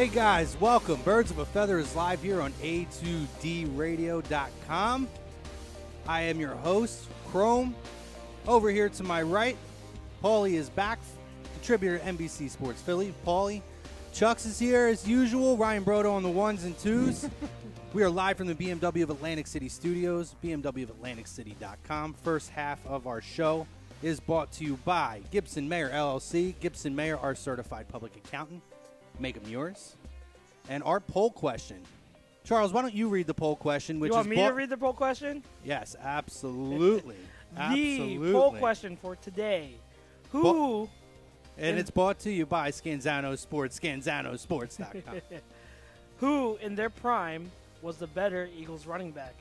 Hey guys, welcome. Birds of a Feather is live here on A2DRadio.com. I am your host, Chrome. Over here to my right, Paulie is back, contributor to NBC Sports Philly. Paulie. Chux is here as usual. Ryan Brodo on the ones and twos. We are live from the BMW of Atlantic City Studios, BMWofAtlanticCity.com. First half of our show is brought to you by Gibson Mayer LLC. Gibson Mayer, our certified public accountant. Make them yours. And our poll question. Charles, why don't you read the poll question? Which you want is me to read the poll question? Yes, absolutely. The poll question for today. Who... And it's brought to you by Scanzano Sports, ScanzanoSports.com. Who, in their prime, was the better Eagles running back?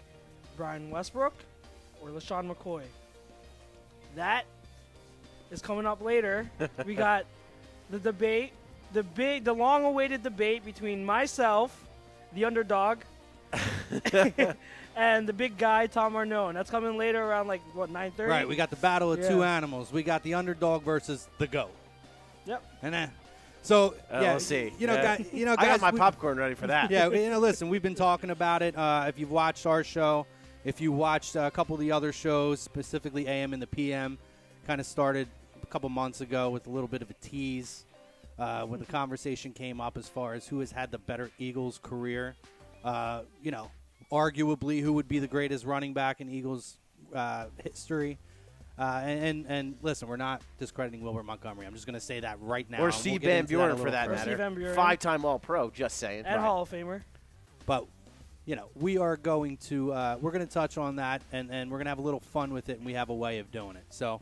Brian Westbrook or LeSean McCoy? That is coming up later. We got the debate, the long-awaited debate between myself, the underdog, and the big guy, Tom Arnaud. And that's coming later around, 9:30? Right, we got the battle of two animals. We got the underdog versus the GOAT. Yep. And then, so, we'll see. Guys, I got my popcorn ready for that. Yeah, listen, we've been talking about it. If you've watched our show, if you watched a couple of the other shows, specifically AM and the PM, kind of started a couple months ago with a little bit of a tease when the conversation came up as far as who has had the better Eagles career. Arguably who would be the greatest running back in Eagles history. And listen, we're not discrediting Wilbert Montgomery. I'm just going to say that right now. Or Steve Van Buren, for that matter. matter. 5-time All-Pro, just saying. And Hall of Famer. But, we are going to we're going to touch on that, and we're going to have a little fun with it, and we have a way of doing it. So,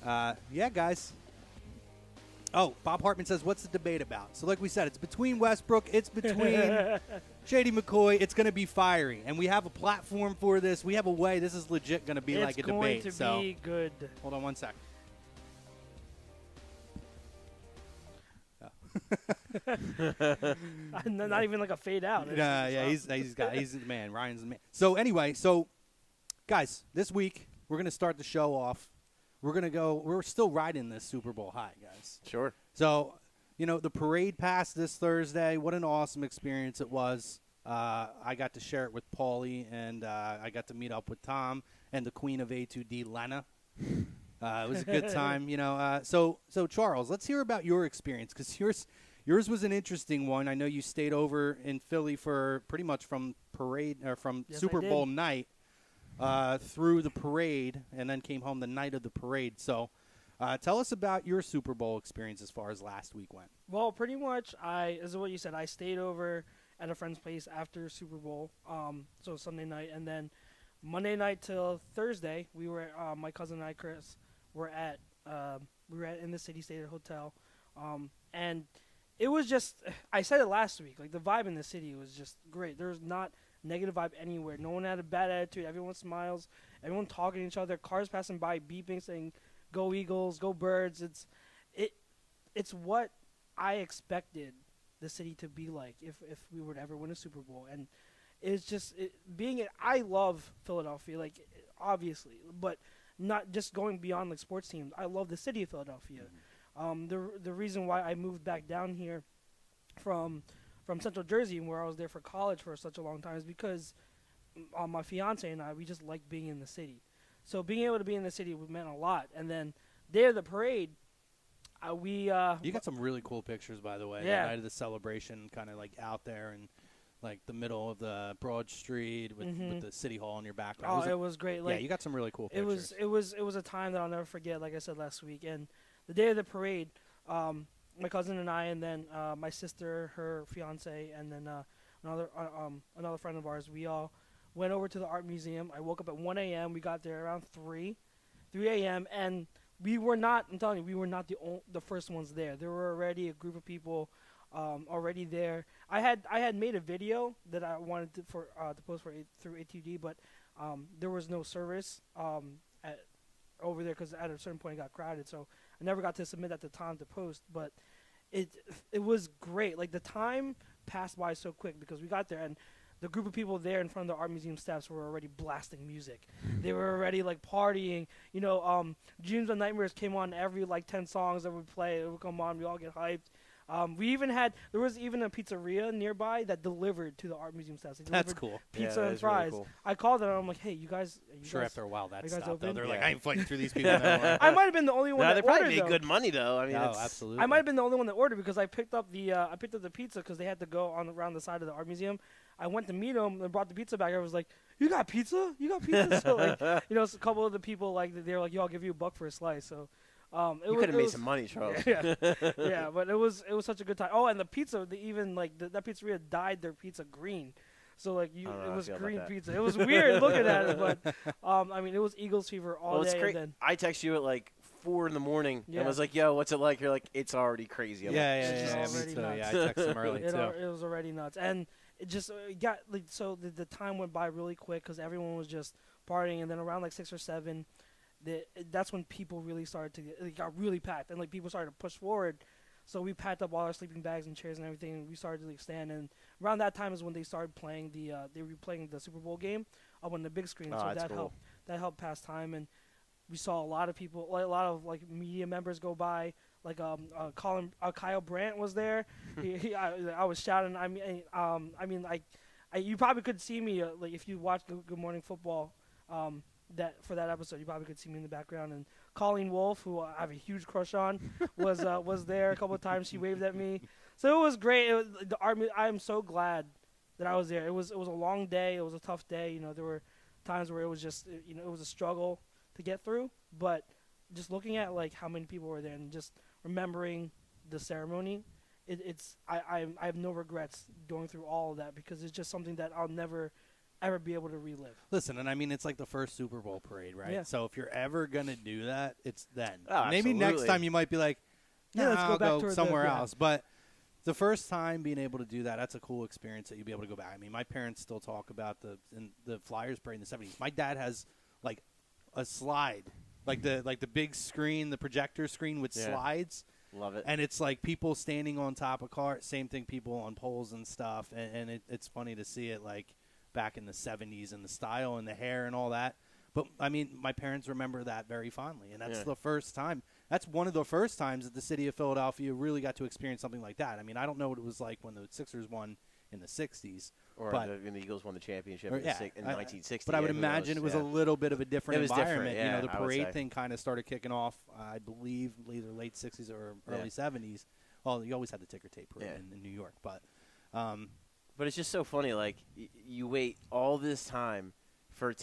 yeah, guys. Oh, Bob Hartman says, what's the debate about? So, like we said, it's between Westbrook. It's between Shady McCoy. It's going to be fiery. And we have a platform for this. We have a way. This is legit going to be like a debate. It's going to be good. Hold on one sec. Not even like a fade out. He's the man. Ryan's the man. So, anyway, guys, this week we're going to start the show off. We're still riding this Super Bowl high, guys. Sure. So, the parade passed this Thursday. What an awesome experience it was. I got to share it with Paulie, and I got to meet up with Tom and the queen of A2D, Lena. It was a good time, So, Charles, let's hear about your experience, because yours was an interesting one. I know you stayed over in Philly for pretty much from Super Bowl night. Through the parade, and then came home the night of the parade. So tell us about your Super Bowl experience as far as last week went. Well, pretty much, as what you said, I stayed over at a friend's place after Super Bowl, so Sunday night, and then Monday night till Thursday, we were my cousin and I, Chris, were at in the City State Hotel, and it was just, I said it last week, the vibe in the city was just great. There was not negative vibe anywhere. No one had a bad attitude. Everyone smiles. Everyone talking to each other. Cars passing by, beeping, saying, "Go Eagles, go Birds." It's what I expected the city to be like if we were to ever win a Super Bowl. And it's just I love Philadelphia, obviously, but not just going beyond sports teams. I love the city of Philadelphia. The reason why I moved back down here from Central Jersey, where I was there for college for such a long time, is because my fiance and I, we just like being in the city. So being able to be in the city meant a lot. And then day of the parade, you got some really cool pictures, by the way. Yeah. The night of the celebration, kind of out there in the middle of the Broad Street with the City Hall in your background. It was great. You got some really cool pictures. It was a time that I'll never forget. Like I said last week, and the day of the parade. My cousin and I, and then my sister, her fiance, and then another friend of ours. We all went over to the art museum. I woke up at 1 a.m. We got there around 3 a.m. And we were not. I'm telling you, we were not the first ones there. There were already a group of people already there. I had made a video that I wanted to post through ATD, but there was no service over there because at a certain point it got crowded. So I never got to submit at the time to post, but it was great. The time passed by so quick because we got there, and the group of people there in front of the art museum steps were already blasting music. They were already partying. Dreams and Nightmares came on every 10 songs that would play. It would come on. We all get hyped. There was even a pizzeria nearby that delivered to the art museum staff. That's cool. Pizza that and is really fries. cool. I called them and I'm like, hey, you guys. Sure, after a while that you guys stopped. Though. open? They're like, Yeah. I ain't fighting through these people no more. I might have been the only one No, that they probably ordered. made though. good money though. I mean, No, that's- absolutely. I might have been the only one that ordered because I picked up the pizza because they had to go around the side of the art museum. I went to meet them and brought the pizza back. I was like, "You got pizza? You got pizza?" So like, a couple of the people like they were like, "Yo, I'll give you $1 for a slice." So you could have made some money, Charles. yeah, but it was such a good time. Oh, and the pizza, that pizzeria dyed their pizza green. So like I don't know it how I was feel about green that. pizza. It was weird looking at it, but I mean it was Eagles fever all Well, it's day. great. And then I text you at like 4 a.m. Yeah. and was like, "Yo, what's it like?" You're like, "It's already crazy." I'm like, Yeah, It's me already too. nuts. Yeah, I texted him early too. it was already nuts, and it just got like so the time went by really quick because everyone was just partying, and then around like 6 or 7, that's when people really started to it got really packed, and like people started to push forward. So we packed up all our sleeping bags and chairs and everything, and we started to like stand. And around that time is when they started playing they were playing the Super Bowl game up on the big screen. Oh, so that's that cool. helped. That helped pass time, and we saw a lot of people, like a lot of like media members go by. Like Kyle Brandt was there. I was shouting. You probably could see me like if you watched Good Morning Football. For that episode, you probably could see me in the background. And Colleen Wolfe, who I have a huge crush on, was there a couple of times. She waved at me, so it was great. I am so glad that I was there. It was a long day. It was a tough day. There were times where it was just it was a struggle to get through. But just looking at like how many people were there and just remembering the ceremony, I have no regrets going through all of that because it's just something that I'll never ever be able to relive. Listen, and I mean, it's like the first Super Bowl parade, right? Yeah. So if you're ever going to do that, it's then. Oh, Maybe next absolutely. time you might be like, Yeah, let's I'll go back go to somewhere yeah. else. But the first time being able to do that, that's a cool experience that you'll be able to go back. I mean, my parents still talk about the Flyers parade in the 70s. My dad has like a slide, like the big screen, the projector screen with slides. Love it. And it's like people standing on top of cars, same thing, people on poles and stuff. And it's funny to see it like back in the 70s and the style and the hair and all that. But, I mean, my parents remember that very fondly. And that's the first time. That's one of the first times that the city of Philadelphia really got to experience something like that. I mean, I don't know what it was like when the Sixers won in the 60s. Or when the Eagles won the championship in 1960. But I would imagine it was a little bit of a different environment. Different, the I would say. parade thing kind of started kicking off, I believe, either late 60s or early 70s. Well, you always had the ticker tape parade in New York. But it's just so funny. Like, you wait all this time for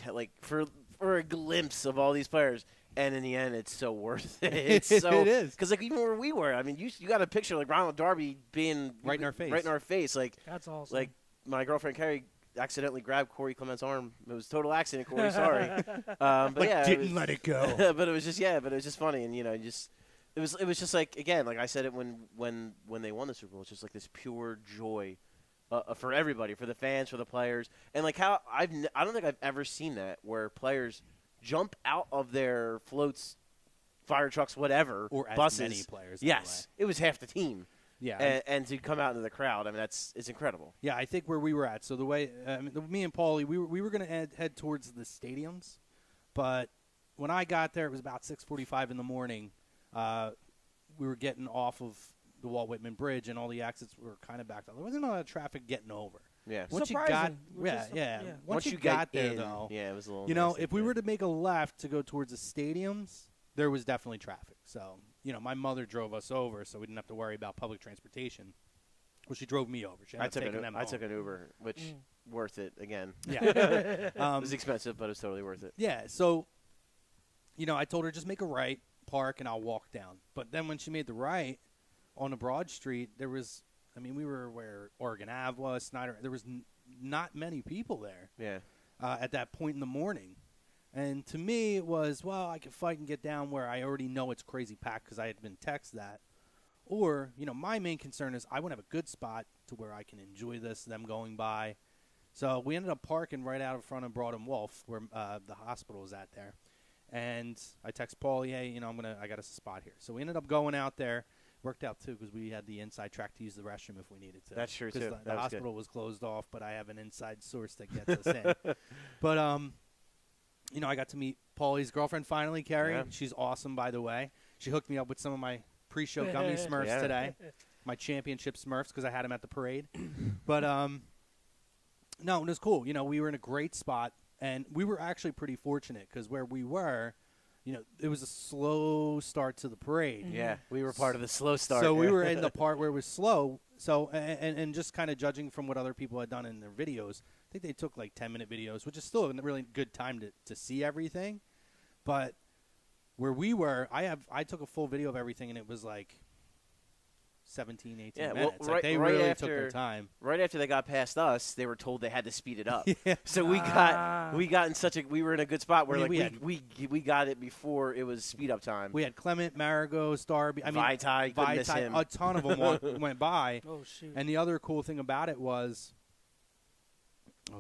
a glimpse of all these players. And in the end, it's so worth it. It is. Because, like, even where we were, I mean, you got a picture, like, Ronald Darby being right in our face. Right in our face. Like, that's awesome. Like, my girlfriend, Carrie, accidentally grabbed Corey Clement's arm. It was a total accident, Corey. Sorry. But, didn't let it go. but it was just funny. And, it was just like, again, like I said it when they won the Super Bowl, it's just like this pure joy for everybody, for the fans, for the players. And, like, how I don't think I've ever seen that where players – jump out of their floats, fire trucks, whatever, or as buses. Many players. Yes, it was half the team. Yeah, and to come out into the crowd, I mean, it's incredible. Yeah, I think where we were at. So the way me and Paulie, we were going to head towards the stadiums, but when I got there, it was about 6:45 in the morning. We were getting off of the Walt Whitman Bridge, and all the exits were kind of backed up. There wasn't a lot of traffic getting over. Yeah. Once surprising. Once you got there, in, though, it was a little. If we were to make a left to go towards the stadiums, there was definitely traffic. So, my mother drove us over, so we didn't have to worry about public transportation. Well, she drove me over. I took an Uber, which worth it again. Yeah, it was expensive, but it was totally worth it. Yeah. So, I told her just make a right, park, and I'll walk down. But then when she made the right on a Broad Street, there was. I mean, we were where Oregon Ave was, Snyder. There was not many people there. Yeah. At that point in the morning, and to me it was, well, I could fight and get down where I already know it's crazy packed because I had been texted that, or my main concern is I want to have a good spot to where I can enjoy them going by. So we ended up parking right out in front of Broad and Wolf where the hospital is at there, and I text Paulie, hey, I got us a spot here. So we ended up going out there. Worked out, too, because we had the inside track to use the restroom if we needed to. That's true, too. Because the hospital was closed off, but I have an inside source that gets us in. But, I got to meet Paulie's girlfriend finally, Carrie. Yeah. She's awesome, by the way. She hooked me up with some of my pre-show gummy Smurfs today. my championship Smurfs because I had them at the parade. But no, it was cool. You know, we were in a great spot, and we were actually pretty fortunate because where we were, you know, it was a slow start to the parade. Yeah, we were part of the slow start. So we were in the part where it was slow. So and just kind of judging from what other people had done in their videos, I think they took like 10-minute videos, which is still a really good time to see everything. But where we were, I took a full video of everything, and it was like 17, 18 minutes. Well, like they right really after, took their time. Right after they got past us, they were told they had to speed it up. Yeah. So we got in such a we were in a good spot where we got it before it was speed up time. We had Clement, Marigo, Starby, Vitae, couldn't miss him. A ton of them went by. Oh shoot! And the other cool thing about it was,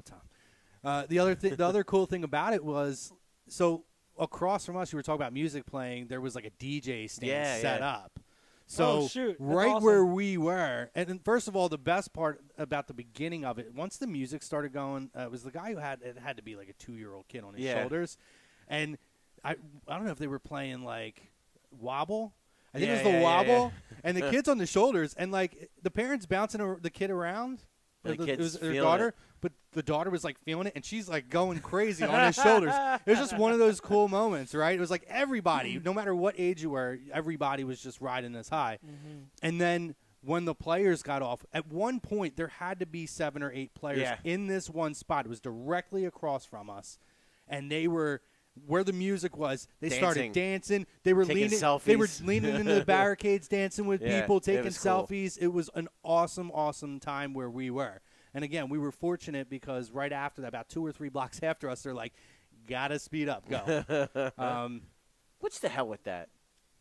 Tom. The other cool thing about it was, so across from us, you were talking about music playing. There was like a DJ stand set up. So right awesome. where we were, and then first of all, the best part about the beginning of it, once the music started going, it was the guy who had to be like a 2-year-old kid on his shoulders, and I don't know if they were playing like Wobble. I think it was the Wobble, and the kids on the shoulders, and like the parents bouncing the kid around. It was their daughter, but the daughter was like feeling it, and she's like going crazy on his shoulders. It was just one of those cool moments, right? It was like everybody, no matter what age you were, everybody was just riding this high. Mm-hmm. And then when the players got off, at one point there had to be 7 or 8 players in this one spot. It was directly across from us, and they were where the music was. They started dancing. They were leaning into the barricades, dancing with people, taking selfies. Cool. It was an awesome, awesome time where we were. And again, we were fortunate because right after that, about 2 or 3 blocks after us, they're like, "Gotta speed up, go." What's the hell with that?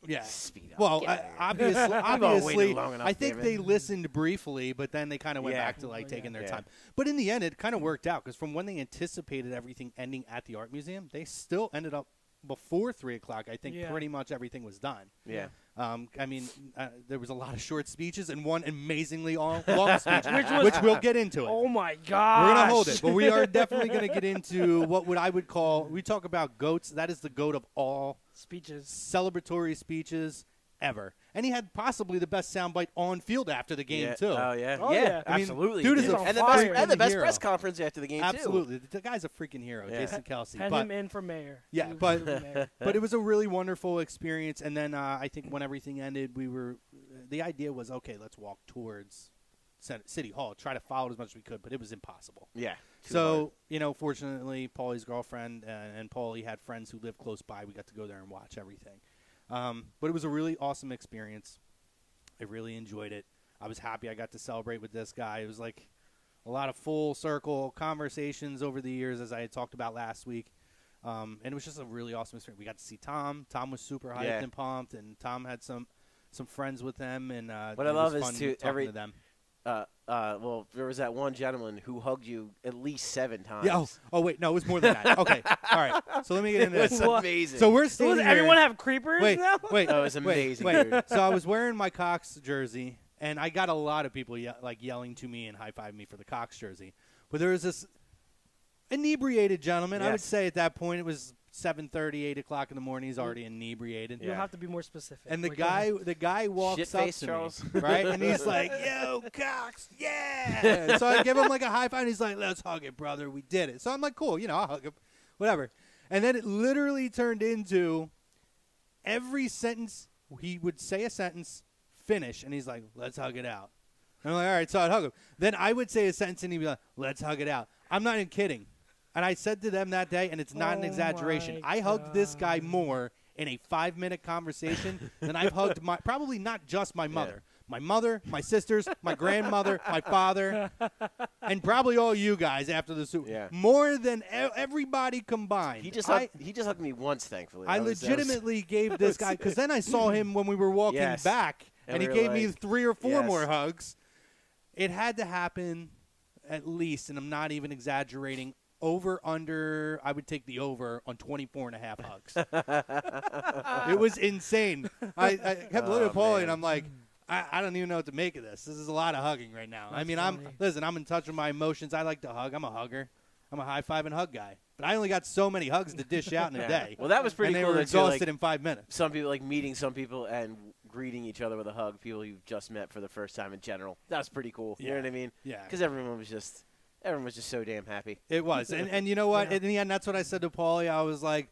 Yeah. Speed up. Well, obviously, I think they listened briefly, but then they kind of went back to like taking their time. But in the end, it kind of worked out because from when they anticipated everything ending at the art museum, they still ended up before 3 o'clock. I think pretty much everything was done. Yeah. I mean, there was a lot of short speeches and one amazingly long speech, which we'll get into it. Oh my gosh. We're gonna hold it, but we are definitely gonna get into what I would call. We talk about goats. That is the goat of all speeches, celebratory speeches ever. And he had possibly the best soundbite on field after the game too. Oh yeah, oh, yeah. I mean, absolutely. Dude is the best press conference after the game absolutely. The guy's a freaking hero, Jason Kelsey. Pen him in for mayor. Yeah, but it was a really wonderful experience. And then I think when everything ended, the idea was, okay, let's walk towards City Hall, try to follow it as much as we could, but it was impossible. Yeah. So, fortunately, Paulie's girlfriend and Paulie had friends who lived close by. We got to go there and watch everything. But it was a really awesome experience. I really enjoyed it. I was happy I got to celebrate with this guy. It was like a lot of full circle conversations over the years, as I had talked about last week. And it was just a really awesome experience. We got to see Tom. Tom was super hyped and pumped, and Tom had some friends with them. And what I love is to them. Well, there was that one gentleman who hugged you at least 7 times. Yeah. Oh, wait. No, it was more than that. Okay. All right. So let me get into this. It was amazing. So we're standing Does everyone have creepers now? Wait. Oh, it was amazing. Wait. So I was wearing my Cox jersey, and I got a lot of people yelling to me and high-fiving me for the Cox jersey. But there was this inebriated gentleman. Yes. I would say at that point it was 7:30, 8 o'clock in the morning. He's already inebriated. You'll have to be more specific. And the guy walks up to me, right? And he's like, "Yo, Cox, yeah!" So I give him like a high five, and he's like, "Let's hug it, brother. We did it." So I'm like, "Cool, I'll hug him, whatever." And then it literally turned into every sentence he would say a sentence, finish, and he's like, "Let's hug it out." And I'm like, "All right," so I'd hug him. Then I would say a sentence, and he'd be like, "Let's hug it out." I'm not even kidding. And I said to them that day, and it's not an exaggeration, I hugged this guy more in a 5-minute conversation than I've hugged probably not just my mother. My mother, my sisters, my grandmother, my father, and probably all you guys after the Super Bowl. Yeah. More than everybody combined. He just hugged me once, thankfully. I legitimately gave this guy, because then I saw him when we were walking back, and he gave me 3 or 4 more hugs. It had to happen at least, and I'm not even exaggerating, under, I would take the over on 24.5 hugs. It was insane. I kept looking at Paulie, and I'm like, I don't even know what to make of this. This is a lot of hugging right now. That's I'm in touch with my emotions. I like to hug. I'm a hugger. I'm a high-five and hug guy. But I only got so many hugs to dish out in a day. Well, that was pretty cool. And they were exhausted in 5 minutes. Some people, meeting some people and greeting each other with a hug, people you've just met for the first time in general. That's pretty cool. You know what I mean? Yeah. Because everyone was just so damn happy. It was. And you know what? Yeah. In the end, that's what I said to Paulie. I was like,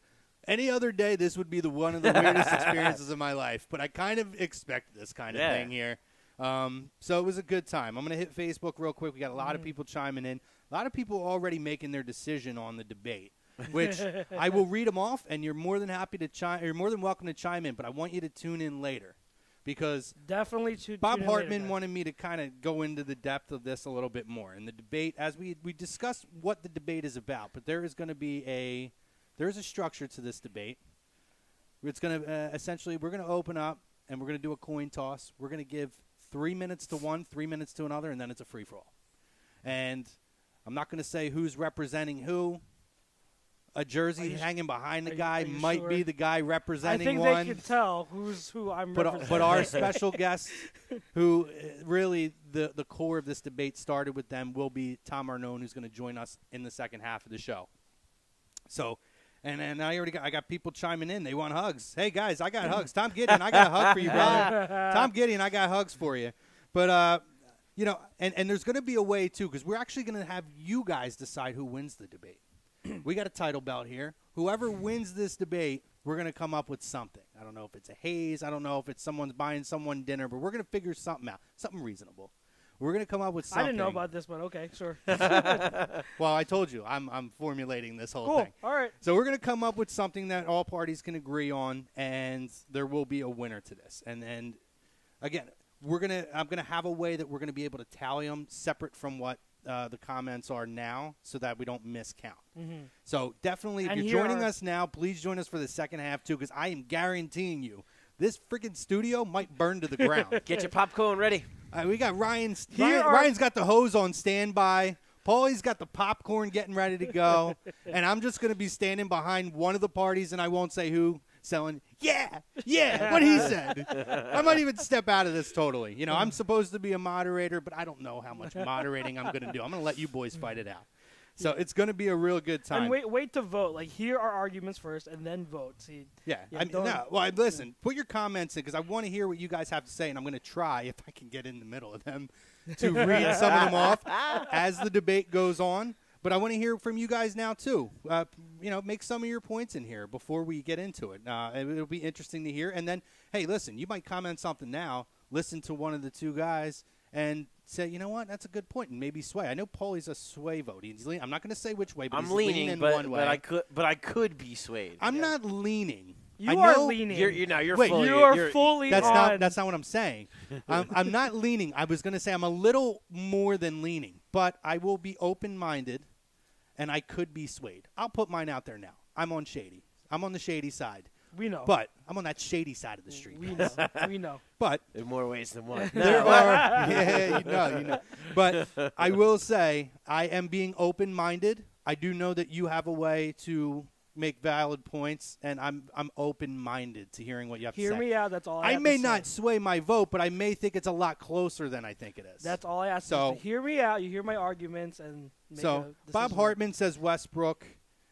any other day, this would be one of the weirdest experiences of my life. But I kind of expect this kind of thing here. So it was a good time. I'm going to hit Facebook real quick. We got a lot of people chiming in. A lot of people already making their decision on the debate, which I will read them off, and you're more than happy to chime. You're more than welcome to chime in, but I want you to tune in later, because Definitely Bob Hartman wanted me to kind of go into the depth of this a little bit more in the debate, as we discussed what the debate is about. But there is going to be there's a structure to this debate. It's going to essentially, we're going to open up and we're going to do a coin toss. We're going to give 3 minutes to one, 3 minutes to another, and then it's a free for all. And I'm not going to say who's representing who. A jersey hanging behind the guy might be the guy representing one. I think they can tell who I'm representing. But our special guest, who really the core of this debate started with them, will be Tom Arnone, who's going to join us in the second half of the show. So, and I got people chiming in. They want hugs. Hey guys, I got hugs. Tom Gideon, I got a hug for you, brother. Tom Gideon, I got hugs for you. But and there's going to be a way too, because we're actually going to have you guys decide who wins the debate. We got a title belt here. Whoever wins this debate, we're going to come up with something. I don't know if it's a haze. I don't know if it's someone's buying someone dinner, but we're going to figure something out, something reasonable. We're going to come up with something. I didn't know about this, but okay, sure. Well, I told you, I'm formulating this whole thing. All right. So we're going to come up with something that all parties can agree on, and there will be a winner to this. And again, I'm going to have a way that we're going to be able to tally them separate from what the comments are now, so that we don't miscount. Mm-hmm. So definitely, if you're joining us now, please join us for the second half too, because I am guaranteeing you, this freaking studio might burn to the ground. Get your popcorn ready. We got Ryan's got the hose on standby. Paulie's got the popcorn getting ready to go, and I'm just going to be standing behind one of the parties, and I won't say who, selling, what he said. I might even step out of this totally. You know, I'm supposed to be a moderator, but I don't know how much moderating I'm going to do. I'm going to let you boys fight it out. So it's going to be a real good time. And wait to vote. Like, hear our arguments first, and then vote. See. Listen, put your comments in, because I want to hear what you guys have to say, and I'm going to try, if I can get in the middle of them, to read some of them off as the debate goes on. But I want to hear from you guys now, too. Make some of your points in here before we get into it. It'll be interesting to hear. And then, hey, listen, you might comment something now, listen to one of the two guys, and say, you know what, that's a good point, and maybe sway. I know Paulie's a sway vote. I'm not going to say which way, but he's leaning one way. But I could be swayed. I'm not leaning. You are leaning. You're Wait, fully. You are fully that's on. That's not what I'm saying. I'm not leaning. I was going to say I'm a little more than leaning, but I will be open-minded, and I could be swayed. I'll put mine out there now. I'm on shady. I'm on the shady side. We know. But I'm on that shady side of the street. We know. But in more ways than one. There are, you know. But I will say I am being open-minded. I do know that you have a way to make valid points, and I'm open-minded to hearing what you have to say. Hear me out. That's all I have may to say. not sway my vote, but I may think it's a lot closer than I think it is. That's all I ask. So hear me out. You hear my arguments, and make a Bob decision. Hartman says Westbrook.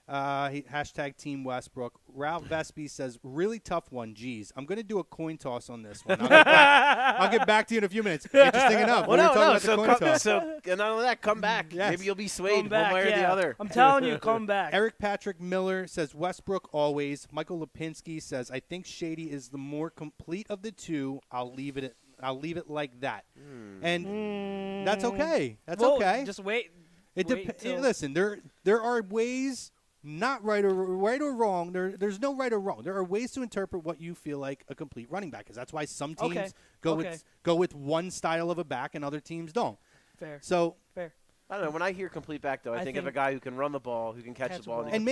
Hashtag Team Westbrook. Ralph Vespi says, really tough one. Geez, I'm going to do a coin toss on this one. I'll get back to you in a few minutes. Interesting enough. Well, So not only that, come back. Yes. Maybe you'll be swayed Come one way or back, the other. I'm telling you, come back. Eric Patrick Miller says Westbrook always. Michael Lipinski says, I think Shady is the more complete of the two. I'll leave it like that. And that's okay. That's okay. Just wait. Listen, there are ways. Not right or wrong. There's no right or wrong. There are ways to interpret what you feel like a complete running back is. That's why some teams go with one style of a back and other teams don't. Fair. I don't know. When I hear complete back, though, I think of a guy who can run the ball, who can catch the ball, and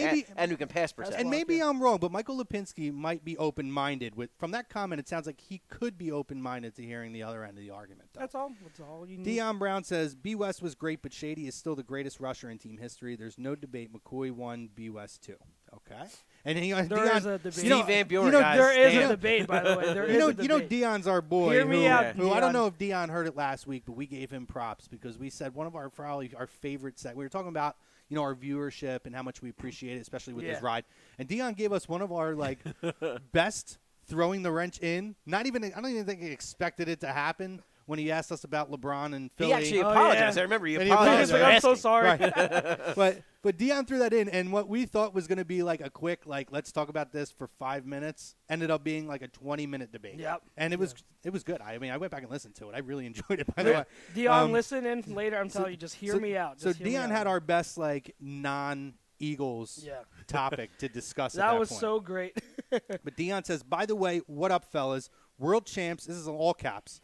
who can pass protect. And maybe I'm wrong, but Michael Lipinski might be open-minded. From that comment, it sounds like he could be open-minded to hearing the other end of the argument. Though. That's all you need. Dion Brown says, B. West was great, but Shady is still the greatest rusher in team history. There's no debate. McCoy won, B. West 2. Okay. And there is a debate. Steve Van Buren, there is a debate, by the way. There is a debate. You know Dion's our boy. Hear me out, who I Dion. don't know if Dion heard it last week, but we gave him props because we said one of our favorite segments. We were talking about our viewership and how much we appreciate it, especially with his ride. And Dion gave us one of our best throwing the wrench in. I don't even think he expected it to happen when he asked us about LeBron and Philly. He actually apologized. Yeah. I remember he And he apologized. apologized. for I'm so asking. sorry. Right. But Deion threw that in, and what we thought was going to be like a quick, like, let's talk about this for 5 minutes, ended up being like a 20-minute debate. Yep. And it was good. I mean, I went back and listened to it. I really enjoyed it, by the way. Dion, listen in later. I'm telling you, just hear me out. So Just hear me Deion out. had our best, like, non-Eagles Yeah. topic to discuss at That that was point. so great. But Deion says, by the way, what up, fellas? World champs. This is in all caps.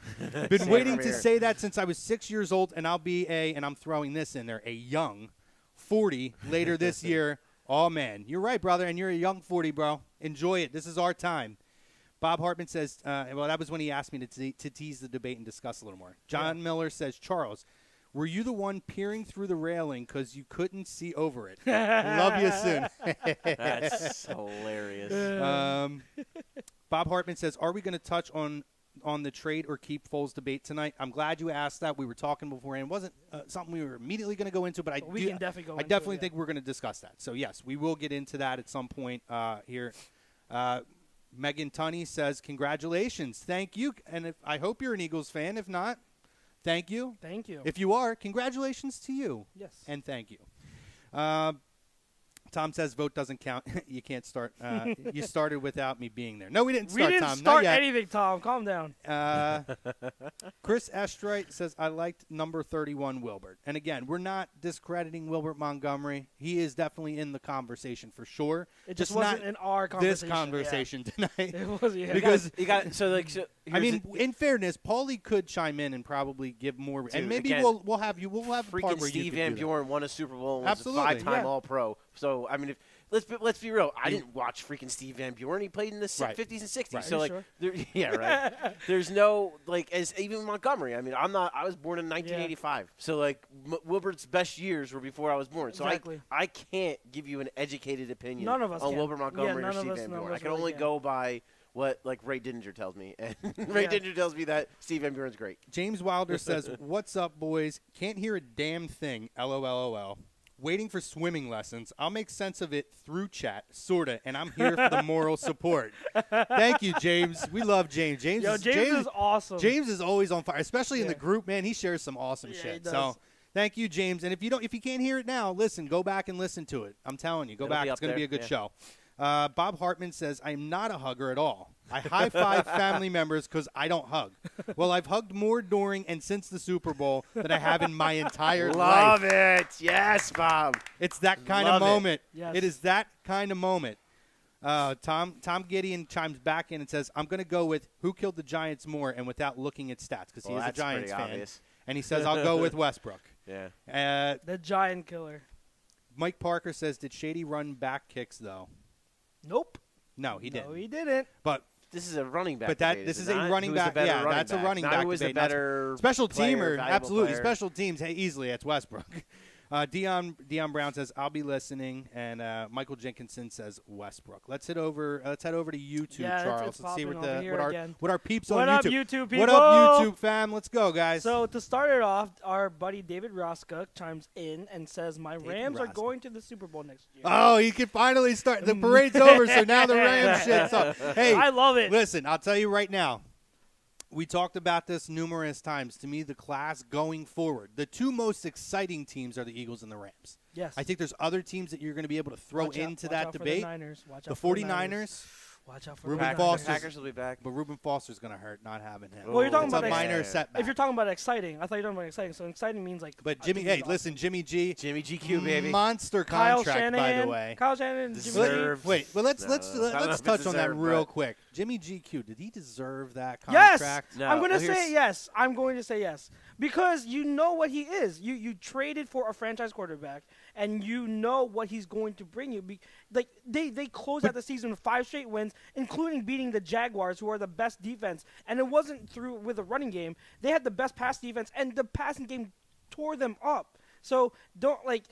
Been Same waiting from to here. say that since I was 6 years old, and I'll be and I'm throwing this in there, a young 40 later this year. Oh, man. You're right, brother, and you're a young 40, bro. Enjoy it. This is our time. Bob Hartman says, well, that was when he asked me to tease the debate and discuss a little more. John Miller says, Charles, were you the one peering through the railing because you couldn't see over it? Love you soon. That's hilarious. Bob Hartman says, are we going to touch on the trade or keep Foles debate tonight? I'm glad you asked that. We were talking beforehand. It wasn't something we were immediately going to go into, but We can definitely go I into definitely it, think we're going to discuss that. So, yes, we will get into that at some point here. Megan Tunney says, congratulations. Thank you. And I hope you're an Eagles fan. If not, thank you. Thank you. If you are, congratulations to you. Yes. And thank you. Tom says vote doesn't count. You can't start. You started without me being there. No, we didn't start, we didn't Tom. start Not yet. anything, Tom. Calm down. Chris Estrite says, I liked number 31, Wilbert. And again, we're not discrediting Wilbert Montgomery. He is definitely in the conversation for sure. It just not wasn't in our conversation. this conversation tonight. It was, yeah. Because you got so like. So I mean, here's in fairness, Paulie could chime in and probably give more. Dude, and maybe again, we'll have a part freaking where you Steve can Van do that. Buren won a Super Bowl and was a Absolutely, 5-time yeah. All-Pro. So I mean, if let's be real. I didn't watch freaking Steve Van Buren. He played in the Right. 50s and 60s. Right. So Are you like, sure? yeah, right. There's no like as even Montgomery. I mean, I'm not. I was born in 1985. So like Wilbert's best years were before I was born. So Exactly. I can't give you an educated opinion None of us on can. Wilbur Montgomery Yeah, or none of Steve us- Van none of Buren. I us can really only can. go by what like Ray Dininger tells me, and Ray Yeah. Dininger tells me that Steve Van Buren's great. James Wilder says, what's up, boys? Can't hear a damn thing. LOLOL. Waiting for swimming lessons. I'll make sense of it through chat, sorta, and I'm here for the moral support. Thank you, James. We love James. James Is awesome. James is always on fire, especially in the Yeah. group, man. He shares some awesome Yeah, he shit. does. So thank you, James. And if you can't hear it now, listen, go back and listen to it. I'm telling you, go It'll back. be It's up going to be a there, good yeah. show. Bob Hartman says, I'm not a hugger at all. I high-five family members because I don't hug. Well, I've hugged more during and since the Super Bowl than I have in my entire life. Love it. Yes, Bob. It's that kind Love of it. moment. Yes. It is that kind of moment. Tom Gideon chimes back in and says, I'm going to go with who killed the Giants more and without looking at stats because he is a That's Giants pretty fan. obvious. And he says, I'll go with Westbrook. Yeah. The giant killer. Mike Parker says, did Shady run back kicks, though? Nope. No, he didn't. No, he didn't. But This is a running back. But that- debate, this is is it a not? running Who was the back- better yeah, running that's a back? running Not back who was debate, the not better special player, teamer, valuable absolutely. player. Special teams, hey, easily, it's Westbrook. Dion Brown says, I'll be listening. And Michael Jenkinson says, Westbrook. Let's head over to YouTube, Yeah, Charles. it's Let's see popping over here again. what our peeps What on up, YouTube. YouTube people? What up, YouTube fam? Let's go, guys. So to start it off, our buddy David Roska chimes in and says, "My David Rams are Roska. going to the Super Bowl next year." Oh, he can finally start. The parade's over, so now the Rams shit's up. Hey, I love it. Listen, I'll tell you right now. We talked about this numerous times. To me, the class going forward, the two most exciting teams are the Eagles and the Rams. Yes. I think there's other teams that you're going to be able to throw into that debate. The Niners. Watch The out for 49ers, Watch out for Reuben the Packers, Niners. Foster's- Packers will be back. but Reuben Foster's going to hurt not having him. Well, you're talking it's about a ex- minor Yeah. setback. If you're talking about exciting, I thought you were talking about exciting. So exciting means like. but a Jimmy, team hey, is listen, Jimmy G, Jimmy GQ, baby. monster Kyle contract, Shanahan. by the way. Kyle Shanahan. Jimmy G. Deserved. Wait, well let's No, I don't know let's if touch it's on that deserved, real but- quick. Jimmy GQ, did he deserve that Yes, contract? No, I'm going to here's- say yes. I'm going to say yes because you know what he is. You traded for a franchise quarterback, and you know what he's going to bring you. Like they closed out the season with 5 straight wins, including beating the Jaguars, who are the best defense. And it wasn't through with a running game. They had the best pass defense, and the passing game tore them up. So don't like.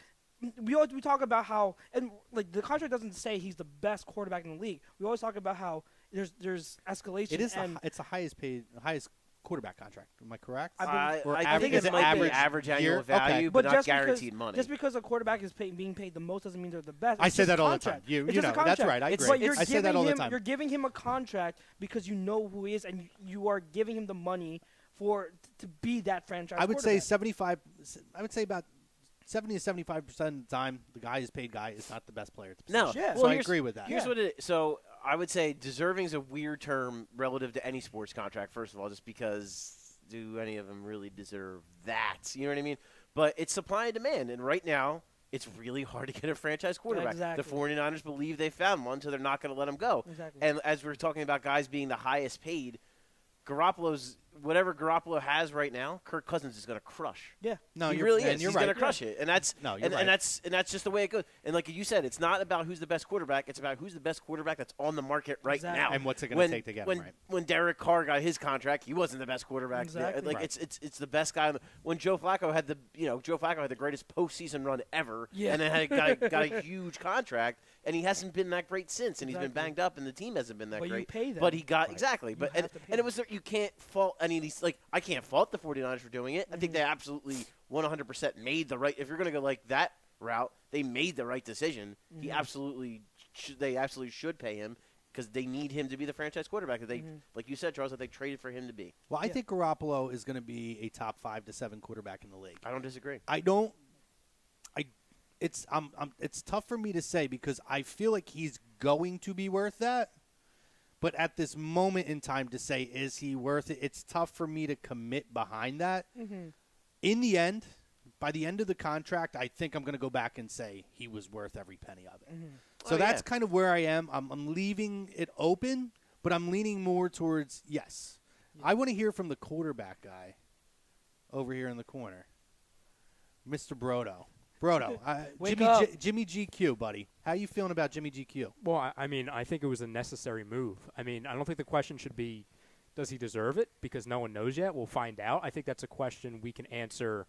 We talk about how, and like the contract doesn't say he's the best quarterback in the league. We always talk about how there's escalation. It is and it's the highest paid, highest quarterback contract. Am I correct? I think it might be average annual value, but not guaranteed money. Just because a quarterback is being paid the most doesn't mean they're the best. I say that all the time. You know, that's right. I agree. I say that all the time. You're giving him a contract because you know who he is, and you are giving him the money to be that franchise. I would say 75. I would say about 70 to 75% of the time, the guy is paid guy is not the best player at the position. No, yeah. So I agree with that. Here's what it is. So I would say deserving is a weird term relative to any sports contract. First of all, just because do any of them really deserve that? You know what I mean? But it's supply and demand, and right now it's really hard to get a franchise quarterback. Exactly. The 49ers believe they found one, so they're not going to let him go. Exactly. And as we're talking about guys being the highest paid, whatever Garoppolo has right now, Kirk Cousins is going to crush. Yeah. No, he really is. He's going to crush it, and that's right. and that's just the way it goes. And like you said, it's not about who's the best quarterback; it's about who's the best quarterback that's on the market right now. And what's it going to take to get him right? When Derek Carr got his contract, he wasn't the best quarterback. Exactly. Like it's the best guy. When Joe Flacco had the greatest postseason run ever, and then got a huge contract. And he hasn't been that great since, and he's been banged up, and the team hasn't been that great. You pay them. But he got exactly. But and it was you can't fault any of these. Like I can't fault the 49ers for doing it. I think they absolutely 100% made the right. If you're going to go like that route, they made the right decision. They absolutely should pay him because they need him to be the franchise quarterback. They, like you said, Charles, that they traded for him to be. Well, I think Garoppolo is going to be a top 5 to 7 quarterback in the league. I don't disagree. It's tough for me to say because I feel like he's going to be worth that. But at this moment in time to say, is he worth it? It's tough for me to commit behind that. In the end, by the end of the contract, I think I'm going to go back and say he was worth every penny of it. So that's kind of where I am. I'm leaving it open, but I'm leaning more towards yes. I want to hear from the quarterback guy over here in the corner, Mr. Brodo. Jimmy GQ, buddy. How you feeling about Jimmy GQ? Well, I mean, I think it was a necessary move. I mean, I don't think the question should be, does he deserve it? Because no one knows yet. We'll find out. I think that's a question we can answer,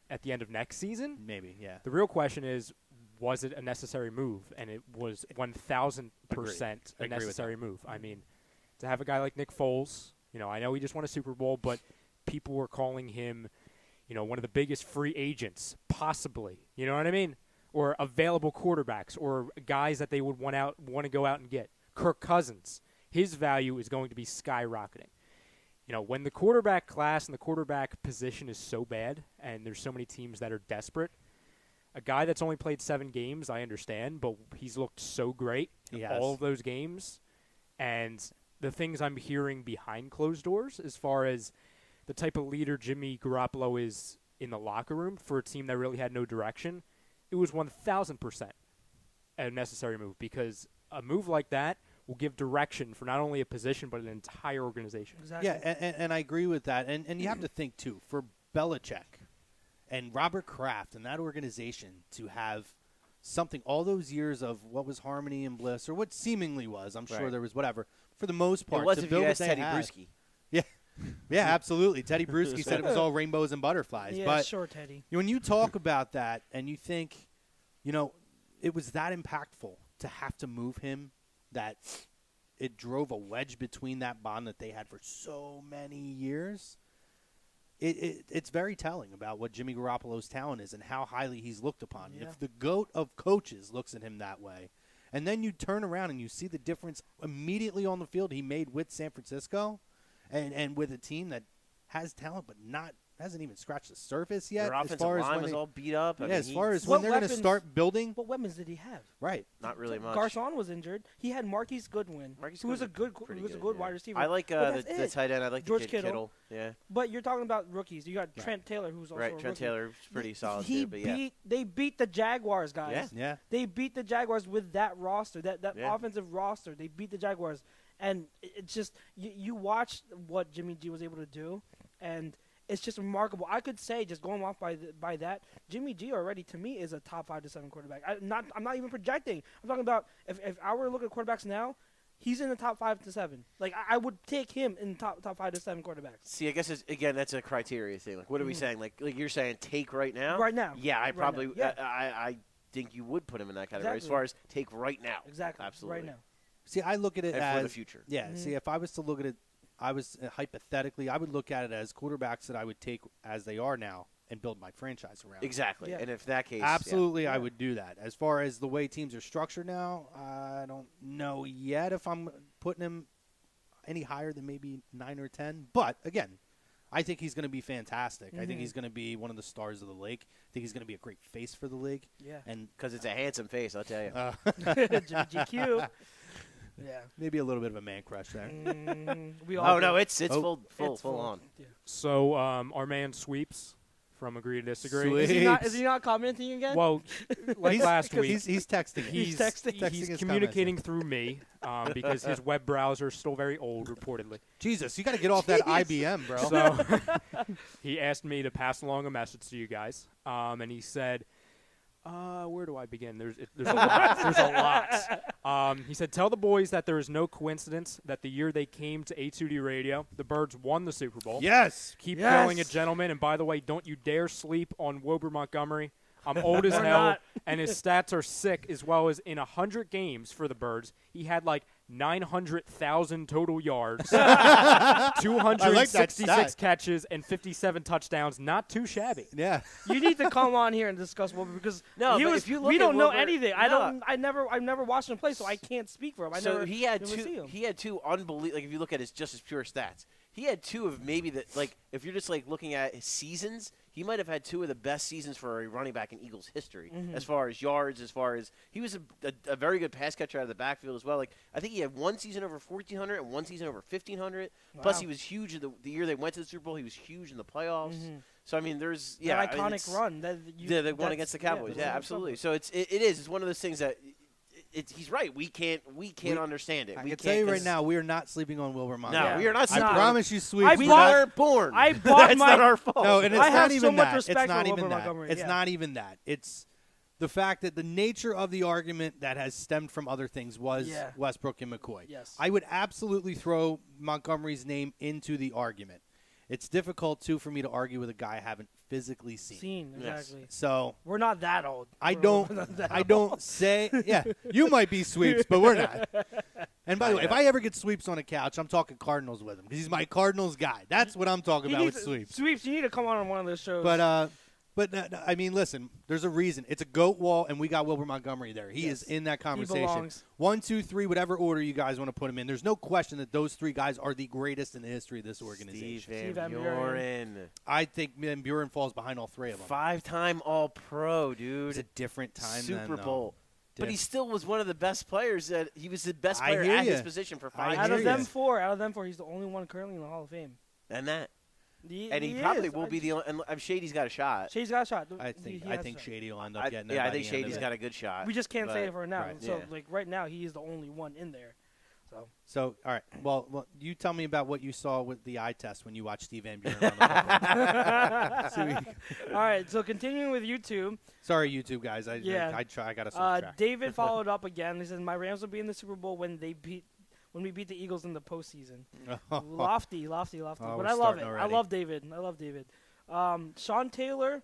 at the end of next season. Maybe, yeah. The real question is, was it a necessary move? And it was 1,000% a necessary move. I mean, to have a guy like Nick Foles, I know he just won a Super Bowl, but people were calling him one of the biggest free agents, possibly. You know what I mean? Or available quarterbacks, or guys that they would want to go out and get. Kirk Cousins, his value is going to be skyrocketing. When the quarterback class and the quarterback position is so bad, and there's so many teams that are desperate, a guy that's only played 7 games, I understand, but he's looked so great in all of those games. And the things I'm hearing behind closed doors, as far as the type of leader Jimmy Garoppolo is in the locker room for a team that really had no direction, it was 1,000% a necessary move because a move like that will give direction for not only a position but an entire organization. Exactly. Yeah, and I agree with that. And you have to think, too, for Belichick and Robert Kraft and that organization to have something, all those years of what was harmony and bliss, or what seemingly was, I'm sure there was whatever, for the most part. It was to if build you what asked they Teddy had. Bruschi. Yeah, absolutely. Teddy Bruschi said it was all rainbows and butterflies. Yeah, but sure, Teddy. When you talk about that and you think, it was that impactful to have to move him that it drove a wedge between that bond that they had for so many years, it's very telling about what Jimmy Garoppolo's talent is and how highly he's looked upon. Yeah. If the GOAT of coaches looks at him that way, and then you turn around and you see the difference immediately on the field he made with San Francisco, and with a team that has talent but hasn't even scratched the surface yet. Their offensive as far line as was all beat up. As far as when they're going to start building. What weapons did he have? Right. Not really much. Garcon was injured. He had Marquise Goodwin, who was a good wide receiver. I like the tight end. I like George the kid Kittle. Yeah. But you're talking about rookies. You got Trent Taylor, who's also a rookie. Trent Taylor's pretty solid too. They beat the Jaguars, guys. Yeah. They beat the Jaguars with that roster, that offensive roster. They beat the Jaguars. And it's just, you watch what Jimmy G was able to do, and it's just remarkable. I could say, just going off by that, Jimmy G already, to me, is a top 5 to 7 quarterback. I'm not even projecting. I'm talking about if I were to look at quarterbacks now, he's in the top 5 to 7. Like, I would take him in top 5 to 7 quarterbacks. See, I guess, that's a criteria thing. Like, what are we saying? Like you're saying take right now? Right now. Yeah, I probably – yeah. I think you would put him in that category as far as take right now. Exactly. Absolutely. Right now. See, I look at it as for the future. Yeah. See, if I was to look at it, hypothetically, I would look at it as quarterbacks that I would take as they are now and build my franchise around. Exactly. Yeah. And if that case, absolutely, yeah. I would do that. As far as the way teams are structured now, I don't know yet if I'm putting him any higher than maybe 9 or 10. But again, I think he's going to be fantastic. I think he's going to be one of the stars of the league. I think he's going to be a great face for the league. Yeah. And because it's a handsome face, I'll tell you. Jimmy GQ. Yeah. maybe a little bit of a man crush there. We all Oh no, do. it's It's full on. Yeah. So our man Sweeps from Agree to Disagree. Sweet. Is he not commenting again? Well, like last week, He's texting. He's texting his He's communicating through me because his web browser is still very old, reportedly. Jesus, you got to get off that IBM, bro. So he asked me to pass along a message to you guys, and he said, where do I begin? There's a lot. There's a lot. He said, tell the boys that there is no coincidence that the year they came to A2D Radio, the Birds won the Super Bowl. Yes. Keep Yes. going it, gentlemen. And by the way, don't you dare sleep on Wilbur Montgomery. I'm old as We're hell, not. and his stats are sick, as well as in 100 games for the Birds, he had like 900,000 total yards, 266 stat. catches, and 57 touchdowns. Not too shabby. Yeah. You need to come on here and discuss Wilbur because No, he but was, if you look we at don't know Wilbur- anything. No. I've never watched him play, so I can't speak for him. So he had never see him. He had two unbelievable. Like if you look at his just his pure stats, he had two of maybe the like. If you're just like looking at his seasons, he might have had two of the best seasons for a running back in Eagles history, as far as yards, as far as he was a very good pass catcher out of the backfield as well. Like I think he had one season over 1,400 and one season over 1,500. Plus Wow. he was huge the year they went to the Super Bowl. He was huge in the playoffs. So I mean, there's That I mean, iconic it's- run. they won against the Cowboys. Yeah, absolutely. So it is. It's one of those things that he's right. We can't understand it. I We can can't tell you right 'cause- now, we are not sleeping on Wilbur Montgomery. No, we are not. I sleeping on promise you, Sweet. I We bought- weren't born. I bought That's my- not our fault. No, and it's I not have so even much that. respect It's not for even Wilbur that. Montgomery, It's yeah. not even that. It's the fact that the nature of the argument that has stemmed from other things was Yeah. Westbrook and McCoy. Yes. I would absolutely throw Montgomery's name into the argument. It's difficult, too, for me to argue with a guy I haven't physically seen. Yes. Exactly. So We're not that old. I We're don't not that I old. don't say yeah, you might be Sweeps, but we're not. And by the way, if I ever get Sweeps on a couch, I'm talking Cardinals with him because he's my Cardinals guy. That's what I'm talking He about with needs- Sweeps. Sweeps, you need to come on one of those shows. But I mean, listen, there's a reason. It's a goat wall, and we got Wilbur Montgomery there. He Yes. is in that He conversation. belongs. 1, 2, 3, whatever order you guys want to put him in. There's no question that those three guys are the greatest in the history of this organization. Steve Van Van Buren. Buren. I think Van Buren falls behind all three of them. 5-time All-Pro, dude. It's a different time Super then, though. Bowl. But he Diff- still was one of the best players. He was the best I player hear at his ya. position for I 5 out hear of years. them four, he's the only one currently in the Hall of Fame. And that. He probably is. will be the only. And I'm Shady's got a shot. Shady's got a shot. I He think has a shot. Shady will end up getting there. I by think the end of Shady's it. got a good shot. We just can't say but- it for now. right. So, Yeah. like, right now, he is the only one in there. So, all right. Well, you tell me about what you saw with the eye test when you watched Steve Van Buren on the football. All right, so continuing with YouTube, Sorry, YouTube guys. I got us off track. David followed up again. He says, my Rams will be in the Super Bowl when we beat the Eagles in the postseason. Lofty. Oh, But we're I love starting it. already. I love David. Sean Taylor,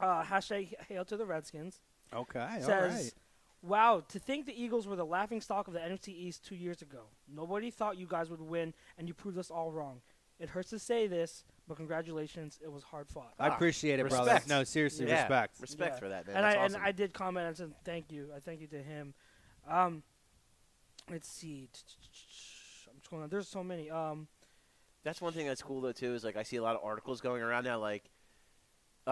hashtag hail to the Redskins, Okay, all says, right. wow, to think the Eagles were the laughingstock of the NFC East 2 years ago. Nobody thought you guys would win, and you proved us all wrong. It hurts to say this, but congratulations. It was hard fought. I appreciate it, brother. respect. No, seriously, Yeah. respect. Respect Yeah. for that, man. And That's I awesome. and I did comment and said thank you. I thank you to him. Let's see. I'm just going on. There's so many. That's one thing that's cool though too. Is like I see a lot of articles going around now, like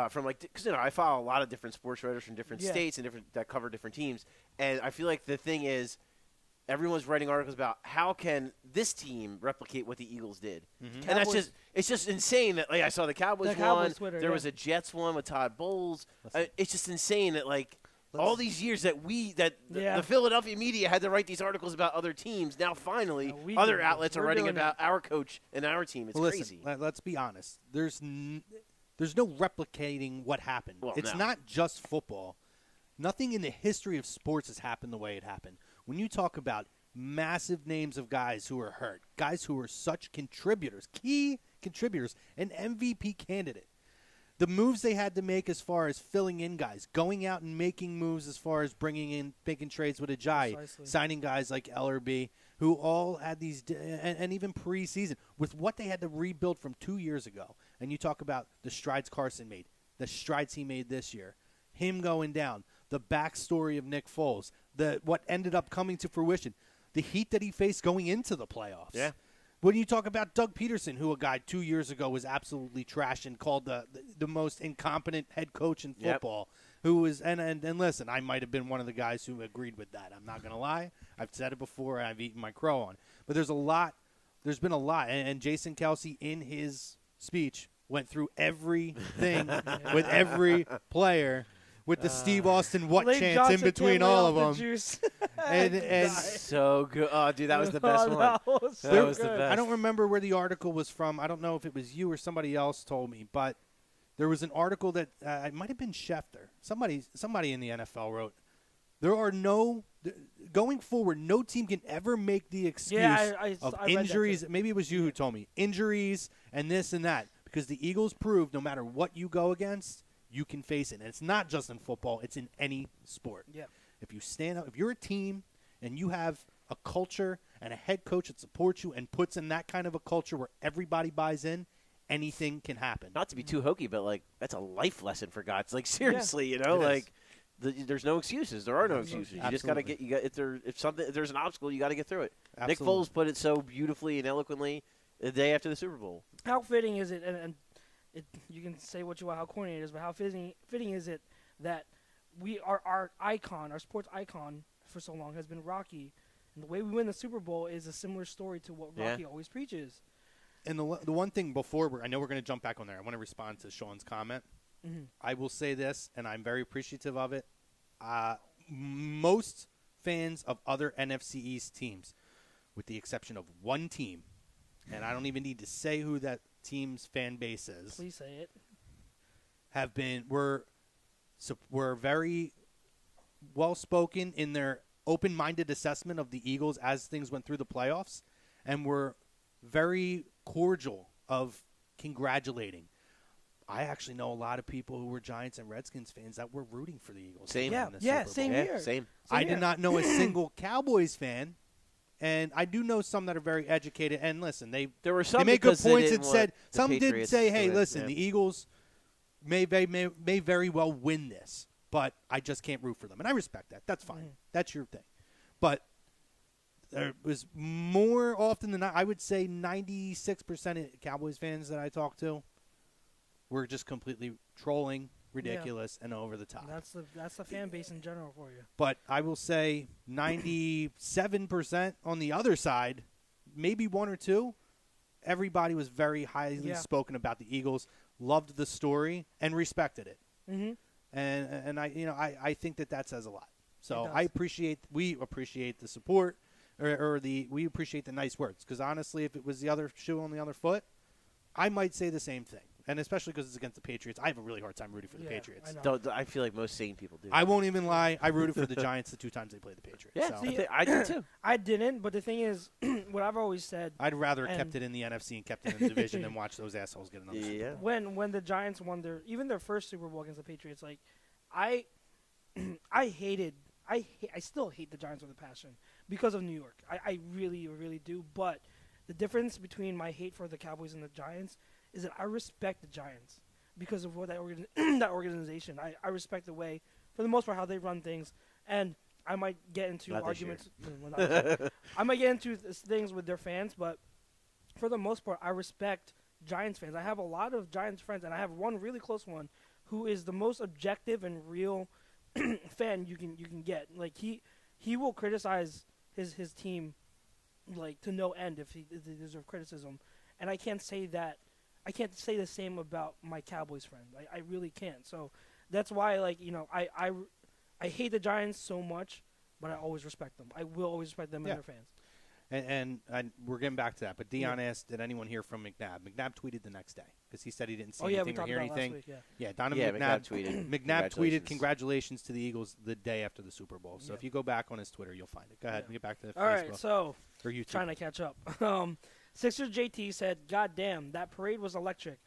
from like because I follow a lot of different sports writers from different Yeah. states and different that cover different teams, and I feel like the thing is everyone's writing articles about how can this team replicate what the Eagles did, and that's Cowboys- it's just insane that like I saw the Cowboys, The Cowboys one, Twitter, there yeah. was a Jets one with Todd Bowles. Listen. It's just insane that like. All these years that Yeah. the Philadelphia media had to write these articles about other teams. Now finally, we other do it. outlets are We're writing doing about our coach and our team. It's Well, crazy. listen, let's be honest. There's no replicating what happened. Well, it's no. not just football. Nothing in the history of sports has happened the way it happened. When you talk about massive names of guys who are hurt, guys who are such contributors, key contributors, an MVP candidate, the moves they had to make as far as filling in guys, going out and making moves as far as making trades with Ajayi, Precisely. signing guys like LRB, who all had these, and even preseason, with what they had to rebuild from 2 years ago. And you talk about the strides Carson made, the strides he made this year, him going down, the backstory of Nick Foles, what ended up coming to fruition, the heat that he faced going into the playoffs. Yeah. When you talk about Doug Peterson, who a guy 2 years ago was absolutely trashed and called the most incompetent head coach in football, who was and listen, I might have been one of the guys who agreed with that. I'm not going to lie. I've said it before. I've eaten my crow on. But there's been a lot. And Jason Kelsey, in his speech, went through everything with every player. With the Steve Austin Lake chance Johnson in between all of them. Juice. and So good. Oh, dude, that was the best one. That was so That was the good. best. I don't remember where the article was from. I don't know if it was you or somebody else told me, but there was an article that it might have been Schefter. Somebody in the NFL wrote, there are going forward, no team can ever make the excuse of I read that injuries. too. Maybe it was you who told me. Injuries and this and that. Because the Eagles proved no matter what you go against, you can face it. And it's not just in football. It's in any sport. Yeah. If you stand up, if you're a team and you have a culture and a head coach that supports you and puts in that kind of a culture where everybody buys in, anything can happen. Not to be too hokey, but like that's a life lesson for God's. Like seriously, It like there's no excuses. There are no excuses. You just got to Absolutely. get. If there's an obstacle, you got to get through it. Absolutely. Nick Foles put it so beautifully and eloquently the day after the Super Bowl. How fitting is it, and you can say what you want, how corny it is, but how fitting is it that our icon, our sports icon for so long has been Rocky, and the way we win the Super Bowl is a similar story to what Rocky always preaches. And the one thing before, I know we're going to jump back on there. I want to respond to Sean's comment. Mm-hmm. I will say this, and I'm very appreciative of it. Most fans of other NFC East teams, with the exception of one team, and I don't even need to say who that team's fan base is, Please say it. were very well spoken in their open-minded assessment of the Eagles as things went through the playoffs, and were very cordial of congratulating. I actually know a lot of people who were Giants and Redskins fans that were rooting for the Eagles. Same. to win the Yeah, Super same Bowl. here. Same. I did not know a single Cowboys fan, and I do know some that are very educated. And listen, There were some they make good because they points. didn't It said want the some did Patriots say, to "Hey, win." listen, Yeah. the Eagles may very well win this, but I just can't root for them." And I respect that. That's fine. That's your thing. But there was more often than not, I would say 96% of Cowboys fans that I talked to were just completely trolling, ridiculous, and over the top. That's the fan base in general for you. But I will say 97% on the other side, maybe one or two, everybody was very highly spoken about the Eagles, loved the story, and respected it. Mm-hmm. And I think that says a lot. So It does. we appreciate the support, we appreciate the nice words. Because honestly, if it was the other shoe on the other foot, I might say the same thing. And especially because it's against the Patriots, I have a really hard time rooting for the Patriots. I know. I feel like most sane people do. I won't even lie. I rooted for the Giants the 2 times they played the Patriots. Yeah, so. See, I did too. I didn't, but the thing is, what I've always said, I'd rather have And- kept it in the NFC and kept it in the division than watch those assholes get another Super Yeah. Bowl. when the Giants won their first Super Bowl against the Patriots, like I still hate the Giants with a passion because of New York. I really, really do. But the difference between my hate for the Cowboys and the Giants is that I respect the Giants because of what that organization. I respect the way, for the most part, how they run things, and I might get into Not this arguments. Well, not this year. I might get into things with their fans, but for the most part, I respect Giants fans. I have a lot of Giants friends, and I have one really close one who is the most objective and real fan you can get. Like he will criticize his team like to no end if they deserve criticism, and I can't say that. I can't say the same about my Cowboys friend. I really can't. So that's why I hate the Giants so much, but I always respect them. I will always respect them and their fans. And we're getting back to that. But Dion asked, did anyone hear from McNabb? McNabb tweeted the next day because he said he didn't see We anything or talked hear about anything. last week, Yeah, Donovan Yeah, McNabb tweeted. McNabb tweeted congratulations to the Eagles the day after the Super Bowl. So Yeah. if you go back on his Twitter, you'll find it. Go ahead and get back to All Facebook right, so or YouTube. trying to catch up. Sixers JT said, "God damn, that parade was electric.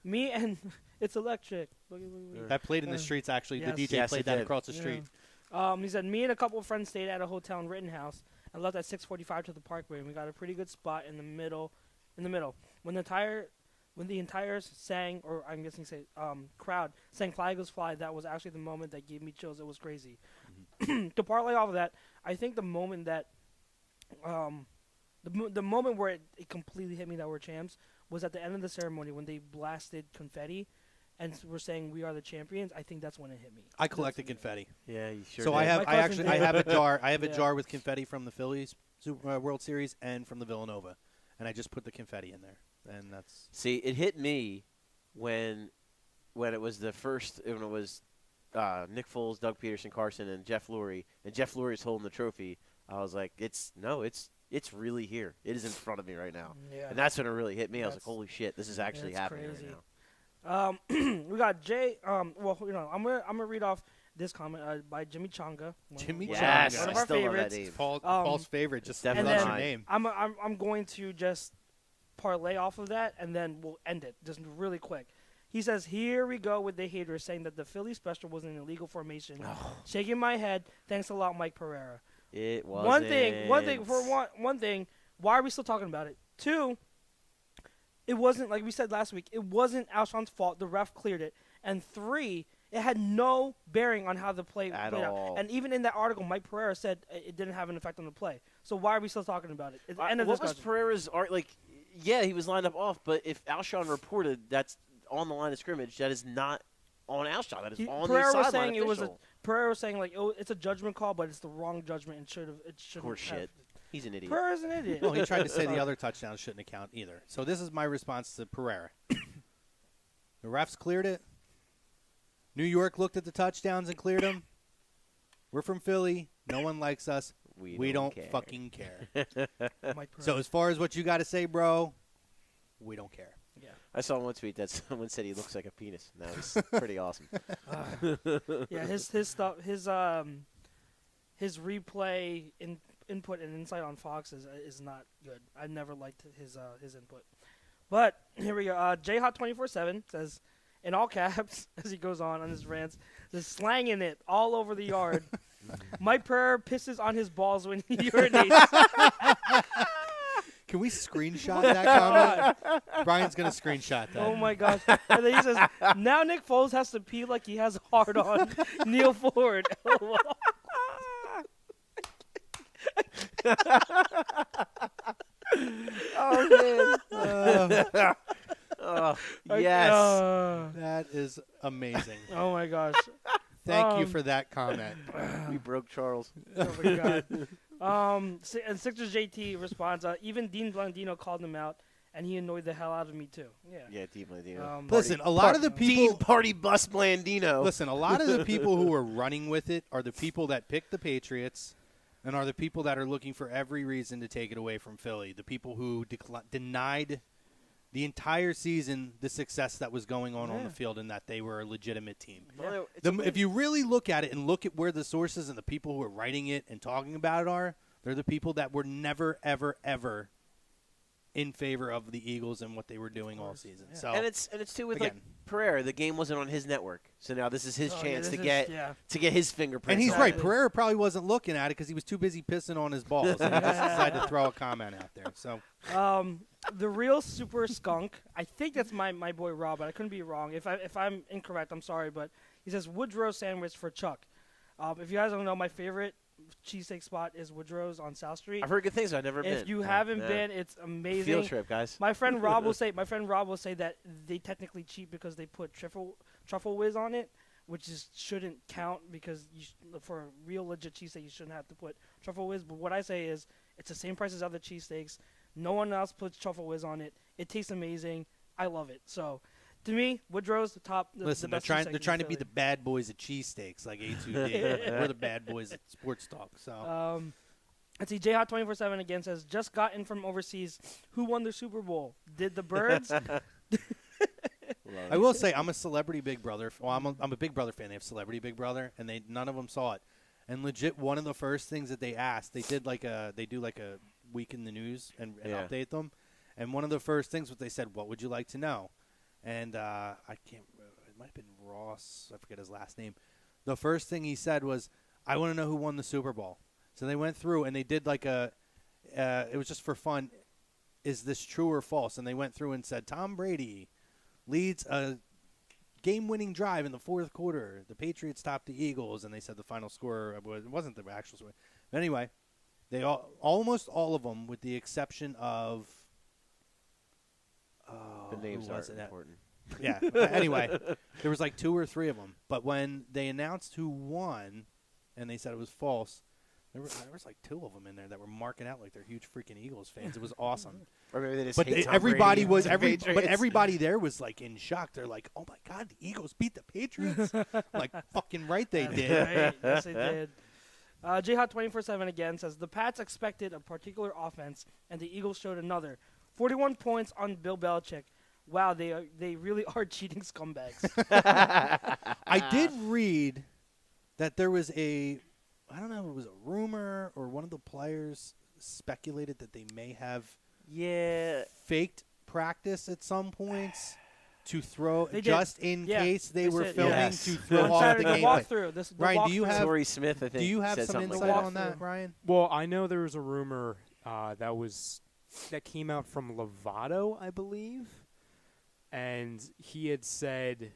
Me and it's electric." That played in the streets, actually. Yes. The DJ Yes, played it that did. across the street. He said, "Me and a couple of friends stayed at a hotel in Rittenhouse, and left at 6:45 to the Parkway, and we got a pretty good spot in the middle. When the entire sang, or I'm guessing crowd sang "Fly Eagles Fly," that was actually the moment that gave me chills. It was crazy. To parlay off of that, I think the moment that the moment where it completely hit me that we're champs was at the end of the ceremony when they blasted confetti and were saying we are the champions. I think that's when it hit me. I collected confetti. Yeah, you sure So did. I have a jar. I have a Yeah. jar with confetti from the Phillies World Series and from the Villanova, and I just put the confetti in there, and that's. See, it hit me when it was Nick Foles, Doug Peterson, Carson, and Jeff Lurie, and Jeff Lurie's holding the trophy. I was like, it's really here. It is in front of me right now. Yeah. And that's when it really hit me. I was like, holy shit, this is actually happening crazy. right now. We got Jay. I'm gonna read off this comment by Jimmy Changa. Jimmy Yes, Changa. One of I our still love that favorites. name. Paul's favorite. Just And loves then your name. I'm going to just parlay off of that, and then we'll end it just really quick. He says, "Here we go with the haters saying that the Philly special was an illegal formation." Shaking my head. Thanks a lot, Mike Pereira. It was One thing. Why are we still talking about it? 2, it wasn't, like we said last week, it wasn't Alshon's fault. The ref cleared it. And 3, it had no bearing on how the play At played all. out. And even in that article, Mike Pereira said it didn't have an effect on the play. So why are we still talking about it? It's the end of what was discussion. Pereira's art? Like, yeah, he was lined up off, but if Alshon reported that's on the line of scrimmage, that is not on Alshon. That is on Pereira the was sideline saying it was official. Pereira was saying like, oh, it's a judgment call, but it's the wrong judgment and shouldn't Horse have. shit. He's an idiot. Pereira's an idiot. Well, he tried to say the other touchdowns shouldn't count either. So this is my response to Pereira. The refs cleared it. New York looked at the touchdowns and cleared them. We're from Philly. No one likes us. We don't care. fucking care. Mike So Pereira. as far as what you got to say, bro, we don't care. Yeah. I saw one tweet that someone said he looks like a penis. And that was pretty awesome. Yeah, his stuff, his replay input and insight on Fox is not good. I never liked his input. But here we go. JHot247 says, in all caps, as he goes on his rants, just slanging it all over the yard. Mike Pereira pisses on his balls when he urinates. Can we screenshot that comment? Brian's going to screenshot that. Oh my gosh. And then he says, now Nick Foles has to pee like he has a hard on. Kneel forward. Oh, man. Yes. That is amazing. Oh my gosh. Thank you for that comment. We broke Charles. Oh my god. And Sixers JT responds, even Dean Blandino called him out, and he annoyed the hell out of me too. Yeah. Yeah, Dean Blandino. Listen, a lot of the Dean people. Party Bus Blandino. Listen, a lot of the people who are running with it are the people that picked the Patriots, and are the people that are looking for every reason to take it away from Philly. The people who denied the entire season the success that was going on the field, and that they were a legitimate team. Well, If you really look at it and look at where the sources and the people who are writing it and talking about it are, they're the people that were never, ever, ever in favor of the Eagles and what they were doing all season. Yeah. So and it's too with again, like Pereira. The game wasn't on his network, so now this is his chance to get his fingerprints. and he's on right. it. Pereira probably wasn't looking at it because he was too busy pissing on his balls, and he just decided to throw a comment out there. So The real super skunk, I think that's my boy Rob, but I couldn't be wrong. If I'm incorrect, I'm sorry, but he says Woodrow sandwich for Chuck. If you guys don't know, my favorite cheesesteak spot is Woodrow's on South Street. I've heard good things. I've never been. If you haven't been, it's amazing. Field trip, guys. My friend Rob will say that they technically cheat because they put truffle whiz on it, which shouldn't count because for a real legit cheesesteak you shouldn't have to put truffle whiz. But what I say is it's the same price as other cheesesteaks. No one else puts truffle whiz on it. It tastes amazing. I love it. So, to me, Woodrow's the top. listen, the they're best trying to cheesesteak be in the bad boys at cheesesteaks, like A2D. We're the bad boys at sports talk. So Philly. Let's see. JHot247 again says, just got in from overseas. Who won the Super Bowl? Did the Birds? I will say I'm a Celebrity Big Brother. Well, I'm a Big Brother fan. They have Celebrity Big Brother, and none of them saw it. And legit, one of the first things that they asked, they do like a week in the news and update them. And one of the first things was they said, "What would you like to know?" And I can't. It might have been Ross. I forget his last name. The first thing he said was, "I want to know who won the Super Bowl." So they went through and they did like it was just for fun. Is this true or false? And they went through and said Tom Brady leads a game-winning drive in the fourth quarter. The Patriots topped the Eagles, and they said the final score wasn't the actual score. But anyway, they almost all of them, with the exception of the names aren't important. Yeah. Anyway, there was like 2 or 3 of them. But when they announced who won, and they said it was false, there was like 2 of them in there that were marking out like they're huge freaking Eagles fans. It was awesome. Or maybe they just But hate Tom everybody Brady was and the Patriots. but everybody there was like in shock. They're like, "Oh my God, the Eagles beat the Patriots!" Like fucking right they That's did. right. Yes, they did. J-Hot 24/7 again says the Pats expected a particular offense, and the Eagles showed another. 41 points on Bill Belichick. Wow, they really are cheating scumbags. I did read that there was I don't know if it was a rumor or one of the players speculated that they may have faked practice at some points to throw in case they were said, filming to throw on off Saturday, the game. walkthrough. Ryan, do you walkthrough. have Torrey Smith, I think, do you have said some something insight like on that, Ryan? Well, I know there was a rumor that came out from Lovato, I believe, and he had said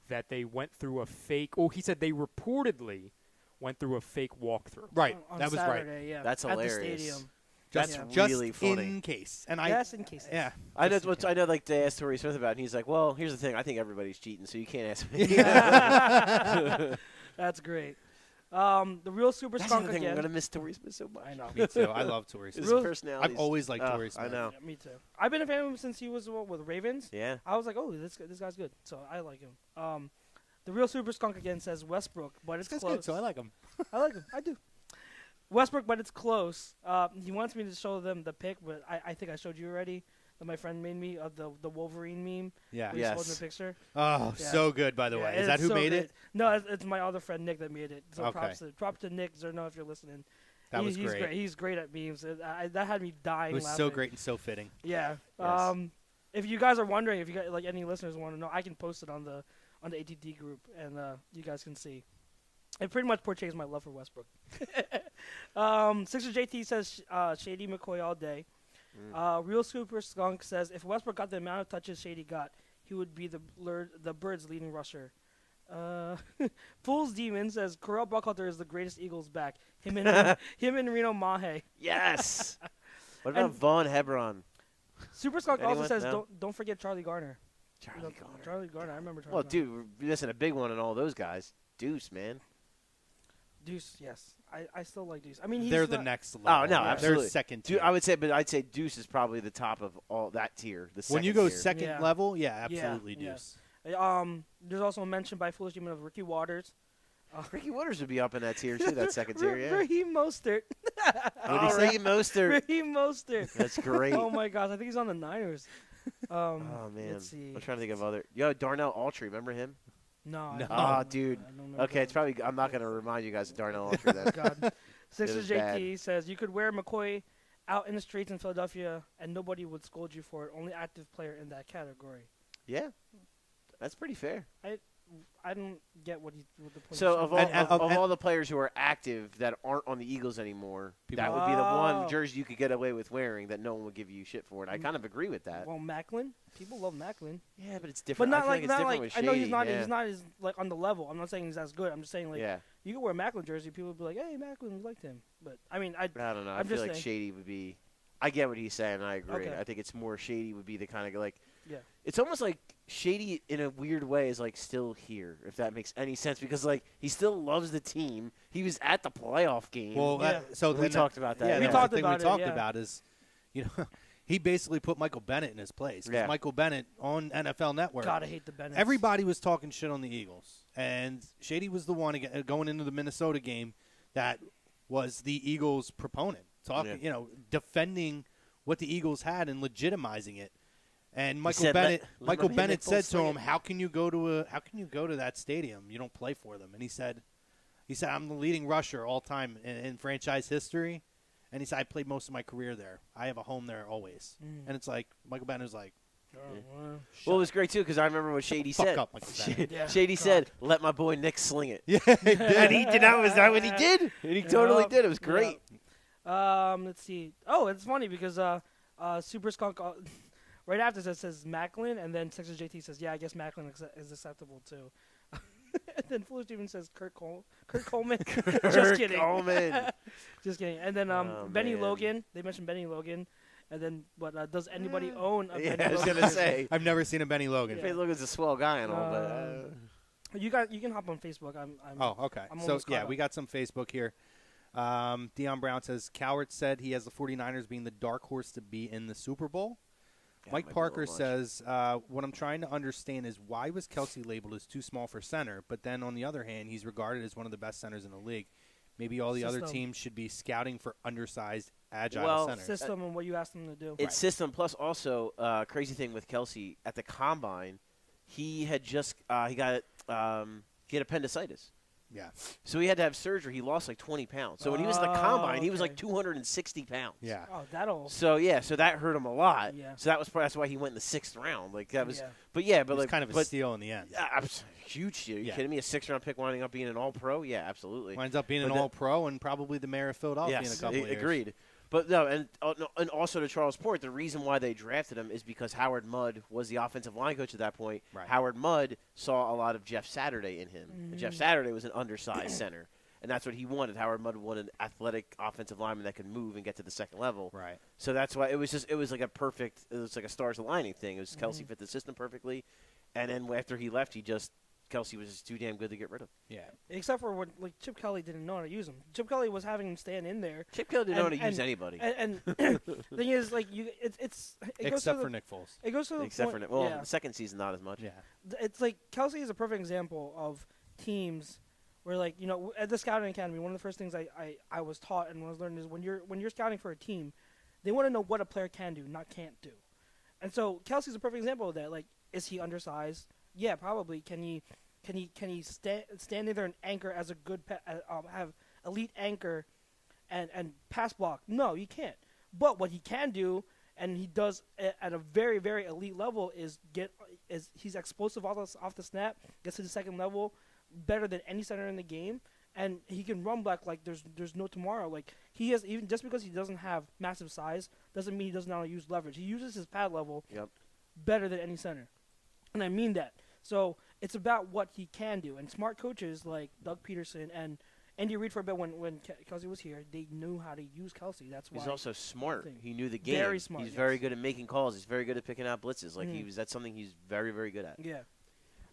that they went through a fake. Oh, he said they reportedly went through a fake walkthrough. Right, On that was Saturday, right. Yeah, That's at hilarious. the stadium. That's Just really funny. in case. And Yes, in case. yeah. I know, like they asked Torrey Smith about it, and he's like, "Well, here's the thing. I think everybody's cheating, so you can't ask me." That's great. The real super That's skunk the thing. again. I'm gonna miss Torrey Smith so much. I know. Me too. I love Torrey His Smith. personality. I've always liked Torrey Smith. I know. Yeah, me too. I've been a fan of him since he was with Ravens. Yeah. I was like, oh, this guy's good. So I like him. The real super skunk again says Westbrook, but it's This guy's close. good, so I like him. I like him. I do. Westbrook, but it's close. He wants me to show them the pic, but I think I showed you already. That my friend made me of the Wolverine meme. Yeah. Where he's holding the picture. Oh, Yeah. so good, by the Yeah, way. Is that it's who so made good. it? No, it's my other friend Nick that made it. So Okay. props to Nick Zerno if you're listening. That was He's great. He's great at memes. That had me dying. It was laughing. so great and so fitting. Yeah. Yes. If you guys are wondering, if you guys, like any listeners want to know, I can post it on the ATD group, and you guys can see. It pretty much portrays my love for Westbrook. Sixer JT says Shady McCoy all day. Real Super Skunk says if Westbrook got the amount of touches Shady got, he would be the Birds' leading rusher. Fool's Demon says Corral Buckhalter is the greatest Eagles back. Him and Reno Mahe. Yes. What about And- Vaughn Hebron? Super Skunk also Anyone? says No? don't forget Charlie Garner. Charlie Garner. Charlie Garner. I remember Charlie Well, Garner. dude, listen, a big one in all those guys. Deuce, man. Deuce, yes. I still like Deuce. I mean, he's They're the not- next level. Oh, no, They're absolutely. second Dude, tier. I'd say Deuce is probably the top of all that tier. The When you second go tier. second Yeah. level, yeah, Yeah, absolutely yeah. Deuce. There's also a mention by Foolish Demon of Ricky Waters. Ricky Waters would be up in that tier too. That second tier, yeah. Raheem Mostert. Oh, Raheem Mostert. Raheem Mostert. That's great. Oh my gosh, I think he's on the Niners. Oh man, Let's see. I'm trying to think of other. Yo, Darnell Autry, remember him? No. No. Oh, dude. I don't know Okay, it's probably. I'm not gonna remind you guys of Darnell Autry then. God. Sixers was JT says you could wear McCoy out in the streets in Philadelphia and nobody would scold you for it. Only active player in that category. Yeah, that's pretty fair. I don't get what the point. So is. of all And- of and- all the players who are active that aren't on the Eagles anymore, People- that would be the Oh. one jersey you could get away with wearing that no one would give you shit for. And I kind of agree with that. Well, Macklin, people love Macklin, Yeah, but it's but different. not I feel like it's not different like with I know he's Shady, not yeah. he's not as like on the level. I'm not saying he's as good. I'm just saying like Yeah, you could wear a Macklin jersey, people would be like, hey, Macklin, we liked him. But I mean, I don't know. I I'm feel just like saying. Shady would be. I get what he's saying. I agree. Okay. I think it's more Shady would be the kind of like. Yeah. It's almost like Shady in a weird way is like still here, if that makes any sense, because like he still loves the team. He was at the playoff game. Well, Yeah. so we then talked about that. Yeah, We that's talked the thing about we it, talked yeah. about is, he basically put Michael Bennett in his place. 'Cause Yeah. Michael Bennett on NFL Network. God, I hate the Bennetts. Everybody was talking shit on the Eagles, and Shady was the one going into the Minnesota game that was the Eagles' proponent, talking, defending what the Eagles had and legitimizing it. And Michael said, Bennett, let Michael my man Bennett Nick said Foles to swing him, it. "How can you go to that stadium? You don't play for them." And he said, "I'm the leading rusher all time in franchise history." And he said, "I played most of my career there. I have a home there always." And it's like Michael Bennett was like, Well, it was great too because I remember what Shady fuck said. up, Michael Bennett. Yeah, Shady God. said, "Let my boy Nick sling it." Yeah, he did. And he did. That was that what he did, and he totally Yep. did. It was great. Yep. Let's see. Oh, it's funny because Super Skunk right after that says Macklin, and then Texas JT says, "Yeah, I guess Macklin is acceptable too." And then Fuller Steven says Kurt Coleman. Just kidding. Coleman. Just kidding. And then Benny man. Logan. They mentioned Benny Logan. And then, does anybody own a Yeah, Benny I was Logan? gonna say. I've never seen a Benny Logan. Benny Logan's a swell guy and all, but. You can hop on Facebook. I'm Okay. I'm So, almost yeah, caught up. we got some Facebook here. Dion Brown says, Cowart said he has the 49ers being the dark horse to be in the Super Bowl. Yeah, Mike might be a Parker little much. says, what I'm trying to understand is why was Kelsey labeled as too small for center, but then on the other hand, he's regarded as one of the best centers in the league. Maybe all the other System. teams should be scouting for undersized, agile Well, centers. System and what you asked them to do. It's system plus also crazy thing with Kelsey at the combine, he had just he got appendicitis. Yeah. So he had to have surgery. He lost like 20 pounds. So when he was at the combine, he was okay. like 260 pounds. Yeah. Oh, that'll. So so that hurt him a lot. Yeah. So that's why he went in the 6th round. Like that was, Yeah. but yeah, It but was like kind of a steal in the end. huge steal. Are you Yeah. kidding me? A 6th-round pick winding up being an All-Pro? Yeah, absolutely. Winds up being But an All-Pro and probably the mayor of Philadelphia in a couple of years. agreed. But no, and also to Charles' point, the reason why they drafted him is because Howard Mudd was the offensive line coach at that point. Right. Howard Mudd saw a lot of Jeff Saturday in him. And Jeff Saturday was an undersized center, and that's what he wanted. Howard Mudd wanted an athletic offensive lineman that could move and get to the second level. Right. So that's why it was like a stars aligning thing. It was Kelsey fit the system perfectly, and then after he left, Kelsey was just too damn good to get rid of. Yeah. Except for when Chip Kelly didn't know how to use him. Chip Kelly was having him stand in there. Chip Kelly didn't know how to And- use anybody. And the thing is, like it goes Except to for the, Nick Foles. It goes to the Except point, for well, yeah. the second season not as much. Yeah. It's like Kelsey is a perfect example of teams where, like, at the scouting academy, one of the first things I was taught and was learning is when you're scouting for a team, they want to know what a player can do, not can't do. And so Kelsey's a perfect example of that. Like, is he undersized? Yeah, probably. Can he stand there and anchor as a good have elite anchor and pass block? No, he can't. But what he can do, and he does at a very, very elite level, is he's explosive off the snap, gets to the second level better than any center in the game, and he can run back like there's no tomorrow. Like, he has, even just because he doesn't have massive size doesn't mean he doesn't know how to use leverage. He uses his pad level better than any center, and I mean that. So it's about what he can do. And smart coaches like Doug Peterson and Andy Reid for a bit when Kelsey was here, they knew how to use Kelsey. That's why he's also smart. thing. He knew the game. Very smart, He's yes. very good at making calls. He's very good at picking out blitzes. Like that's something he's very, very good at. Yeah.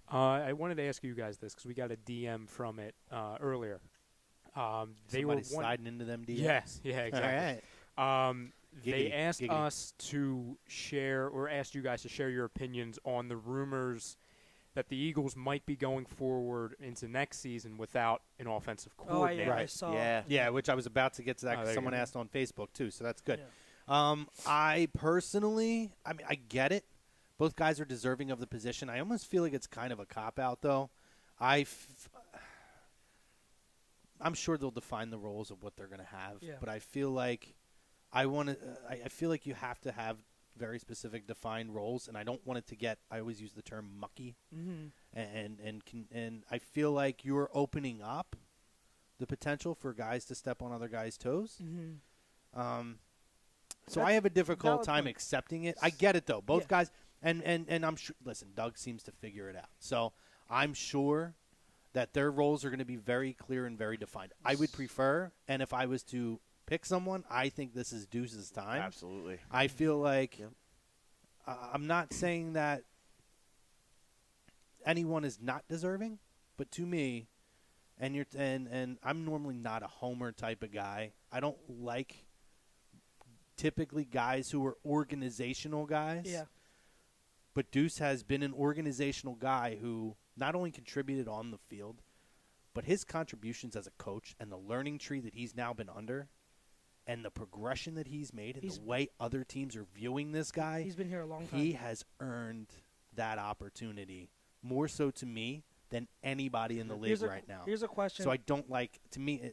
I wanted to ask you guys this because we got a DM from it earlier. They were Somebody sliding into them DMs. Yes, yeah, exactly. All right. They asked giggity. us to share, or asked you guys to share your opinions on the rumors that the Eagles might be going forward into next season without an offensive Oh, I coordinator. saw. Yeah, which I was about to get to that Oh, there because you someone go. asked on Facebook too, so that's good. Yeah. I personally, I get it. Both guys are deserving of the position. I almost feel like it's kind of a cop-out, though. I'm sure they'll define the roles of what they're going to have, but I feel like I feel like you have to have very specific defined roles, and I don't want it to get. I always use the term mucky, and I feel like you're opening up the potential for guys to step on other guys' toes. So I have a difficult time accepting it. I get it though. Both guys, and I'm sure. Listen, Doug seems to figure it out. So I'm sure that their roles are going to be very clear and very defined. I would prefer, and if I was to pick someone, I think this is Deuce's time. Absolutely. I feel like I'm not saying that anyone is not deserving, but to me, and I'm normally not a homer type of guy. I don't like typically guys who are organizational guys. Yeah. But Deuce has been an organizational guy who not only contributed on the field, but his contributions as a coach and the learning tree that he's now been under and the progression that he's made and the way other teams are viewing this guy. He's been here a long time. He has earned that opportunity more so to me than anybody in the league right now. Here's a question. So I don't like, to me,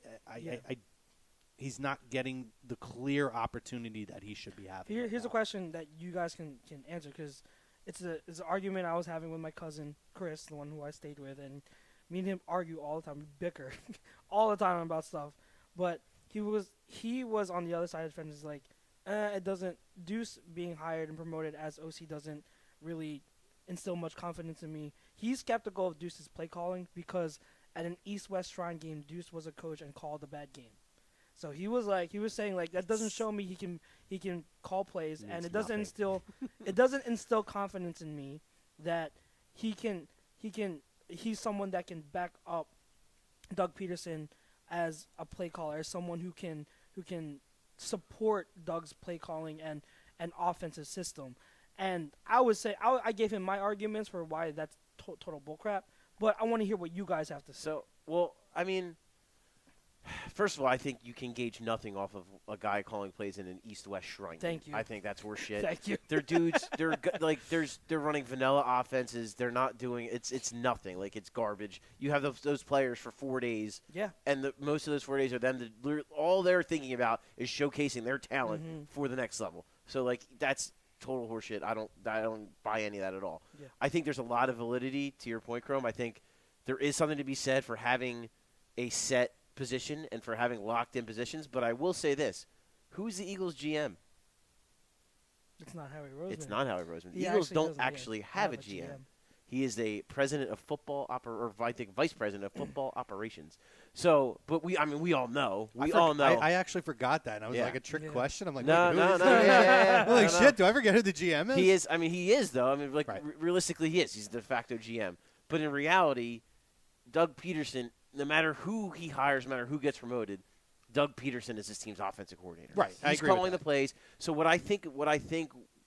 he's not getting the clear opportunity that he should be having. Here's a question that you guys can answer, because it's an argument I was having with my cousin Chris, the one who I stayed with, and me and him argue all the time. We bicker all the time about stuff. But he was on the other side of the fence. Is like, it doesn't Deuce being hired and promoted as OC doesn't really instill much confidence in me. He's skeptical of Deuce's play calling because at an East-West Shrine game, Deuce was a coach and called a bad game. So he was saying like that doesn't show me he can call plays, and it doesn't instill confidence in me that he's someone that can back up Doug Peterson as a play caller, as someone who can support Doug's play calling and offensive system. And I would say I gave him my arguments for why that's total bullcrap, but I want to hear what you guys have to say. So, well, I mean, first of all, I think you can gauge nothing off of a guy calling plays in an East-West Shrine. Thank you. I think that's worse shit. Thank you. They're dudes. They're running vanilla offenses. They're not doing it's nothing. Like, it's garbage. You have those players for 4 days. Yeah. And most of those 4 days are them. All they're thinking about is showcasing their talent for the next level. So, like, that's total horseshit. I don't buy any of that at all. Yeah. I think there's a lot of validity to your point, Chrome. I think there is something to be said for having a set position and for having locked-in positions. But I will say this. Who's the Eagles GM? It's not Howie Roseman. It's not Howie Roseman. The He Eagles actually don't doesn't actually have a GM. He is a president of football vice president of football operations. So, but we all know. We all know. I actually forgot that. And I was Yeah. like a trick Yeah. question. I'm like, No, wait, no, who is no, that? yeah. I'm like, No, no. shit, do I ever get who the GM is? He is. I mean, he is though. I mean, like Right. realistically, he is. He's the de facto GM. But in reality, Doug Peterson, no matter who he hires, no matter who gets promoted, Doug Peterson is his team's offensive coordinator. Right. I He's agree with calling that. the plays. So what I think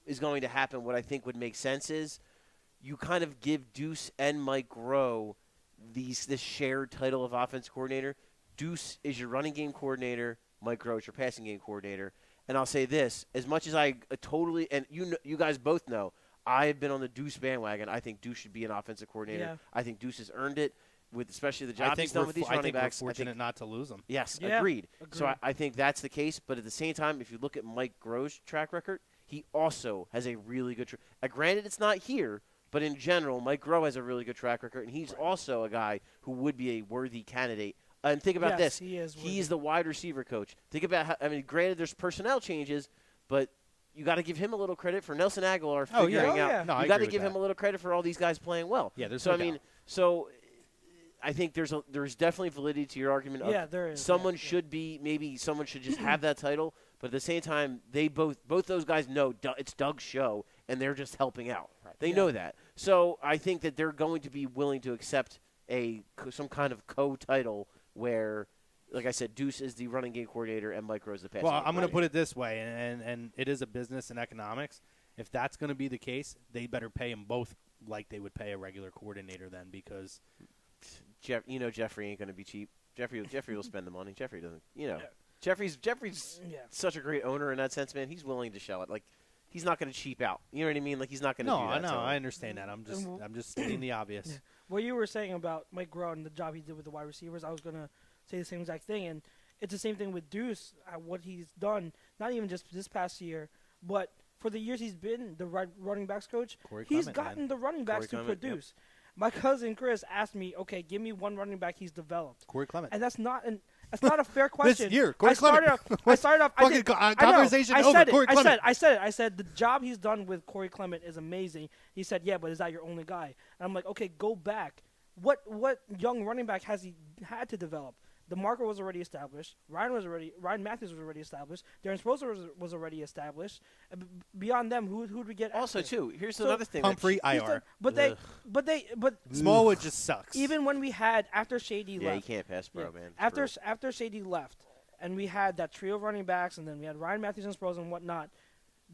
is going to happen, what I think would make sense is you kind of give Deuce and Mike Groh this shared title of offense coordinator. Deuce is your running game coordinator. Mike Groh is your passing game coordinator. And I'll say this: as much as I totally, and you guys both know, I've been on the Deuce bandwagon. I think Deuce should be an offensive coordinator. Yeah. I think Deuce has earned it with especially the I job think he's done with these running backs. we're fortunate not to lose them. Yes, Yeah, agreed. So agreed. I think that's the case. But at the same time, if you look at Mike Groh's track record, he also has a really good granted, it's not here, but in general, Mike Groh has a really good track record, and he's also a guy who would be a worthy candidate. And think about Yes, this. he is worthy. He's the wide receiver coach. Think about how, I mean, granted, there's personnel changes, but you got to give him a little credit for Nelson Aguilar Oh, yeah. figuring Oh, out. yeah. No, I You got agree to with give that. him a little credit for all these guys playing well. Yeah, there's so no I mean, doubt. so I think there's definitely validity to your argument. Yeah, of there is. Someone Yeah. should be, maybe someone should just have that title, but at the same time, they both those guys know it's Doug's show, and they're just helping out. Right. They Yeah. know that. So I think that they're going to be willing to accept some kind of co-title where, like I said, Deuce is the running game coordinator and Mike Groh is the passing Well, game I'm going to put coordinator. it this way, and it is a business in economics. If that's going to be the case, they better pay them both like they would pay a regular coordinator then, because Jeffrey ain't going to be cheap. Jeffrey will spend the money. Jeffrey doesn't. Yeah. Jeffrey's Yeah. such a great owner in that sense, man. He's willing to shell it. Like, he's not going to cheap out. You know what I mean? Like, he's not going to no, do I that. know, so- I understand that. I'm just stating the obvious. Yeah. What you were saying about Mike Groh and the job he did with the wide receivers, I was gonna say the same exact thing, and it's the same thing with Deuce. What he's done, not even just this past year, but for the years he's been the running backs coach, Corey he's Clement, gotten man. the running backs to Corey Clement, produce. My cousin Chris asked me, "Okay, give me one running back he's developed," Corey Clement. and that's not a fair question. year, Corey I started Clement. off. I started off. I Fucking did, conversation I know, over. I said Corey it. Clement. I said the job he's done with Corey Clement is amazing. He said, "Yeah, but is that your only guy?" And I'm like, "Okay, go back. What young running back has he had to develop? DeMarco was already established. Ryan Matthews was already established. Darren Sproles was already established. Beyond them, who would we get? Also, after? too, here's So, another thing. Humphrey, He's IR. done- but Smallwood just sucks. even when we had after Shady Yeah, you left, can't pass, bro, yeah, man. after Shady left, and we had that trio of running backs, and then we had Ryan Matthews and Sproles and whatnot.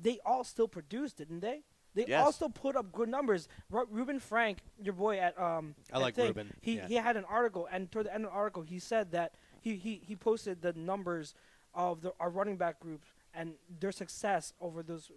They all still produced, didn't they? They Yes. all still put up good numbers. Ruben Frank, your boy at I like thing, Ruben, He yeah. he had an article, and toward the end of the article, he said that he posted the numbers of our running back group and their success over those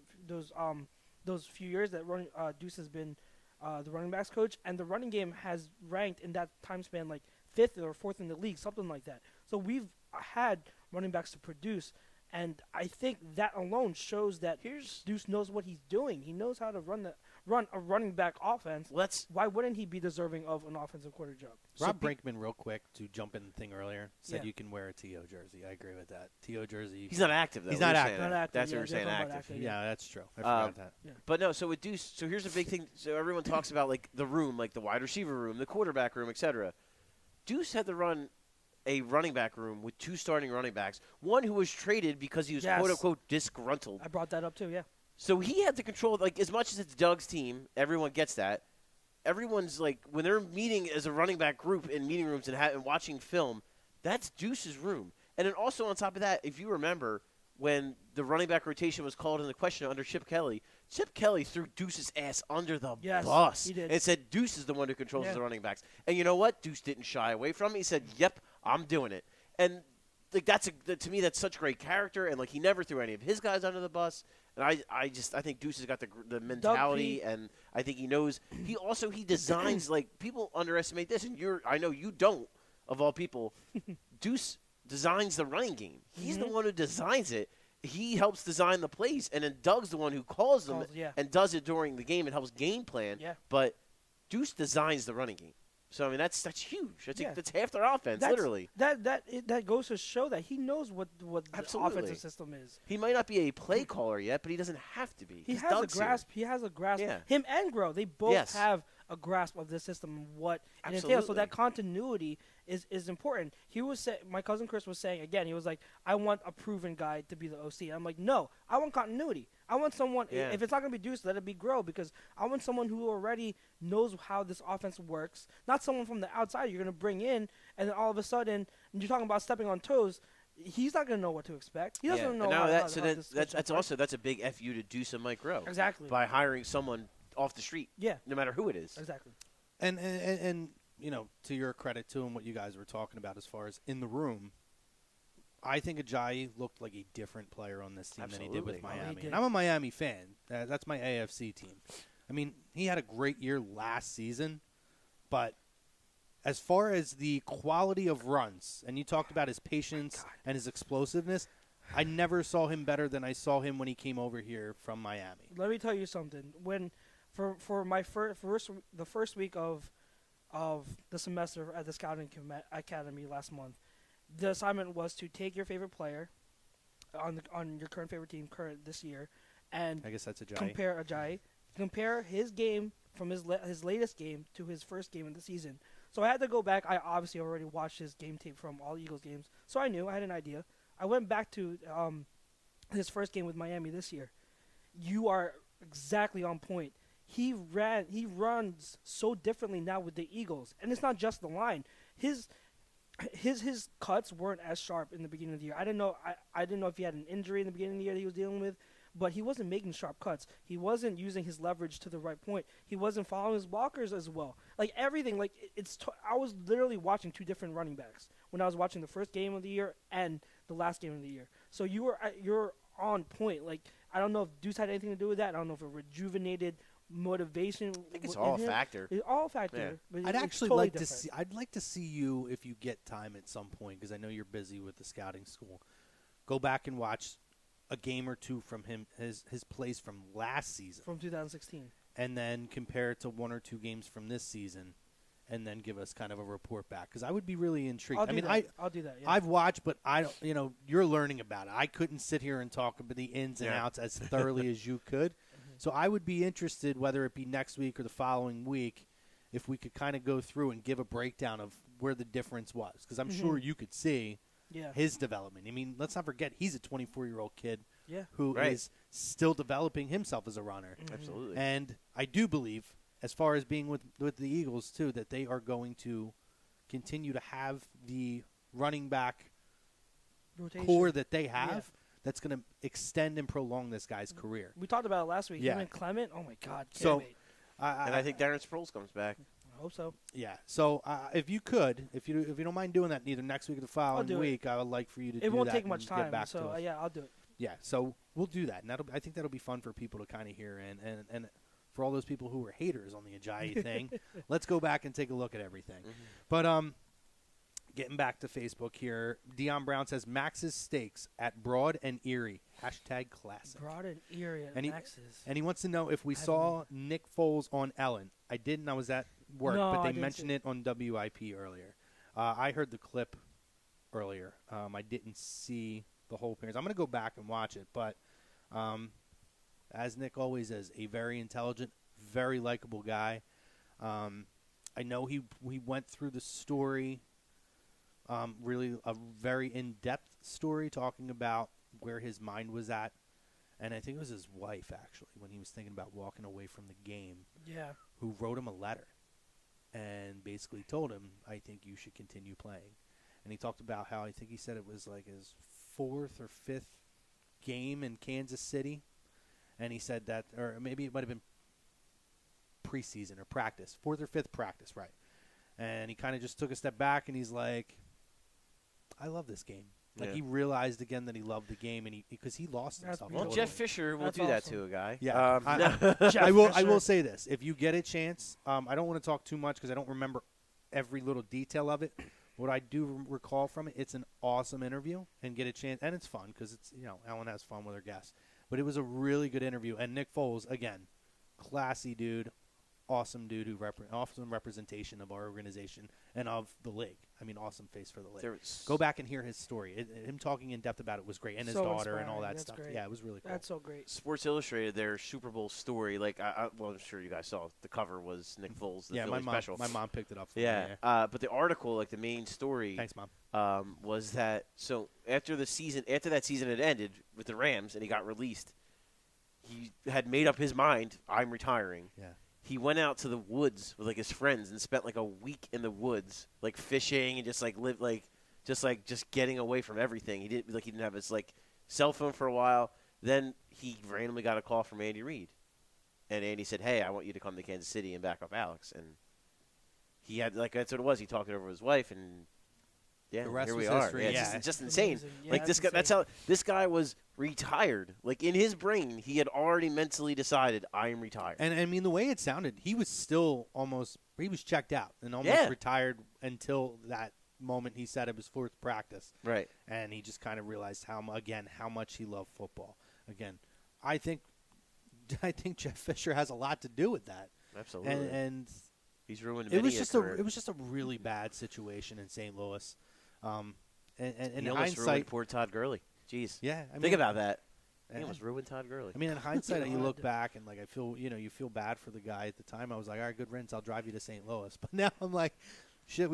few years that Deuce has been the running backs coach, and the running game has ranked in that time span like 5th or 4th in the league, something like that. So we've had running backs to produce, and I think that alone shows that Deuce knows what he's doing. He knows how to run run a running back offense, Let's why wouldn't he be deserving of an offensive quarter job? Rob Brinkman, real quick, to jump in the thing earlier, said Yeah. you can wear a T.O. jersey. I agree with that. T.O. jersey. He's not active though. He's We're not saying active. that. Not active, That's yeah, what we're saying. they're talking about Active. active. Yeah, that's true. I forgot that. But no, so with Deuce, so here's a big thing. So everyone talks about like the room, like the wide receiver room, the quarterback room, etc. Deuce had to run a running back room with 2 starting running backs, one who was traded because he was Yes. quote unquote disgruntled. I brought that up too. Yeah. So he had to control, like, as much as it's Doug's team, everyone gets that. Everyone's like, when they're meeting as a running back group in meeting rooms and watching film, that's Deuce's room. And then also on top of that, if you remember, when the running back rotation was called into question under Chip Kelly threw Deuce's ass under the Yes, bus he did. and said Deuce is the one who controls Yeah. the running backs. And you know what? Deuce didn't shy away from it. He said, "Yep, I'm doing it." And like to me, that's such great character. And like he never threw any of his guys under the bus. And I think Deuce has got the mentality, and I think he knows. He designs like people underestimate this, and I know you don't, of all people. Deuce designs the running game. He's the one who designs it. He helps design the plays, and then Doug's the one who calls them and does it during the game and helps game plan. Yeah. But Deuce designs the running game. So I mean that's huge. Yeah. That's half their offense, literally. That goes to show that he knows what the Absolutely. offensive system is. He might not be a play caller yet, but he doesn't have to be. He 'cause has a Doug's grasp. here. He has a grasp. Yeah. Him and Grow, they both Yes. have a grasp of this system and what it entails. So Absolutely. that continuity is important. My cousin Chris was saying again. He was like, "I want a proven guy to be the OC." I'm like, "No, I want continuity. I want someone. Yeah. If it's not gonna be Deuce, let it be Grow, because I want someone who already knows how this offense works. Not someone from the outside you're gonna bring in, and then all of a sudden you're talking about stepping on toes." He's not gonna know what to expect. He doesn't know. And now how that, how so this that's works. also that's a big FU to Deuce and Mike Grow. Exactly. By hiring someone off the street. Yeah. No matter who it is. Exactly. And you know, to your credit too, and what you guys were talking about as far as in the room, I think Ajayi looked like a different player on this team than he did with Absolutely. Oh, he Miami. did. And I'm a Miami fan. That's my AFC team. I mean, he had a great year last season, but as far as the quality of runs, and you talked about his patience and his explosiveness, I never saw him better than I saw him when he came over here from Miami. Let me tell you something. When for my the first week of the semester at the scouting academy last month, the assignment was to take your favorite player on your current favorite team this year, and I guess that's Ajayi. compare his game from his latest game to his first game of the season. So I had to go back. I obviously already watched his game tape from all Eagles games, so I knew. I had an idea. I went back to his first game with Miami this year. You are exactly on point. He runs so differently now with the Eagles, and it's not just the line. His cuts weren't as sharp in the beginning of the year. I didn't know if he had an injury in the beginning of the year that he was dealing with, but he wasn't making sharp cuts. He wasn't using his leverage to the right point. He wasn't following his blockers as well. Like everything, like I was literally watching 2 different running backs when I was watching the first game of the year and the last game of the year. So you're on point. Like I don't know if Deuce had anything to do with that. I don't know if it rejuvenated motivation. I think it's all a factor. It's all a factor. Yeah. But I'd it's actually totally like to different. see. I'd like to see you, if you get time at some point, because I know you're busy with the scouting school. Go back and watch a game or 2 from him, his plays from last season, from 2016, and then compare it to 1 or 2 games from this season, and then give us kind of a report back. Because I would be really intrigued. I'll do that. Yeah. I've watched, but I don't. You know, you're learning about it. I couldn't sit here and talk about the ins and outs as thoroughly as you could. So I would be interested, whether it be next week or the following week, if we could kind of go through and give a breakdown of where the difference was. Because I'm sure you could see his development. I mean, let's not forget, he's a 24-year-old kid who is still developing himself as a runner. Absolutely. And I do believe, as far as being with the Eagles, too, that they are going to continue to have the running back Rotation. core that they have. That's going to extend and prolong this guy's career. We talked about it last week. Yeah. Him and Clement. Oh my God. So, Wait. And I think Darren Sproles comes back. I hope so. Yeah. So if you don't mind doing that, either next week or the following week, I would like for you to do that. It won't take much and get time. back to So us. yeah, I'll do it. Yeah. So we'll do that, and I think that'll be fun for people to kind of hear, and for all those people who were haters on the Ajayi thing, let's go back and take a look at everything. But getting back to Facebook here, Dion Brown says Max's Steaks at Broad and Erie Hashtag classic. Brought an ear at Max's. And he wants to know if we saw Nick Foles on Ellen. I didn't. I was at work, No, but I they didn't mentioned see it on WIP earlier. I heard the clip earlier. I didn't see the whole appearance. I'm going to go back and watch it, but as Nick always is, a very intelligent, very likable guy. I know he went through the story, really a very in-depth story talking about where his mind was at. And I think it was his wife, actually, when he was thinking about walking away from the game, who wrote him a letter and basically told him, I think you should continue playing. And he talked about how I think he said it was like his 4th or 5th game in Kansas City. And he said that, or maybe it might have been preseason or practice, 4th or 5th practice, right. And he kind of just took a step back and he's like, I love this game. Like, he realized again that he loved the game, and because he lost himself. Well, Jeff Fisher will do that to a guy. Yeah. I will say this. If you get a chance, I don't want to talk too much because I don't remember every little detail of it. What I do recall from it, it's an awesome interview, and get a chance. And it's fun because it's, Ellen has fun with her guests. But it was a really good interview. And Nick Foles, again, classy dude, awesome dude, awesome representation of our organization and of the league. I mean, awesome face for the league. Go back and hear his story. Him talking in depth about it was great, and his daughter and all that stuff. Great. Yeah, it was really cool. That's so great. Sports Illustrated, their Super Bowl story, like, I'm sure you guys saw, the cover was Nick Foles, the Philly special. My mom picked it up for me. Yeah. But the article, like the main story, thanks, Mom, was that after that season had ended with the Rams and he got released, he had made up his mind, I'm retiring. Yeah. He went out to the woods with, like, his friends and spent, like, a week in the woods, like, fishing and just getting away from everything. He didn't have his, like, cell phone for a while. Then he randomly got a call from Andy Reid. And Andy said, hey, I want you to come to Kansas City and back up Alex. And he had, like, that's what it was. He talked it over with his wife, and the rest here was we are. history. Yeah, it's just insane. Yeah, like, that's how this guy was retired. Like, in his brain, he had already mentally decided, I am retired. And I mean, the way it sounded, he was still he was checked out and almost retired until that moment he said it was 4th practice. Right. And he just kind of realized how much he loved football. Again, I think Jeff Fisher has a lot to do with that. Absolutely. And he's ruined it was just a really bad situation in St. Louis. And he almost ruined poor Todd Gurley. Jeez. Yeah. Think about that. He almost ruined Todd Gurley. I mean, in hindsight, you look back and, like, I feel, you feel bad for the guy at the time. I was like, all right, good riddance. I'll drive you to St. Louis. But now I'm like, shit,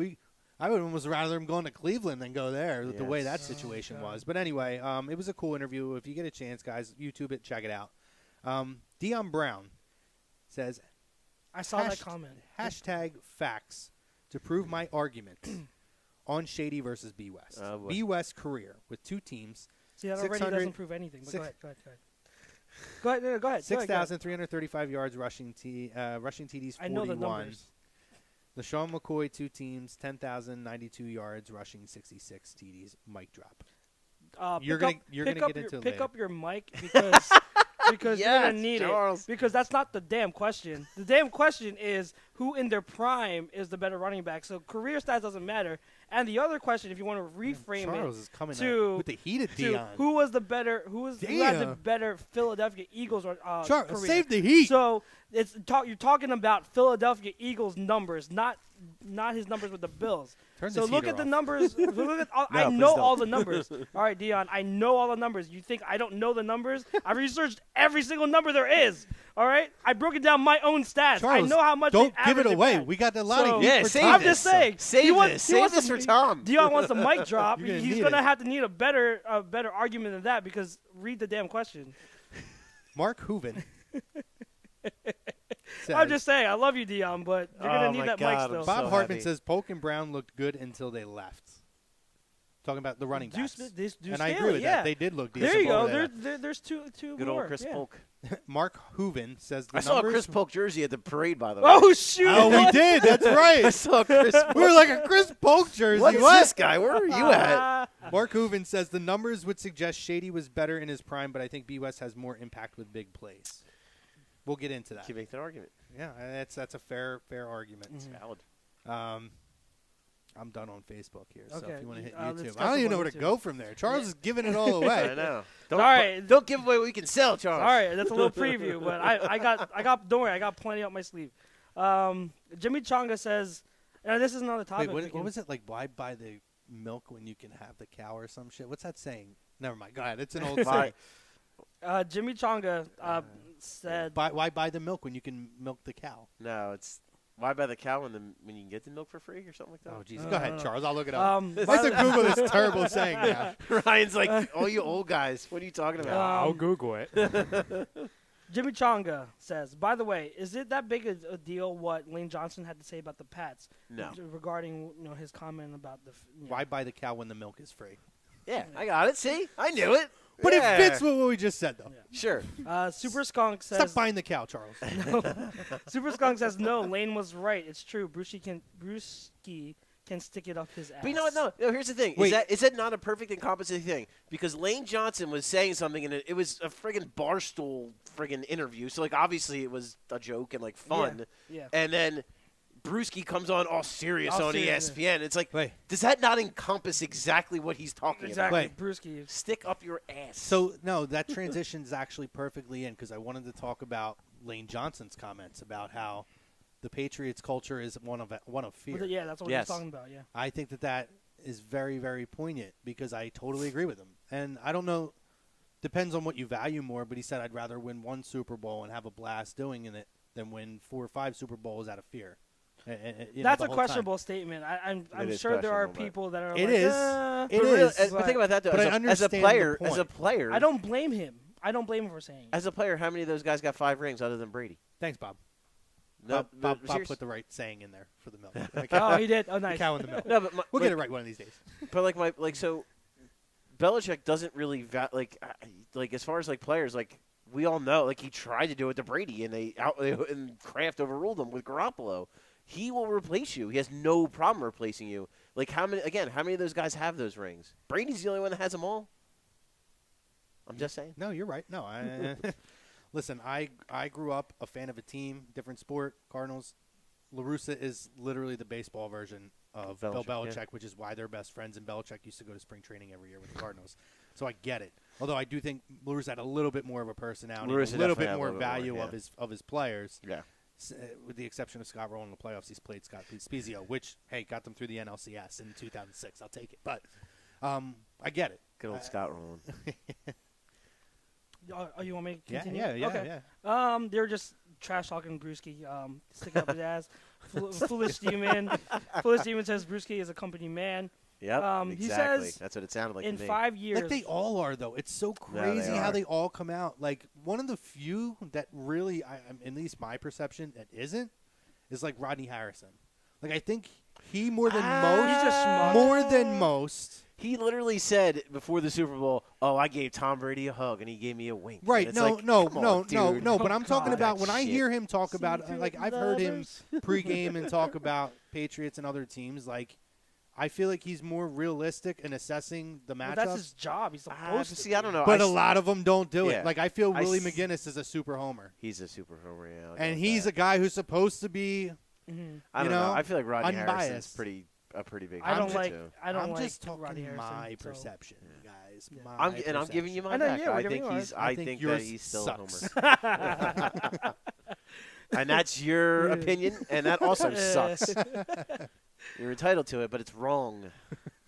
I would almost rather him going to Cleveland than go there with the way that situation was. But anyway, it was a cool interview. If you get a chance, guys, YouTube it, check it out. Dion Brown says, I saw that comment. Hashtag facts to prove my argument on Shady versus B West. B West career with 2 teams. See, that already doesn't prove anything. But go ahead. 6,335 yards rushing TDs, 41. I know the numbers. LeSean McCoy, 2 teams, 10,092 yards rushing, 66 TDs. Mic drop. You're gonna get into it later. Pick up your mic because you're gonna need it. Because that's not the damn question. The damn question is who in their prime is the better running back. So career stats doesn't matter. And the other question, if you want to reframe Charles it is coming to with the heat of Dion. Who had the better Philadelphia Eagles Charles, career. save the heat. So you're talking about Philadelphia Eagles numbers, not his numbers with the Bills. So look at the numbers. I know all the numbers. All right, Dion, I know all the numbers. You think I don't know the numbers? I researched every single number there is. All right, I broke it down my own stats. Charles, I know how much. Don't give it away. We got a lot of heat for Tom. I'm just saying. Save this for Tom. Dion wants the mic drop. He's gonna have to need a better argument than that because read the damn question. Mark Hooven. I'm just saying, I love you, Dion, but you're going to need that mic still. Bob Hartman says Polk and Brown looked good until they left. Talking about the running backs. And I agree with that. They did look decent. There you go. There's two good more. Old Chris Polk. Mark Hooven says I saw a Chris Polk jersey at the parade, by the way. Oh, shoot. Oh, we did. That's right. I saw Chris Polk. We were like a Chris Polk jersey. What is this guy? Where are you at? Mark Hooven says the numbers would suggest Shady was better in his prime, but I think B. West has more impact with big plays. We'll get into that. You make that argument. Yeah, that's a fair argument. It's valid. I'm done on Facebook here, so Okay. if you want to hit let's YouTube. go I don't even know on where to YouTube. go from there. Charles is giving it all away. I know. Don't give away what we can sell, Charles. All right, that's a little preview, but don't worry, I got plenty up my sleeve. Jimmy Chonga says, and this is another topic. Wait, what was it like? Why buy the milk when you can have the cow or some shit? What's that saying? Never mind. Go ahead. It's an old saying. Jimmy Chonga said, Why buy the milk when you can milk the cow? No, it's why buy the cow when you can get the milk for free or something like that? Oh, Jesus. Go ahead, Charles. I'll look it up. I have to by Google this terrible saying now. Ryan's like, all you old guys, what are you talking about? I'll Google it. Jimmy Chonga says, by the way, is it that big a deal what Lane Johnson had to say about the Pats? No. Regarding his comment about the. Why buy the cow when the milk is free? Yeah, I got it. See? I knew it. But Yeah. it fits with what we just said, though. Yeah. Sure. Super Skunk says. Stop buying the cow, Charles. Super Skunk says, no, Lane was right. It's true. Brewski can stick it up his ass. But you know what? No, here's the thing. Wait. Is that not a perfect and compensating thing? Because Lane Johnson was saying something, and it was a friggin' barstool friggin' interview. So, like, obviously it was a joke and, like, fun. Yeah. And then Brewski comes on all serious on serious, ESPN. It's like, Wait. does that not encompass exactly what he's talking Exactly. Wait. Brewski. Stick up your ass. So, no, that transitions actually perfectly in because I wanted to talk about Lane Johnson's comments about how the Patriots culture is one of fear. Yeah, that's what Yes. he's talking about, yeah. I think that is very, very poignant because I totally agree with him. And I don't know, depends on what you value more, but he said I'd rather win one Super Bowl and have a blast doing it than win 4 or 5 Super Bowls out of fear. That's a questionable statement. I'm is sure there are questionable, but- people that are It like, is. "Ah." It But really, is. but think about that though. But I as a understand the player, point. I don't blame him. I don't blame him for saying it. As a player, how many of those guys got 5 rings other than Brady? Thanks, Bob. No, Bob serious- put the right saying in there for the milk. Oh, he did? Oh, The nice. cow in the milk. No, but We'll get it right one of these days. But so, Belichick doesn't really like as far as like players, like we all know, like he tried to do it to Brady and Kraft overruled him with Garoppolo. He will replace you. He has no problem replacing you. Like how many of those guys have those rings? Brady's the only one that has them all. I'm just saying. No, you're right. No, listen, I grew up a fan of a team, different sport, Cardinals. La Russa is literally the baseball version of Bill Belichick, yeah. which is why they're best friends. And Belichick used to go to spring training every year with the Cardinals. So I get it. Although I do think La Russa had a little bit more of a personality, La Russa a little definitely bit had a more little bit more, value yeah. of his players. Yeah. With the exception of Scott Rowland in the playoffs, he's played Scott Spezio, which, hey, got them through the NLCS in 2006. I'll take it. But I get it. Good old Scott Rowland. Oh, you want me to Yeah, continue? yeah. They were just trash talking Brewski, sticking up his ass. Foolish demon. Foolish demon says Brewski is a company man. Yep. He exactly. says That's what it sounded like in to me. 5 years. Like they all are, though. It's so No, crazy they how are. they all come out. Like one of the few that really, at least my perception, that isn't, is like Rodney Harrison. Like I think he more than most. He's just smart. More than most. He literally said before the Super Bowl, "Oh, I gave Tom Brady a hug, and he gave me a wink." Right? And it's No, like, no, come no, on, no, dude. no. But I'm Oh, talking God. about when That I shit. hear him talk about, Secret like I've heard him lovers. pregame and talk about Patriots and other teams. Like I feel like he's more realistic in assessing the Well, matchups. that's his job. He's supposed to. See, I don't know. But I a s- lot of them don't do Yeah. it. Like I feel I Willie s- McGinnis is a super homer, He's a super homer, yeah. and he's a guy who's supposed to be. Mhm. I don't you know. know, I feel like Rodney Harrison's unbiased. a pretty big. I don't homer, like. too. I don't I'm like just talking Rodney Harrison, my so- perception, guys. Yeah. My I'm giving you I my know, back. yeah, we're I giving think you he's. ours. I I think think yours that he's still sucks. a homer. And that's your Yeah. opinion, and that also sucks. You're entitled to it, but it's wrong.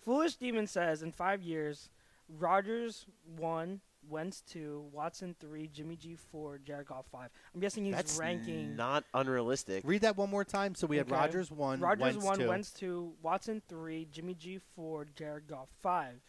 Foolish Demon says in 5 years, Rodgers 1, Wentz 2, Watson 3, Jimmy G 4, Jared Goff 5. I'm guessing he's That's ranking. not unrealistic. Read that one more time. So we had Okay. Rodgers 1, Rodgers Wentz 1, 2. Wentz 2, Watson 3, Jimmy G 4, Jared Goff 5.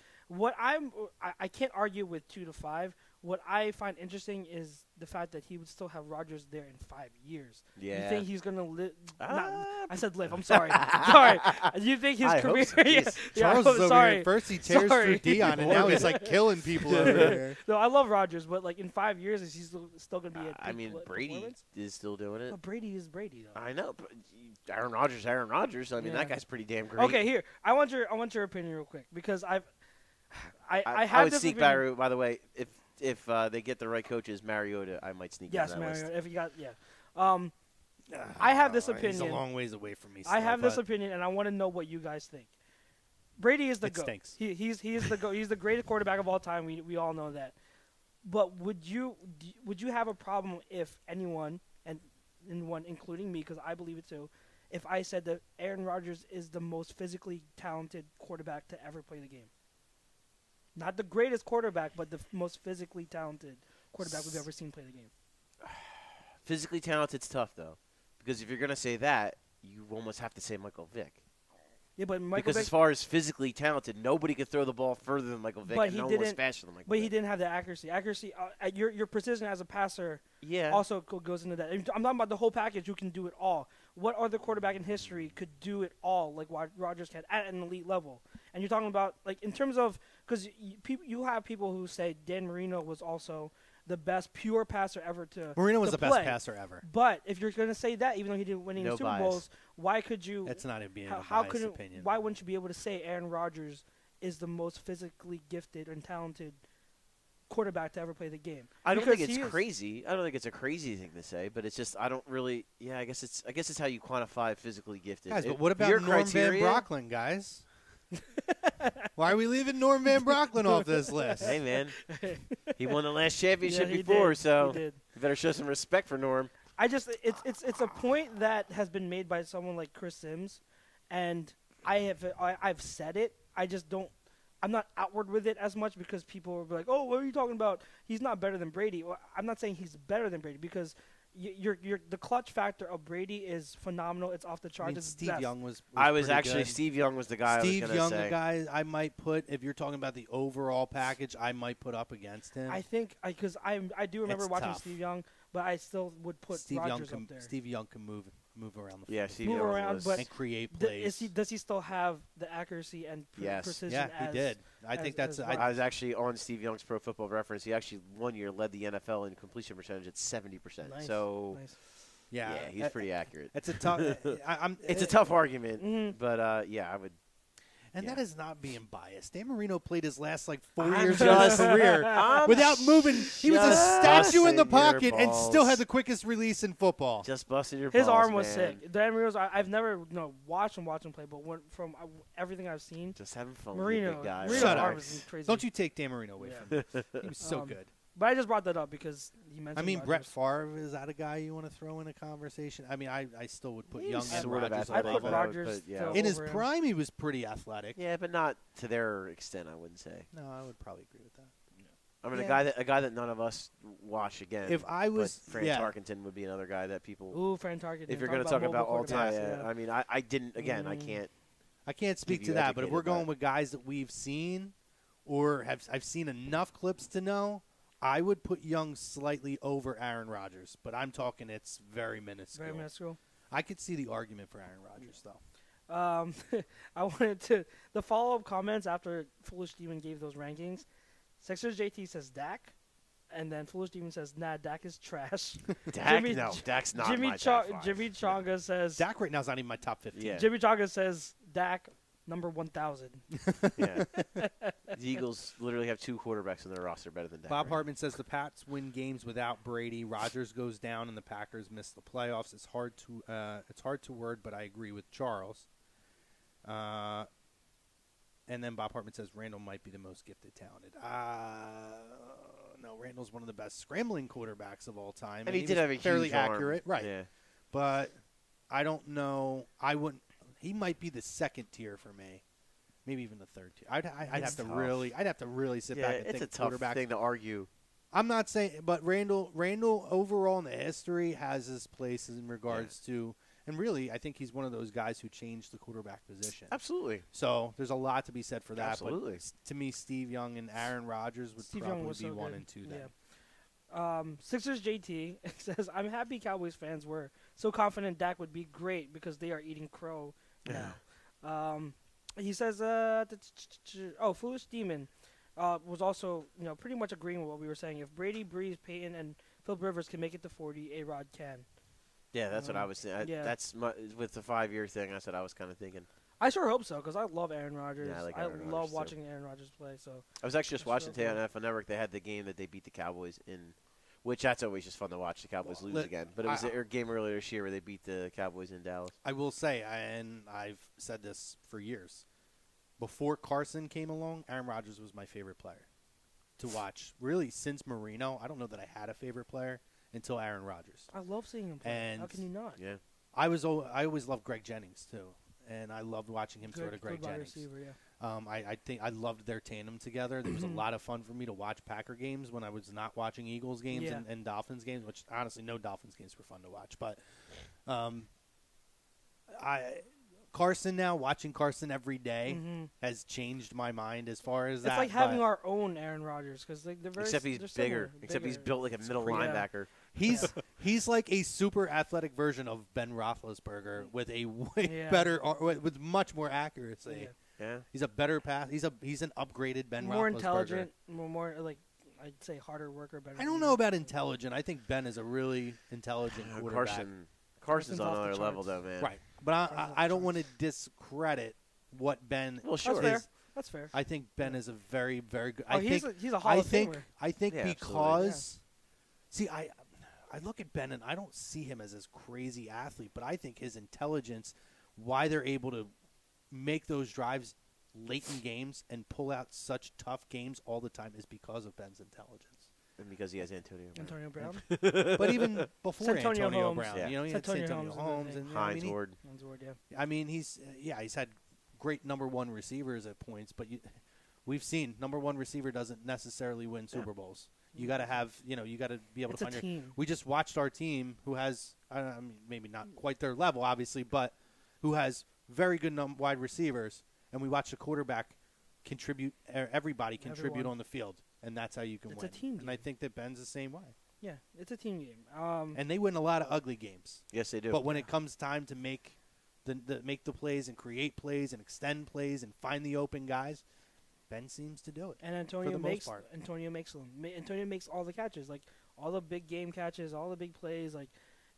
I can't argue with 2 to 5. What I find interesting is the fact that he would still have Rodgers there in 5 years. Yeah. You think he's gonna live? Ah, I said live. I'm sorry. Sorry. You think his I hope career? so. yeah, Jeez. yeah, Charles I'm is over sorry. here. First he tears Sorry. through Dion, and now he's like killing people over here. No, I love Rodgers, but like in 5 years, is he still gonna be? I mean, Brady is still doing it. But Brady is Brady though. I know, but Aaron Rodgers. I mean, Yeah. that guy's pretty damn great. Okay, here I want your opinion real quick because I I have would this sneak opinion. by the way, if they get the right coaches, Mariota, I might sneak Yes, on that Mario. list. If you got I have this He's a opinion. long ways away from me. I have this but opinion, and I want to know what you guys think. Brady is the It GOAT. stinks. He's the GOAT. He's the greatest quarterback of all time. We all know that. But would you have a problem if anyone, and anyone including me, because I believe it too, if I said that Aaron Rodgers is the most physically talented quarterback to ever play the game? Not the greatest quarterback, but the most physically talented quarterback we've ever seen play the game. Physically talented's tough, though. Because if you're going to say that, you almost have to say Michael Vick. Yeah, but because as far as physically talented, nobody could throw the ball further than Michael Vick, and no one was faster than Michael Vick. But he didn't have the accuracy. Your precision as a passer yeah. also goes into that. I'm talking about the whole package. You can do it all. What other quarterback in history could do it all like Rodgers can at an elite level? And you're talking about, like, in terms of – because you have people who say Dan Marino was also the best pure passer ever to Marino was to the play. best passer ever. But if you're going to say that, even though he didn't win any Super Bowls, why could you – That's not being a biased opinion. Why wouldn't you be able to say Aaron Rodgers is the most physically gifted and talented quarterback to ever play the game? I don't think it's crazy. I don't think it's a crazy thing to say, but it's just I don't really. Yeah, I guess it's how you quantify physically gifted. Guys, but what about Norm Van Brocklin, guys? Why are we leaving Norm Van Brocklin off this list? Hey, man, he won the last championship before, so you better show some respect for Norm. It's a point that has been made by someone like Chris Sims, and I've said it. I just don't. I'm not outward with it as much because people will be like, "Oh, what are you talking about? He's not better than Brady." Well, I'm not saying he's better than Brady because the clutch factor of Brady is phenomenal. It's off the charts. I mean, Steve Young was actually Steve Young was the guy. Steve Young, the guy I might put, if you're talking about the overall package, I might put up against him. I think because I do remember watching Steve Young, but I still would put Rodgers up there. Steve Young can move around the field. Yeah, Steve Young was. And create plays. Does he still have the accuracy and precision? Yeah, he did. I think that's. I was actually on Steve Young's Pro Football Reference. He actually one year led the NFL in completion percentage at 70%. Nice. So, yeah, he's pretty accurate. It's a tough. It's a tough argument, but I would. And that is not being biased. Dan Marino played his last 4 years of his career without moving. He was a statue in the pocket and still had the quickest release in football. Just busted your balls, His arm was sick. Dan Marino's. I've never watched him play, but from everything I've seen, just having fun. Marino's arm is crazy. Don't you take Dan Marino away from him. He was so good. But I just brought that up because you mentioned. I mean, Rodgers. Brett Favre, is that a guy you want to throw in a conversation? I mean, I still would put Young and Rodgers. I put Rodgers in his prime. He was pretty athletic. Yeah, but not to their extent. I wouldn't say. No, I would probably agree with that. I mean, a guy that none of us watch again. If I was, Fran Tarkenton would be another guy that people. Ooh, Fran Tarkenton. If you're going to talk about all time, I mean, I didn't. Again, I can't. I can't speak to that, but if we're going with guys that we've seen, or I've seen enough clips to know. I would put Young slightly over Aaron Rodgers, but I'm talking it's very minuscule. Very minuscule. I could see the argument for Aaron Rodgers, though. I wanted to – the follow-up comments after Foolish Demon gave those rankings, Sixers JT says Dak, and then Foolish Demon says, nah, Dak is trash. Dak's not my top 5. Jimmy Chonga says – Dak right now is not even my top 15. Yeah. Jimmy Chonga says Dak – number 1,000. Yeah. The Eagles literally have 2 quarterbacks on their roster better than Dak. Bob Hartman says the Pats win games without Brady. Rodgers goes down and the Packers miss the playoffs. It's hard to word, but I agree with Charles. And then Bob Hartman says Randall might be the most gifted, talented. No, Randall's one of the best scrambling quarterbacks of all time. And he did have a fairly huge arm. accurate, right? Yeah. But I don't know. I wouldn't. He might be the second tier for me, maybe even the third tier. I'd have to really sit back and think. It's a tough thing to argue. I'm not saying, but Randall overall in the history has his place in regards to, and really, I think he's one of those guys who changed the quarterback position. Absolutely. So there's a lot to be said for that. Absolutely. But to me, Steve Young and Aaron Rodgers would probably be 1 and 2 then. Yeah. Sixers JT says, I'm happy Cowboys fans were so confident Dak would be great because they are eating crow now. He says, Foolish Demon was also, pretty much agreeing with what we were saying. If Brady, Breeze, Peyton, and Philip Rivers can make it to 40, A-Rod can. Yeah, that's what I was saying. That's with the 5-year thing. That's what I was kind of thinking. I sure hope so because I love Aaron Rodgers. Yeah, I love watching Aaron Rodgers play. So I was actually just watching today on NFL Network. They had the game that they beat the Cowboys in, which that's always just fun to watch the Cowboys lose again. But it was a game earlier this year where they beat the Cowboys in Dallas. I will say, and I've said this for years, before Carson came along, Aaron Rodgers was my favorite player. to watch really since Marino. I don't know that I had a favorite player until Aaron Rodgers. I love seeing him play. And How can you not? Yeah. I always loved Greg Jennings too, and I loved watching him throw to Greg Good wide Jennings. receiver, yeah. I think I loved their tandem together. There was a lot of fun for me to watch Packer games when I was not watching Eagles games Yeah. and Dolphins games, which honestly no Dolphins games were fun to watch. But watching Carson every day has changed my mind as far as that. It's like having our own Aaron Rodgers because they're very Except he's they're bigger. similar, Except he's bigger. built like a middle pretty- linebacker. He's like a super athletic version of Ben Roethlisberger with a way better, with much more accuracy. Yeah. Yeah. He's a better pass. He's an upgraded Ben More Roethlisberger. intelligent, more like I'd say harder worker, better. I don't know about intelligent. I think Ben is a really intelligent quarterback. Carson's on off the another level, though, charts. man. Right, but I don't want to discredit what Ben. Well, sure. That's fair. That's fair. I think Ben is a very, very good. Oh, he's a Hall of Famer. I think Yeah, because, see, I look at Ben and I don't see him as crazy athlete, but I think his intelligence, why they're able to make those drives late in games and pull out such tough games all the time, is because of Ben's intelligence. And because he has Antonio Brown. Antonio Brown. But even before Santonio Antonio Holmes. Brown, Yeah. you know, he had Santonio Santonio Holmes Holmes is and Hines Ward. I mean, he's had great number one receivers at points, but we've seen number one receiver doesn't necessarily win Super Bowls. You got to have, you got to be able It's to a find team. We just watched our team who has, I mean, maybe not quite their level, obviously, but who has very good wide receivers, and we watched the quarterback contribute. Everybody contribute Everyone. on the field, and that's how you can It's win. a team and I game. think that Ben's the same way. Yeah, it's a team game. And they win a lot of ugly games. Yes, they do. But when it comes time to make the plays and create plays and extend plays and find the open guys, Ben seems to do it. And for the most part. Antonio makes them. Antonio makes all the catches, like all the big game catches, all the big plays. Like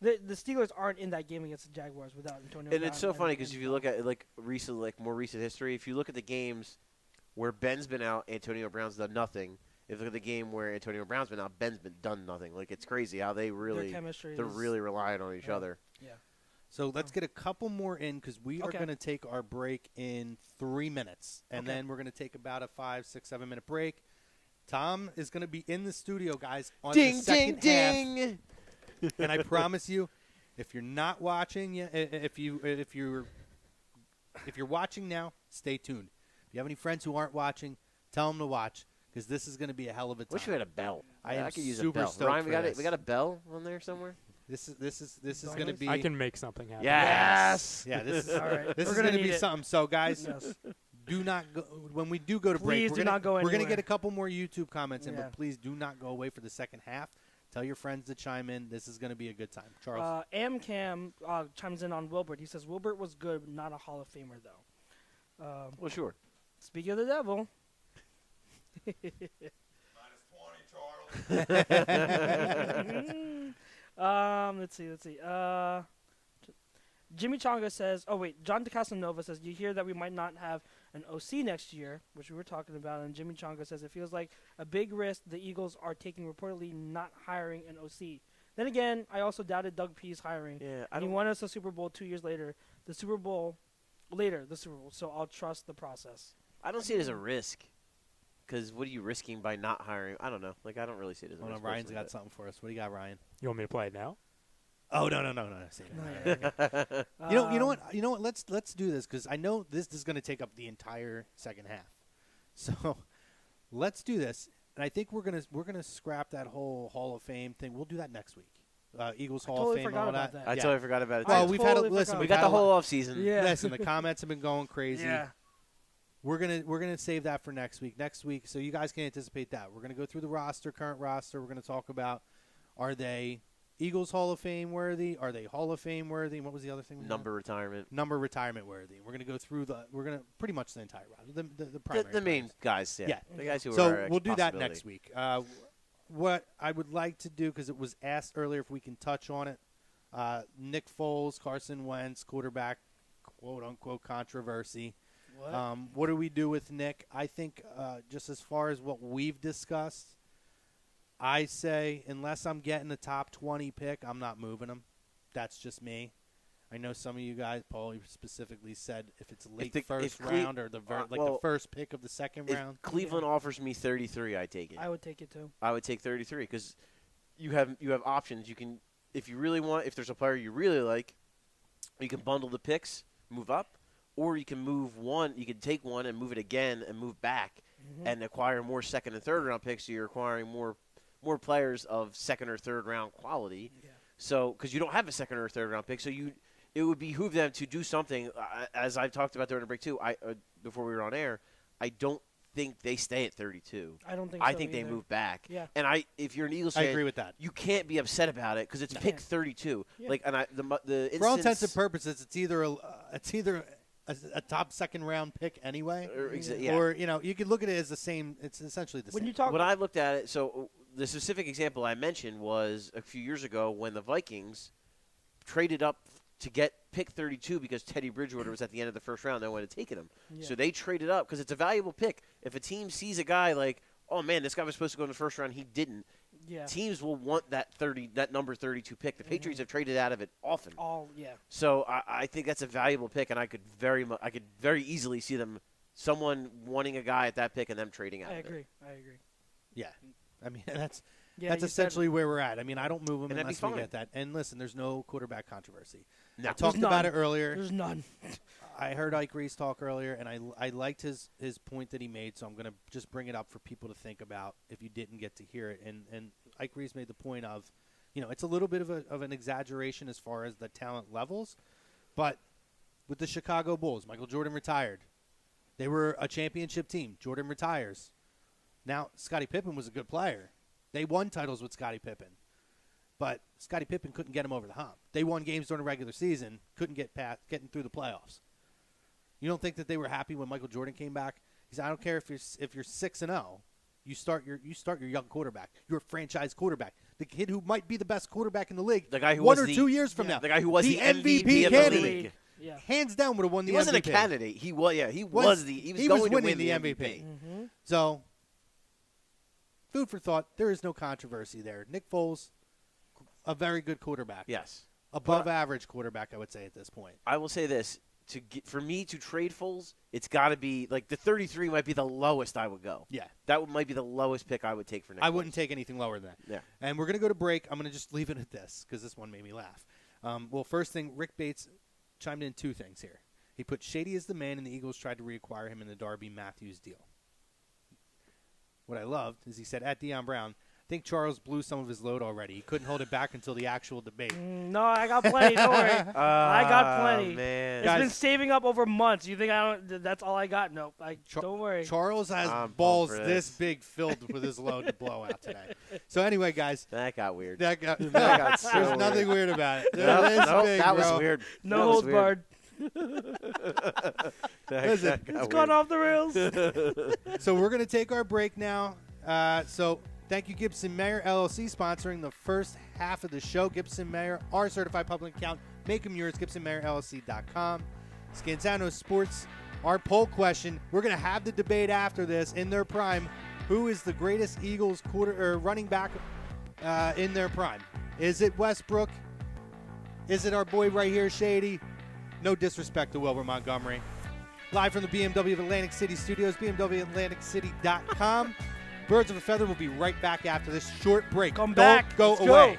the Steelers aren't in that game against the Jaguars without Antonio. And Brown it's so funny because if you look at more recent history, if you look at the games where Ben's been out, Antonio Brown's done nothing. If you look at the game where Antonio Brown's been out, Ben's been done nothing. Like, it's crazy how they're really relying on each other. Yeah. So let's get a couple more in because we are Okay. going to take our break in 3 minutes. And Okay. then we're going to take about a 5, 6, 7 minute break. Tom is going to be in the studio, guys, on the second half. And I promise you, if you're not watching, if you're watching now, stay tuned. If you have any friends who aren't watching, tell them to watch because this is going to be a hell of a time. Wish we had a bell. I am could use super a bell. stoked Ryan, for we got this. We got a bell on there somewhere. This is going to be. I can make something happen. Yes. Yeah, this is All right. this We're is gonna going to be need it. something. So guys, Yes. do not go when we do go to break. Please We're do gonna, not go We're going to anywhere. get a couple more YouTube comments in, Yeah. but please do not go away for the second half. Tell your friends to chime in. This is going to be a good time. Charles. Amcam chimes in on Wilbert. He says Wilbert was good, but not a Hall of Famer though. Well, sure. Speaking of the devil. Let's see. Jimmy Chonga says, oh wait, John DeCasanova says, you hear that we might not have an OC next year, which we were talking about, and Jimmy Chonga says it feels like a big risk the Eagles are taking reportedly not hiring an OC. Then again, I also doubted Doug P's hiring. Yeah, He won us a Super Bowl 2 years later. The Super Bowl, so I'll trust the process. I don't see it as a risk. Because what are you risking by not hiring? I don't know. Like, I don't really see it as a Hold risk. on, Ryan's personally, got something for us. What do you got, Ryan? You want me to play it now? Oh no. Save it. You know what? Let's do this because I know this is going to take up the entire second half. So let's do this, and I think we're gonna scrap that whole Hall of Fame thing. We'll do that next week. Eagles Hall totally of Fame. forgot and all about that. I Yeah. totally forgot about it. Well, too. we've totally had listen. forgot. we we've got had the a lot- whole off season. Yeah. Listen, the comments have been going crazy. Yeah. We're gonna save that for next week. Next week, so you guys can anticipate that. We're gonna go through the current roster. We're gonna talk about are they Eagles Hall of Fame worthy? Are they Hall of Fame worthy? And what was the other thing? we had? Number retirement. Number retirement worthy. We're gonna go through pretty much the entire roster. The primary. The main players. guys, yeah. Yeah. The guys who So are we'll do that possibility. next week. What I would like to do, because it was asked earlier if we can touch on it, Nick Foles, Carson Wentz, quarterback, quote-unquote controversy. What do we do with Nick? I think just as far as what we've discussed, I say unless I'm getting a top 20 pick, I'm not moving him. That's just me. I know some of you guys, Paulie specifically said if it's late the- first if Cle- round or the well, the first pick of the second If round. Cleveland offers me 33, I take it. I would take it too. I would take 33 because you have options. You can, if you really want, if there's a player you really like, you can bundle the picks, move up, or you can move one. You can take one and move it again and move back and acquire more second and third round picks. So you're acquiring more players of second or third round quality. Yeah. So because you don't have a second or third round pick, so it would behoove them to do something. As I've talked about during the break too, before we were on air, I don't think they stay at 32. I don't think. I so think they either. move back. Yeah. And if you're an Eagles I fan, agree with that. you can't be upset about it because it's pick 32. Yeah. Like, and the For all intents instance- and purposes, it's either a top second round pick anyway, yeah. or you could look at it as the same. It's essentially the When same. you talk, When I looked at it, so the specific example I mentioned was a few years ago when the Vikings traded up to get pick 32 because Teddy Bridgewater was at the end of the first round. They wanted to take him. Yeah. So they traded up because it's a valuable pick. If a team sees a guy like, oh, man, this guy was supposed to go in the first round, he didn't. yeah, Teams will want that number 32 pick. The Patriots have traded out of it often. So I think that's a valuable pick, and I could very easily see someone wanting a guy at that pick and them trading out I of agree. it. I agree. Yeah, I mean that's Yeah, that's you said- essentially where we're at. I mean, I don't move them And that'd be unless we fine. get that. And listen, there's no quarterback controversy. No. I talked There's about none. it earlier. There's none. I heard Ike Reese talk earlier, and I liked his point that he made, so I'm going to just bring it up for people to think about if you didn't get to hear it. And Ike Reese made the point of, it's a little bit of an exaggeration as far as the talent levels, but with the Chicago Bulls, Michael Jordan retired. They were a championship team. Jordan retires. Now, Scottie Pippen was a good player. They won titles with Scottie Pippen. But Scottie Pippen couldn't get him over the hump. They won games during the regular season, couldn't getting through the playoffs. You don't think that they were happy when Michael Jordan came back? He said, "I don't care if you're 6-0, you start your young quarterback, your franchise quarterback, the kid who might be the best quarterback in the league, The guy who 1 was or the- 2 years from yeah, now, the guy who was the MVP of the candidate, league. Yeah. hands down would have won the He wasn't MVP. a candidate. He was. Yeah, he was Was going winning to win the MVP. Mm-hmm. So, food for thought. There is no controversy there. Nick Foles, a very good quarterback. Yes. Above average quarterback, I would say at this point. I will say this: for me to trade Foles, it's got to be like the 33 might be the lowest I would go. Yeah. That might be the lowest pick I would take for Nick. I Foles. wouldn't take anything lower than that. Yeah. And we're going to go to break. I'm going to just leave it at this because this one made me laugh. Well, first thing, Rick Bates chimed in 2 things here. He put Shady as the man, and the Eagles tried to reacquire him in the Darby Matthews deal. What I loved is he said, at Deion Brown, I think Charles blew some of his load already. He couldn't hold it back until the actual debate. No, I got plenty. Don't worry. I got plenty. Man. It's Guys- been saving up over months. You think I don't? That's all I got? Nope. Don't worry. Charles has I'm pumped balls for this this. big filled with his load to blow out today. So anyway, guys, That got weird. that got, got so there's weird. nothing weird about it. No, It's no, big, that was bro. weird. No That was holds weird. barred. Listen, That got It's gone weird. off the rails. So we're going to take our break now. So thank you, Gibson Mayer LLC, sponsoring the first half of the show. Gibson Mayer, our certified public account. Make them yours, GibsonMayerLLC.com. Scanzano Sports, our poll question. We're going to have the debate after this in their prime. Who is the greatest Eagles running back in their prime? Is it Westbrook? Is it our boy right here, Shady? No disrespect to Wilbur Montgomery. Live from the BMW of Atlantic City Studios, BMWAtlanticCity.com. Birds of a Feather will be right back after this short break. Come Don't back. go Let's away. go.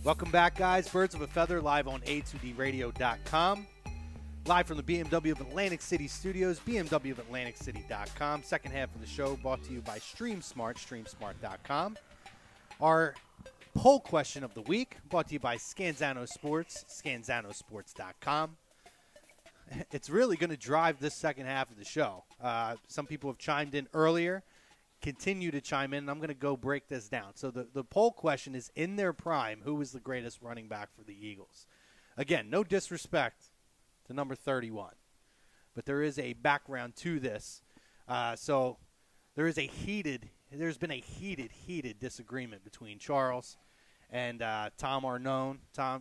Welcome back, guys. Birds of a Feather live on A2DRadio.com. Live from the BMW of Atlantic City studios, BMW of AtlanticCity.com. Second half of the show brought to you by StreamSmart, StreamSmart.com. Our poll question of the week brought to you by Scanzano Sports, ScanzanoSports.com. It's really going to drive this second half of the show. Some people have chimed in earlier. Continue to chime in, and I'm going to go break this down. So the poll question is, in their prime, who is the greatest running back for the Eagles? Again, no disrespect to number 31, but there is a background to this. So there's been a heated disagreement between Charles and Tom Arnone. Tom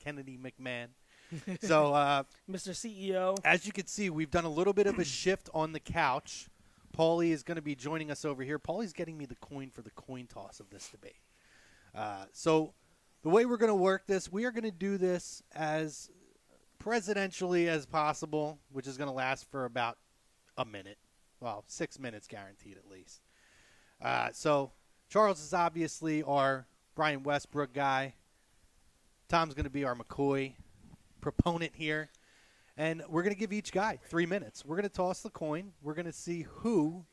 Kennedy McMahon. So Mr. CEO. As you can see, we've done a little bit of a shift on the couch. Paulie is going to be joining us over here. Paulie's getting me the coin for the coin toss of this debate. So the way we're going to work this, we are going to do this as presidentially as possible, which is going to last for about a minute. Well, 6 minutes guaranteed at least. So Charles is obviously our Brian Westbrook guy. Tom's going to be our McCoy proponent here. And we're going to give each guy 3 minutes. We're going to toss the coin. We're going to see who.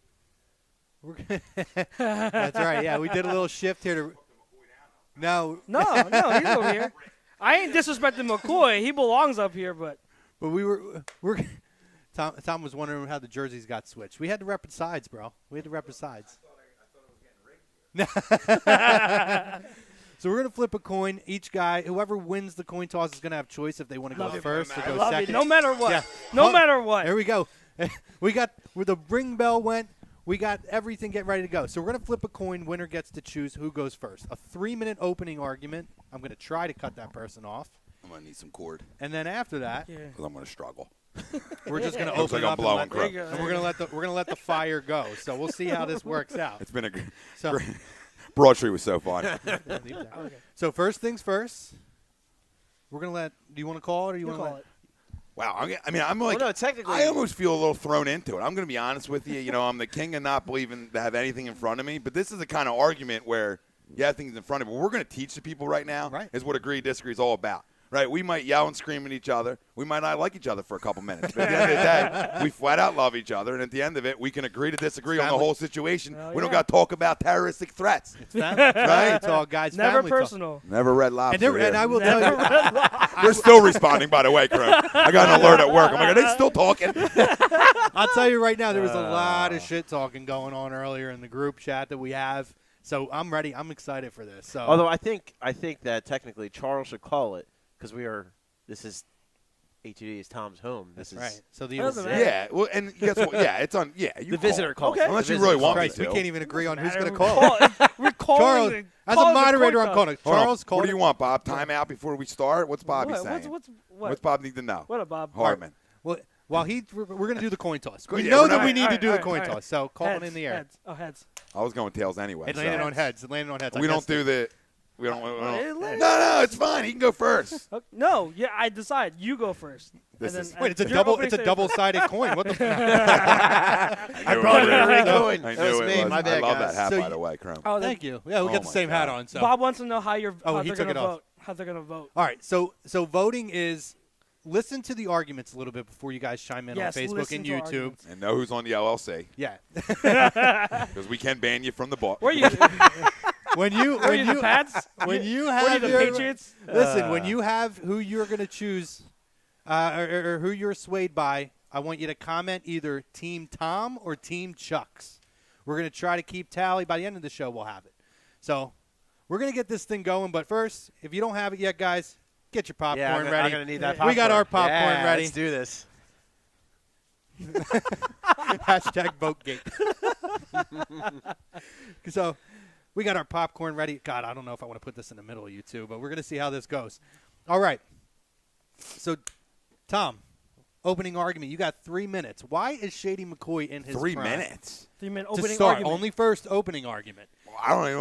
That's right. Yeah, we did a little shift here. No, he's over here. I ain't disrespecting McCoy. He belongs up here, but we're Tom was wondering how the jerseys got switched. We had to rep the sides, bro. We had to rep the sides. I thought it was getting rigged here. So we're going to flip a coin. Each guy, whoever wins the coin toss is going to have choice if they want to go first or go second. No matter what. Yeah. No matter what. Here we go. We got where the ring bell went. We got everything getting ready to go. So we're going to flip a coin. Winner gets to choose who goes first. A 3-minute opening argument. I'm going to try to cut that person off. I'm going to need some cord. And then after that, because I'm going to struggle. We're just going to open up and we're going to let the fire go. So we'll see how this works out. It's been great. Broad Street was so fun. Okay. So first things first, we're going to let – do you want to call it or you want to call it? Wow. I'm like – no, technically. I almost feel a little thrown into it. I'm going to be honest with you. You know, I'm the king of not believing to have anything in front of me. But this is the kind of argument where you have things in front of you. What we're going to teach the people right now is what agree disagree is all about. Right, we might yell and scream at each other. We might not like each other for a couple minutes. But at the end of the day, we flat out love each other. And at the end of it, we can agree to disagree on the whole situation. We don't got to talk about terroristic threats. It's family. Right? It's all guys. Never family personal. Talk. Never Red Lobster. And I will tell you. They're still responding, by the way, Crow. I got an alert at work. I'm like, are they still talking? I'll tell you right now, there was a lot of shit talking going on earlier in the group chat that we have. So I'm ready. I'm excited for this. So. Although I think that technically Charles should call it because this is A2D is Tom's home. This That's is right. So the yeah. Well, and guess what? Yeah, it's on. Yeah, you the visitor calls. Okay. Unless you really want me Christ, to. we can't even agree on who's going to call it. We're calling Charles, as a moderator, I'm calling it. Charles, call What do you want, Bob? Time out before we start? What's Bobby saying? What's Bob need to know? What up, Bob? Hardman. Well, while we're going to do the coin toss. We Yeah, know we're that not- we need to do the Alright, coin alright. toss. So call Heads, it in the air. Heads. Oh, heads. I was going tails anyway. It landed on heads. It landed on heads. We don't do the. We don't. landed- No, it's fine. He can go first. No, yeah, I decide. You go first. This And is- then- Wait, it's a you're double. opening It's a statement. double-sided coin. What the? I brought it in. I Coin. knew That was it me. was. My bad, I love guys. that hat, So by you- the way, Chrome. Oh, Thank you. Yeah, we Oh got the my same hat God. on. So. Bob wants to know how he they're took going it to off. vote. How they're going to vote. All right. So voting is. Listen to the arguments a little bit before you guys chime in Yes, on Facebook listen and to YouTube. arguments. And know who's on the LLC Yeah. because we can ban you from the bar. Where are you? when you Where are you, the Pats? when you Where are have you, the your, Patriots? listen, when you have who you're going to choose or who you're swayed by, I want you to comment either Team Tom or Team Chux. We're going to try to keep tally. By the end of the show, we'll have it. So we're going to get this thing going. But first, if you don't have it yet, guys, get your popcorn I'm ready. going to need that We popcorn. got our popcorn ready. Let's do this. Hashtag VoteGate. So we got our popcorn ready. God, I don't know if I want to put this in the middle of you two, but we're going to see how this goes. All right. So, Tom, opening argument. You got 3 minutes. Why is Shady McCoy in his 3 prime? minutes. 3-minute To opening start. argument. Only first opening argument. Well, I don't even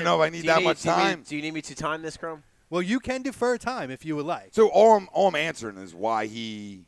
know if I need that much time. Do you need me to time this, Chrome? Well, you can defer time if you would like. So all I'm answering is why he.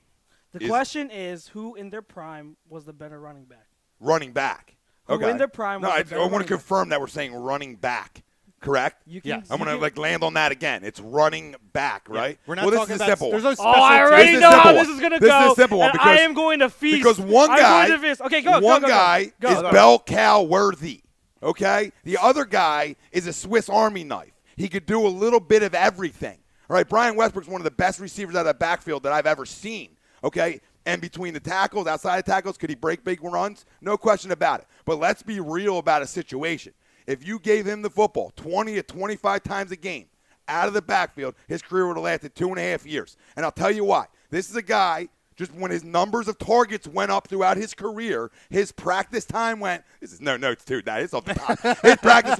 The question is, who in their prime was the better running back? Running back. Who Okay. in their prime was no, the I better want to running back? confirm that we're saying running back. Correct? You can, Yes. I'm going to land on that again. It's running back, right? We're not well, this talking is a about simple there's one. no special I already This is know how simple this one. is going to This go. is a simple one and I because- am going to feast. Because one I'm guy, going to feast. Okay, go. one guy go. is bell cow worthy. Okay? The other guy is a Swiss Army knife. He could do a little bit of everything. All right, Brian Westbrook's one of the best receivers out of the backfield that I've ever seen. Okay? And between the tackles, outside the tackles, could he break big runs? No question about it. But let's be real about a situation. If you gave him the football 20 to 25 times a game out of the backfield, his career would have lasted 2.5 years. And I'll tell you why. This is a guy, just when his numbers of targets went up throughout his career, his practice time went, this is no notes too, that it's off the top. His practice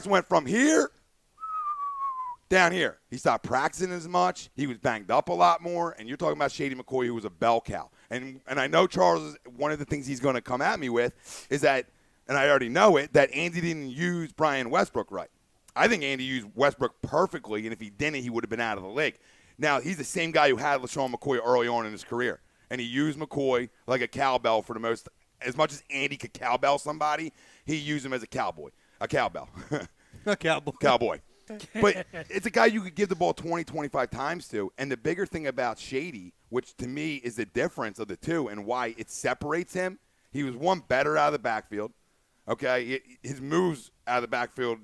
went from here down here. He stopped practicing as much. He was banged up a lot more. And you're talking about Shady McCoy, who was a bell cow. And I know Charles, one of the things he's going to come at me with is that, and I already know it, that Andy didn't use Brian Westbrook right. I think Andy used Westbrook perfectly, and if he didn't, he would have been out of the league. Now, he's the same guy who had LeSean McCoy early on in his career, and he used McCoy like a cowbell for the most. As much as Andy could cowbell somebody, he used him as a cowbell. A cowboy. Cowboy. But it's a guy you could give the ball 20, 25 times to. And the bigger thing about Shady, which to me is the difference of the two and why it separates him, he was one better out of the backfield. Okay? His moves out of the backfield,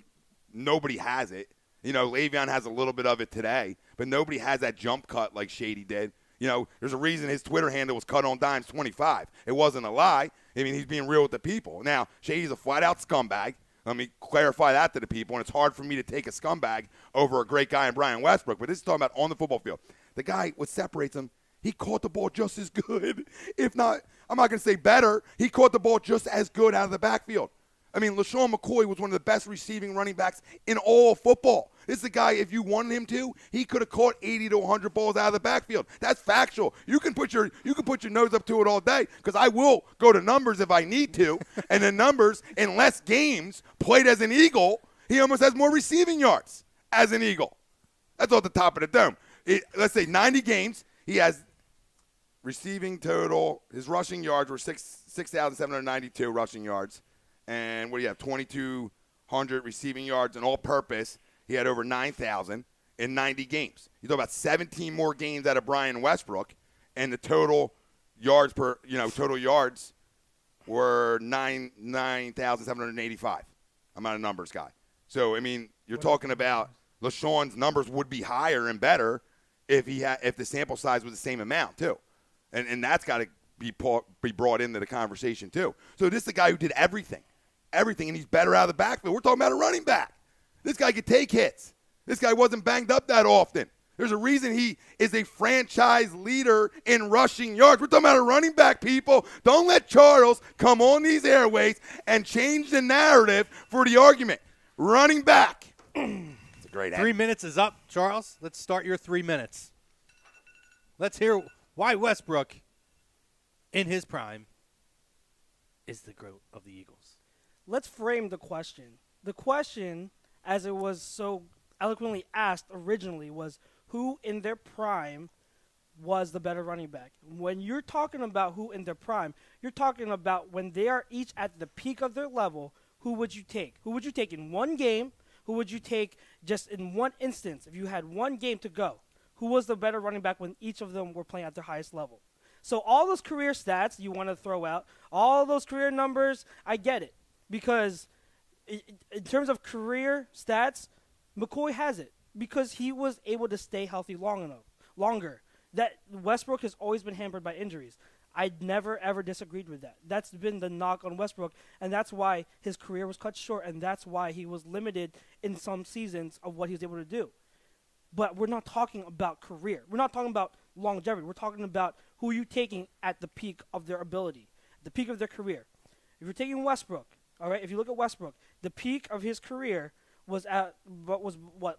nobody has it. You know, Le'Veon has a little bit of it today, but nobody has that jump cut like Shady did. You know, there's a reason his Twitter handle was Cut on Dimes 25. It wasn't a lie. I mean, he's being real with the people. Now, Shady's a flat-out scumbag. Let me clarify that to the people, and it's hard for me to take a scumbag over a great guy in Brian Westbrook, but this is talking about on the football field. The guy, what separates him, he caught the ball just as good. If not, I'm not going to say better. He caught the ball just as good out of the backfield. I mean, LeSean McCoy was one of the best receiving running backs in all of football. This is a guy, if you wanted him to, he could have caught 80 to 100 balls out of the backfield. That's factual. You can put your nose up to it all day because I will go to numbers if I need to. And the numbers, in less games played as an Eagle, he almost has more receiving yards as an Eagle. That's off the top of the dome. Let's say 90 games, he has receiving total. His rushing yards were 6,792 rushing yards. And what do you have, 2,200 receiving yards and all-purpose. He had over 9,000 in 90 games. You talk about 17 more games out of Brian Westbrook, and the total yards were 9,785. I'm not a numbers guy. So, I mean, you're talking about LeSean's numbers would be higher and better if the sample size was the same amount, too. And that's got to be brought into the conversation, too. So this is the guy who did everything, and he's better out of the backfield. We're talking about a running back. This guy could take hits. This guy wasn't banged up that often. There's a reason he is a franchise leader in rushing yards. We're talking about a running back, people. Don't let Charles come on these airways and change the narrative for the argument. Running back. It's a great 3 minutes is up, Charles. Let's start your 3 minutes. Let's hear why Westbrook, in his prime, is the GOAT of the Eagles. Let's frame the question. The question, as it was so eloquently asked originally, was who in their prime was the better running back. When you're talking about who in their prime, you're talking about when they are each at the peak of their level, who would you take? Who would you take in one game? Who would you take just in one instance? If you had one game to go, who was the better running back when each of them were playing at their highest level? So all those career stats you want to throw out, all those career numbers, I get it. Because in terms of career stats, McCoy has it because he was able to stay healthy longer. That Westbrook has always been hampered by injuries. I never, ever disagreed with that. That's been the knock on Westbrook, and that's why his career was cut short, and that's why he was limited in some seasons of what he was able to do. But we're not talking about career. We're not talking about longevity. We're talking about who you're taking at the peak of their ability, the peak of their career. If you're taking Westbrook, all right, if you look at Westbrook, the peak of his career was at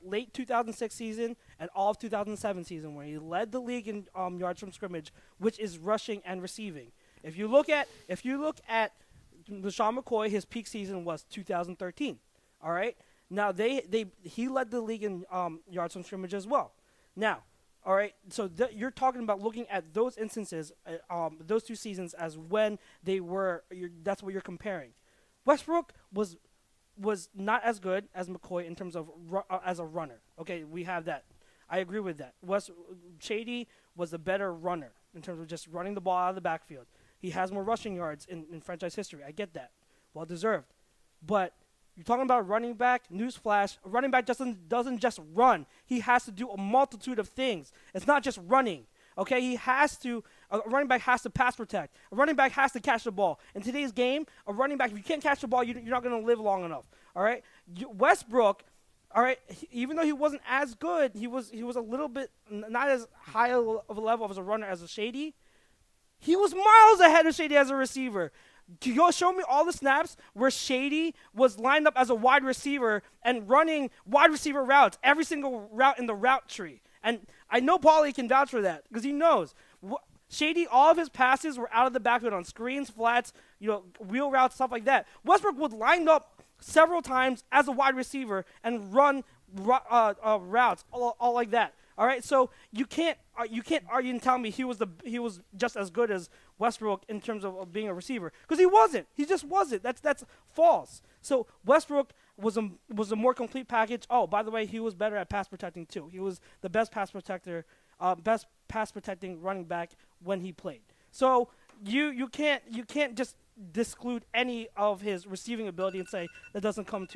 late 2006 season and all of 2007 season, where he led the league in yards from scrimmage, which is rushing and receiving. If you look at LeSean McCoy, his peak season was 2013. All right, Now he led the league in yards from scrimmage as well. Now, all right, so you're talking about looking at those instances, those 2 seasons as when they were. That's what you're comparing. Westbrook was not as good as McCoy in terms of as a runner. Okay, we have that. I agree with that. Shady was a better runner in terms of just running the ball out of the backfield. He has more rushing yards in franchise history. I get that. Well deserved. But you're talking about a running back, newsflash, a running back doesn't just run. He has to do a multitude of things. It's not just running. Okay, a running back has to pass protect. A running back has to catch the ball. In today's game, a running back, if you can't catch the ball, you're not going to live long enough. All right? Westbrook, all right, even though he wasn't as good, he was a little bit not as high of a level as a runner as a Shady. He was miles ahead of Shady as a receiver. You'll show me all the snaps where Shady was lined up as a wide receiver and running wide receiver routes, every single route in the route tree. And I know Paulie can vouch for that because he knows. Shady, all of his passes were out of the backfield on screens, flats, wheel routes, stuff like that. Westbrook would line up several times as a wide receiver and run routes, all like that. All right, so you can't argue and tell me he was just as good as Westbrook in terms of being a receiver because he wasn't. He just wasn't. That's false. So Westbrook was a more complete package. Oh, by the way, he was better at pass protecting too. He was the best pass protector, best pass protecting running back when he played. So you can't just disclude any of his receiving ability and say that doesn't come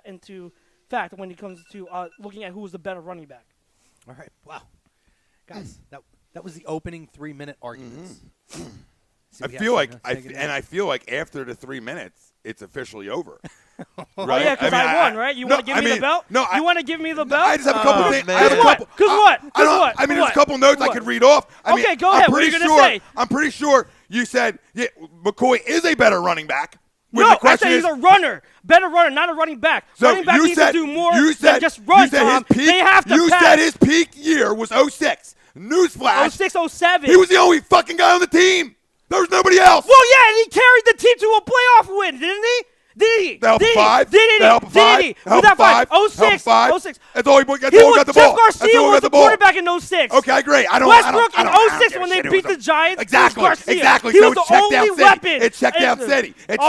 into fact when it comes to looking at who was the better running back. All right. Wow. Guys, that was the opening 3-minute arguments. I feel like after the 3 minutes, it's officially over. Right? Oh, yeah, because I won, right? You want to give me the belt? No, you want to give me the belt? I just have a couple things. Because what? I mean, there's a couple notes I could read off. Okay, go ahead. What are you going to say? I'm pretty sure you said McCoy is a better running back. No, I said he's a runner. Better runner, not a running back. So running back needs to do more than just run, you said Tom. His peak, they have to You pass. said his peak year was 06. Newsflash. 06, 07. He was the only fucking guy on the team. There was nobody else. Well, yeah, and he carried the team to a playoff win, didn't he? Did he? They helped five. Did he? Help five. 06. That's all he got the Jeff ball. Garcia was the quarterback in 06. Okay, great. Westbrook in 06 when they beat the Giants. Exactly. He was the only weapon. It checked down City. He ran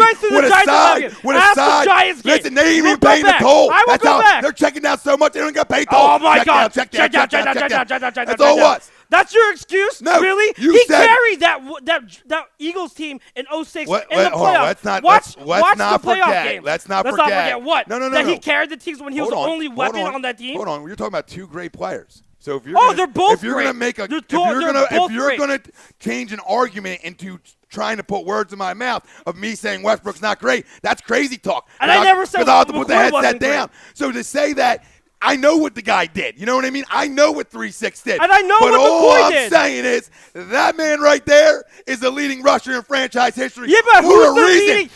right through the Giants. With a side. Listen, they ain't even paying the toll. I will go back. They're checking down so much they don't get paid toll. Oh, my God. Check down. That's all it was. That's your excuse? No, really? He carried that Eagles team in 06 in the playoffs. Watch the playoff game. Let's not forget. Let's not forget what? No. That he carried the teams when he was the only weapon on that team? Hold on. You're talking about 2 great players. So if you're they're both if you're great. Gonna make a, if you're going to change an argument into trying to put words in my mouth of me saying Westbrook's not great, that's crazy talk. And I never said I'll have to put the headset down. So to say that. I know what the guy did. You know what I mean? I know what 3-6 did. And I know what McCoy all I'm did. saying is that man right there is the leading rusher in franchise history. Yeah, but who's the leading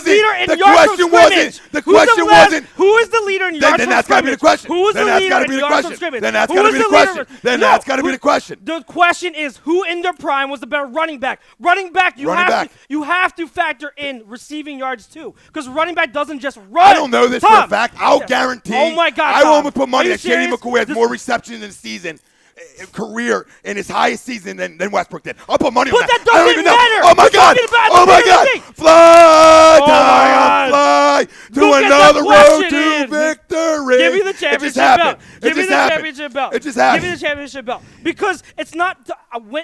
leader in yards from scrimmage? The question wasn't. Who is the leader in yards from scrimmage? Then that's got to be the question. Who is the leader in yards from scrimmage? Then that's got to be the question. Then that's got to be the question. The question is who in their prime was the better running back? Running back, you have to factor in receiving yards too, because running back doesn't just run. I don't know this for a fact. I'll guarantee. Oh my God! I will almost put money that Shady serious? McCoy has more receptions in the season, career, in his highest season than Westbrook did. I'll put money on that. But that doesn't matter. Oh my God! Oh my God! Fly, Dion, fly to another road to victory. Give me the championship belt. Give me the championship belt. It just happened. Give me the championship belt. Because it's not.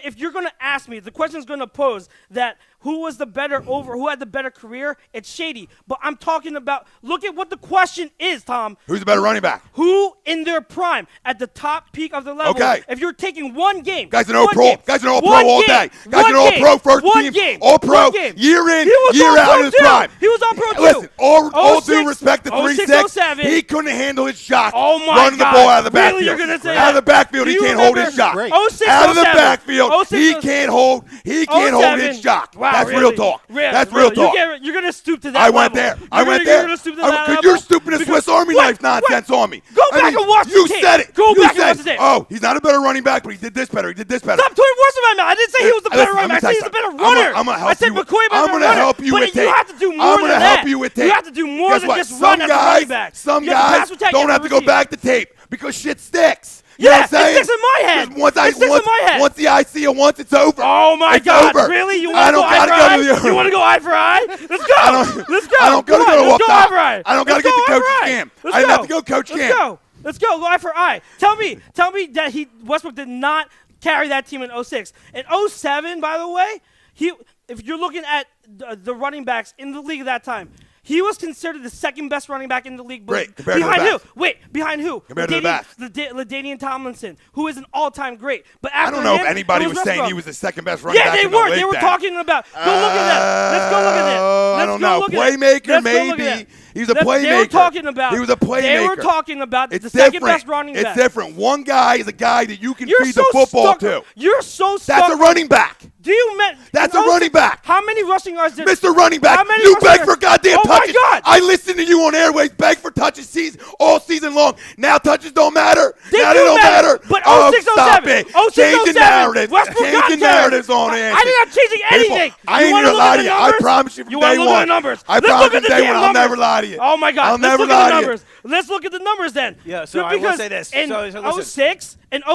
If you're going to ask me, the question is going to pose that who was the better who had the better career? It's Shady. But I'm talking about, look at what the question is, Tom. Who's the better running back? Who in their prime, at the top peak of their level? Okay. If you're taking one game. Guys in all-pro. Guys in all-pro all day. Guys in all-pro first team. All-pro. Year in, year out in his prime. He was all-pro too. Listen, all due respect to 3-6, he couldn't handle his shot. Oh my running God. The ball out of the backfield. Really, you're going to say out of the backfield, he can't hold his shot. 06, out of the 07. backfield, he can't hold his shot. Wow, that's really? real talk. That's real talk. You're going to stoop to that I level. went there. You're going to stoop to that level. Because you're stooping to Swiss Army knife life nonsense on me. Go back and watch the tape. You said it. Go you back said, and watch the tape. oh, he's not a better running back, but he did this better. He did this better. Stop putting words in my mouth. I didn't say he was the better running back. I said he's a better runner. I'm gonna help I said you. McCoy better I'm gonna runner. help you but with tape. You have to do more I'm than gonna that. help you with tape. You have to do more Guess than what? just run as a running back. Some You have to guys pass protect, don't have to go receive. back to tape because shit sticks. You know Yeah, what I'm saying? it sticks in my head. It sticks in my head. Once I see it once, it's over. Oh my it's God! Over. Really? You I want to don't go eye gotta for go eye? to the You want to go eye for eye? Let's go. Let's go. I don't gotta Come go on, to let's go eye eye for eye. I don't gotta get the coach's cam. I didn't have to go coach cam. Let's go. Go eye for eye. Tell me that Westbrook did not carry that team in 06. In 07, by the way, if you're looking at the running backs in the league at that time, he was considered the second best running back in the league. Great. Compared behind to the who? best. Wait, behind who? Compared to the best. LaDainian Tomlinson, who is an all-time great. But after I don't know him, if anybody it was Westbrook. saying he was the second best running back Yeah, in the league. they were then. talking about. Go look at that. Let's go look at that. I don't know. Playmaker, maybe. He's a playmaker. They were talking about. He was a playmaker. They were talking about it's the second different. best running back. It's different. One guy is a guy that you can You're feed so the football stuck. to. You're so stuck. That's a running back. Do you mean That's a running back. How many rushing yards did Mr. Running Back, How many you rushing beg yards? for goddamn Oh my touches. God. I listen to you on airways, beg for touches all season long. Now touches don't matter. Now they don't matter. But oh, 06, stop 07. it. 06, Changing 07. narratives. Westbrook got Changing carried. narratives on it. I'm not changing anything. I ain't wanna gonna look lie at to the you. I numbers? promise you from You day wanna look at one. the numbers? I Let's promise look at from the day damn one. I'll numbers. never lie to you. Oh my God. I'll Let's never look at lie the to you. numbers. Let's look at the numbers then. Yeah, so I will because say this. In So listen.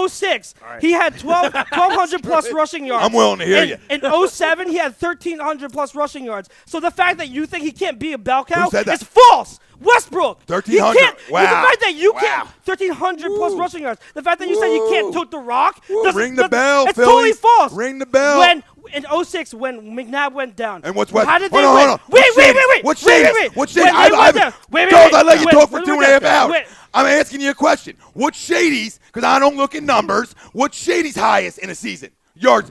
06, he had 1,200 plus rushing yards. I'm willing to hear you. In 07, he had 1,300 plus rushing yards. So the fact that you think he can't be a bell cow Who said that? is false. Westbrook. 1,300. Wow. The fact that you can't, Wow. 1,300 plus rushing yards. The fact that you said you can't tote the rock. Ring the bell, It's Phillies. totally false. Ring the bell. In 06, when McNabb went down. And what's West? How did they hold on, win? hold on. Wait. What's shady? What's shady? When they went down. I let you talk for Wait, 2.5 hours. wait. I'm asking you a question. What's Shady's, because I don't look at numbers, what's Shady's highest in a season? Yards,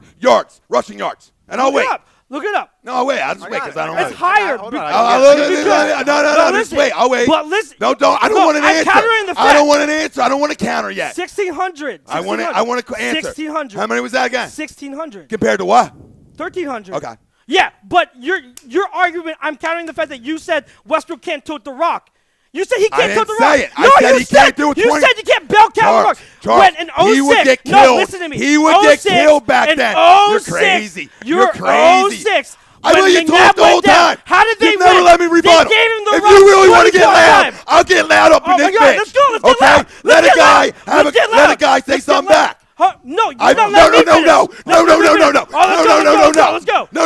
rushing yards. And I'll wait. Look it up. No, I'll wait. I'll just wait because I don't know. It's higher. Hold on. No, just listen. wait. I'll wait. But listen. No, don't. I don't want an I'm answer. countering the fact. I don't want an answer. I don't want to counter yet. 1,600. I want to answer. 1,600. How many was that again? 1,600. Compared to what? 1,300. Okay. Yeah, but your argument, I'm countering the fact that you said Westbrook can't tote the rock. You said he can't tote the rock. I didn't say it. No, I said you he can't do it. You said you can't bell cow the rock. When in 06, he would get killed. No, listen to me. He would get killed back then. You're 06, crazy. You're crazy. 06. I let you talk the whole time. How did they You've win? never let me rebuttal. They gave him the if rock you really want to get 24 loud, times. I'll get loud up in Oh this my God, bitch. let's go. Let's get okay? loud. Let Let's a guy get loud. Let's get let a loud. guy say Let's something get loud. back. No, you No. don't let me finish. No. Let's go. No.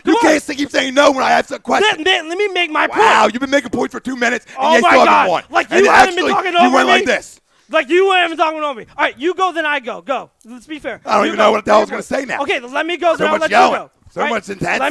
You Come can't keep saying no when I ask a question. Let me make my point. Wow, you've been making points for 2 minutes, and Oh you ain't my talking God. one. Like And you haven't been actually, talking you over went me. like this. Like you haven't been talking over me. All right, you go, then I go. Go. Let's be fair. I don't You even go. know what the hell I was Make your going to say now. Okay, let me go. So Then I'll much let yelling. you go. So All right, much intensity.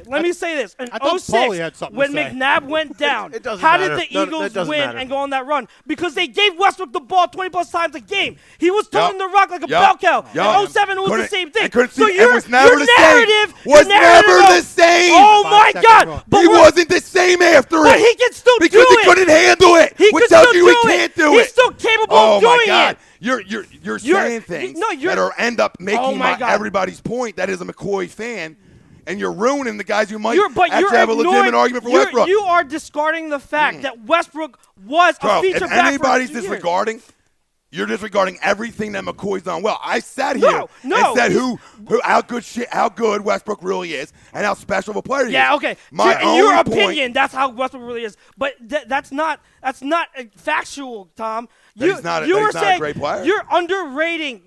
Let me say this. In I thought Paulie had 06, something to when say. McNabb went down, It doesn't how matter. did the No, Eagles that doesn't win matter. and go on that run? Because they gave Westbrook the ball 20-plus times a game. He was toting the rock like a bell cow. In 07, it was the same thing. So your was never the narrative same. Was narrative never of- the same. Oh, 5 my second God. rule. But He we're- wasn't the same after But it. he can still because do he it. couldn't handle it. He which can tells still you he do it. can't do He's it. still capable oh of doing my God. it. You're saying things that end up making my God. everybody's point that is a McCoy fan, and you're ruining the guys who might But actually you're have a legitimate ignoring- argument for you're- Westbrook. You are discarding the fact that Westbrook was a Bro, feature if back anybody's for 2 years. disregarding, you're disregarding everything that McCoy's done well. I sat here and said how good Westbrook really is and how special of a player he is. Yeah, okay. My in your only point- opinion, that's how Westbrook really is. But that's not factual, Tom. He's not a great player. You're underrating.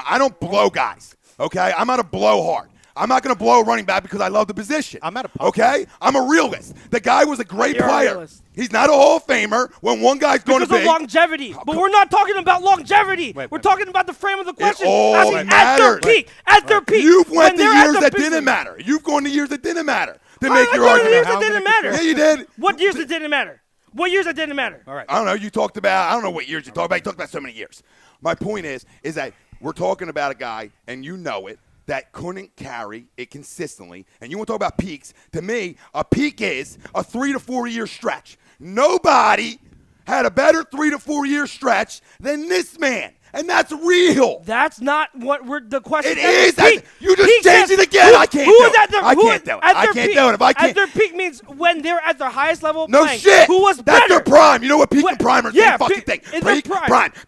I don't blow guys. Okay, I'm not a blowhard. I'm not going to blow a running back because I love the position. I'm not a podcast. Okay, I'm a realist. The guy was a great You're a player. realist. He's not a Hall of Famer when one guy's going to because be. of longevity. But we're not talking about longevity. We're talking about the frame of the question. all At their matters. peak. At their peak. You've went When to they're at years the that peak. didn't matter. You've gone to years that didn't matter to I make your go to argument. years that How didn't many matter. Yeah, you did. What years that didn't matter? What years that didn't matter? All right. I don't know. You talked about. I don't know what years you talked about. You talked about so many years. My point is that we're talking about a guy, and you know it, that couldn't carry it consistently. And you want to talk about peaks? To me, a peak is a 3 to 4 year stretch. Nobody had a better 3 to 4 year stretch than this man. And that's real. That's not what the question. It is. You just changed it again. I can't do it. I can't do it. I can't do it. If I can't. At their peak means when they're at their highest level No playing. shit. Who was That's better? their prime. You know what peak and prime are the same fucking thing.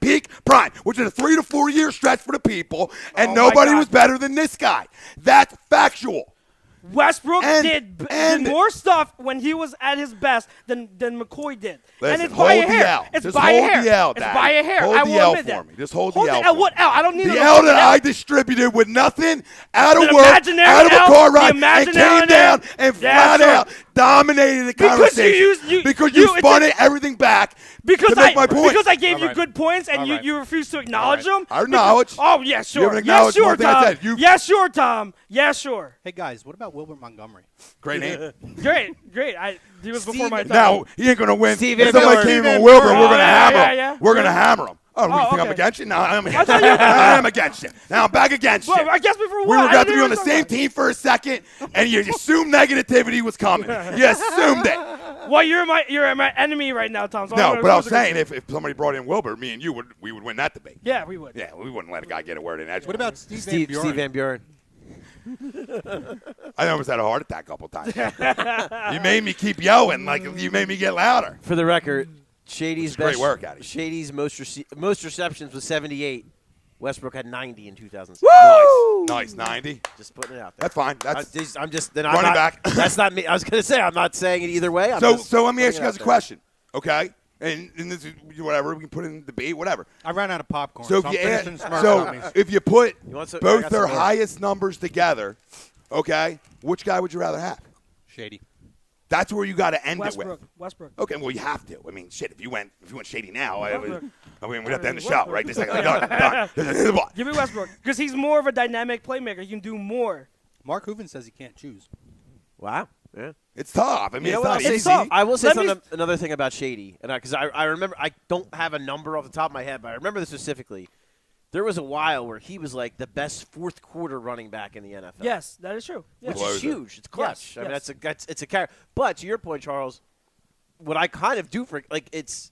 Peak, prime, which is a 3 to 4 year stretch for the people, and Oh nobody was better than this guy. That's factual. Westbrook did more stuff when he was at his best than McCoy did. Listen, and it's by a hold the hair. L. It's Just by a hold hair. the L, It's Daddy. by a hair. Hold I the will L admit for that. me. Just hold the L for me. What L? I don't need the to L that I distributed with nothing, out of The work, imaginary out of a L, car the ride, and imaginary came down and Yeah, flat sure. out dominated the conversation. Because you spun everything back to make my point. Because I gave you good points and you refused to acknowledge them. I acknowledge. Oh, yeah, sure. You haven't Yeah, acknowledged sure, one thing I Tom. said. Yeah, sure, Tom. Yeah, sure. Hey, guys, what about Wilbert Montgomery? Great name. Great. He was before my time. Now, he ain't going to win. Steve If Van somebody Buren. came Steve in Wilbur, Van we're going to Buren. hammer Yeah, him. yeah. We're going to hammer him. Oh, you think I'm okay. against you? No, I'm against you. I am against you. Now I'm back against you. Well, I guess before We what? were I got to didn't be on even the know same that. team for a second, and you assumed negativity was coming. You assumed it. Well, you're my enemy right now, Tom. So No, I'm but I was gonna- saying if somebody brought in Wilbur, me and you we would win that debate. Yeah, we would. Yeah, we wouldn't let a guy get a word in. What about Steve Steve Van Buren. I almost had a heart attack a couple times. You made me keep yelling, like you made me get louder. For the record, Shady's Great best. work, Addy. Shady's most receptions was 78. Westbrook had 90 in 2006. Nice, 90. Just putting it out there. That's fine. That's I'm just running back. That's not me. I was going to say I'm not saying it either way. so. Let me ask you guys a question, okay? And this is whatever we can put in debate, whatever. I ran out of popcorn. So I'm finishing Smurf so gummies. if you put want some? I both got their some more. highest numbers together, okay, which guy would you rather have? Shady. That's where you got to end it Westbrook. with. Okay, well you have to. I mean, shit. If you went Shady now, Westbrook. we'd have to end the show, Westbrook. right? This second, done. Give me Westbrook because he's more of a dynamic playmaker. He can do more. Mark Hooven says he can't choose. Wow. Yeah. It's tough. I mean, You know it's what? not I'll say easy. tough. I will say Let me- another thing about Shady, and because I remember I don't have a number off the top of my head, but I remember this specifically. There was a while where he was like the best fourth quarter running back in the NFL. Yes, that is true. Yes. Which is Closer. huge. It's clutch. Yes, I mean, yes. it's a character. But to your point, Charles, what I kind of do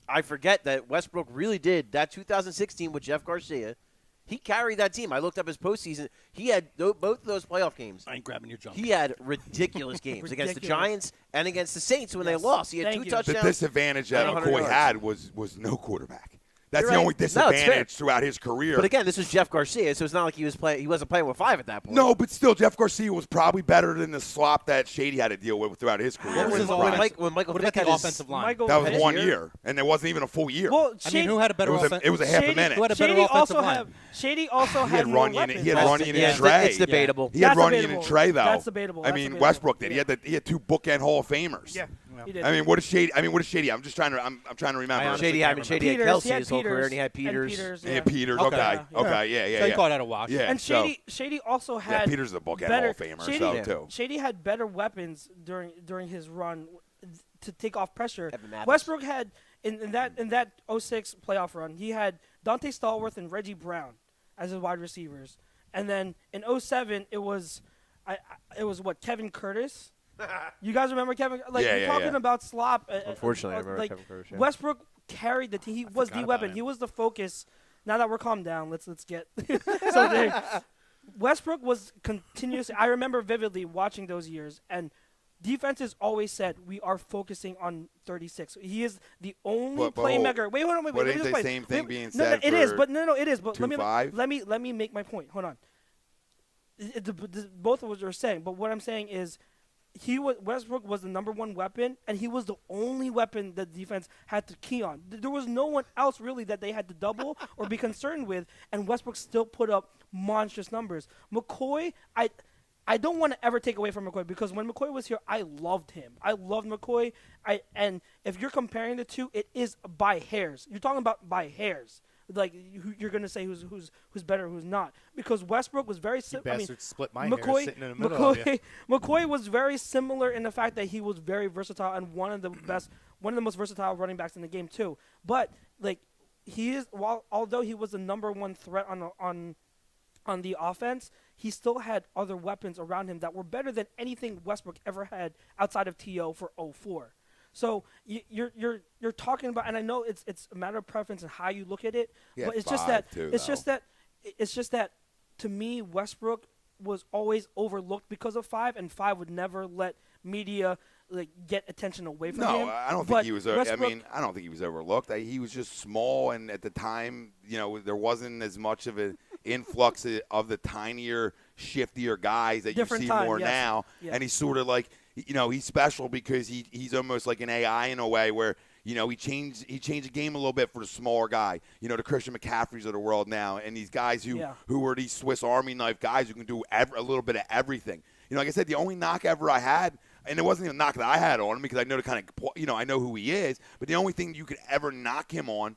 I forget that Westbrook really did that 2016 with Jeff Garcia. He carried that team. I looked up his postseason. He had both of those playoff games. I ain't grabbing your junk. He had ridiculous games against the Ridiculous. Giants and against the Saints when they Yes. lost. He had Thank 2 you. The touchdowns. disadvantage that and 100 McCoy yards. had was no quarterback. That's You're the right. only No, it's fair. disadvantage throughout his career. But again, this was Jeff Garcia, so it's not like he wasn't playing with 5 at that point. No, but still, Jeff Garcia was probably better than the slop that Shady had to deal with throughout his career. What was his Right. offense? when Michael What Vick about had the his- offensive line? Michael That was His 1 year? year, and it wasn't even a full year. Well, I mean, who had a better offense? it was a half a minute. Who had a better Shady offensive also line? Shady also He had more Runyon. weapons. He had That's- Runyon yeah, and Trey. It's debatable. He had That's Runyon and debatable. Trey, though. That's debatable. I That's mean, debatable. Westbrook did. Yeah. He had 2 bookend Hall of Famers. Yeah, he did. I mean, what is Shady? I'm just trying to. I'm trying to remember. honestly Shady, can't Shady had Peters, Kelsey he had his whole career, Peters, and he had Peters. And Yeah, yeah. Peters. Okay. Okay. Yeah. Okay. Yeah. So he caught out a wash. Yeah. And so- Shady also Yeah, had Peters is a bookend better, Hall of Famer. Shady, So too. Shady had better weapons during his run to take off pressure. Evan Mathis. Westbrook had in that 06 playoff run, he had Dante Stallworth and Reggie Brown as his wide receivers, and then in 07 it was what, Kevin Curtis. You guys remember Kevin? Like Yeah, we're yeah, talking yeah. about slop. Unfortunately, I remember like Kevin Curtis, yeah. Westbrook carried the team. He was the forgot weapon. about him. He was the focus. Now that we're calmed down, let's get so Westbrook was continuously. I remember vividly watching those years, and defenses always said we are focusing on 36. He is the only But playmaker. Wait, hold on, wait. But Let me ain't just the play. same thing Wait, being no, said it is, for but no, it is. But 2-5? let me make my point. Hold on. Both of what you're saying, but what I'm saying is, Westbrook was the number 1 weapon, and he was the only weapon that defense had to key on. There was no one else really that they had to double or be concerned with, and Westbrook still put up monstrous numbers. McCoy, I don't want to ever take away from McCoy because when McCoy was here, I loved him. I loved McCoy. And if you're comparing the two, it is by hairs. You're talking about by hairs. Like you're gonna say who's better, who's not, because Westbrook was very similar. Bastards split my hair sitting in the middle of you. McCoy was very similar in the fact that he was very versatile and one of the most versatile running backs in the game too. But like he is, although he was the number 1 threat on the offense, he still had other weapons around him that were better than anything Westbrook ever had outside of T.O. for 04. So you're talking about, and I know it's a matter of preference and how you look at it, but it's just that to me Westbrook was always overlooked because of 5, and 5 would never let media get attention away from him. No, I don't think he was. I don't think he was overlooked. He was just small, and at the time, there wasn't as much of an influx of the tinier, shiftier guys that you see more now. Yeah. And he's sort of like, he's special because he's almost like an AI in a way where. He changed the game a little bit for the smaller guy. The Christian McCaffreys of the world now, and these guys who are these Swiss Army knife guys who can do a little bit of everything. Like I said, the only knock ever I had, and it wasn't even a knock that I had on him because I know I know who he is. But the only thing you could ever knock him on,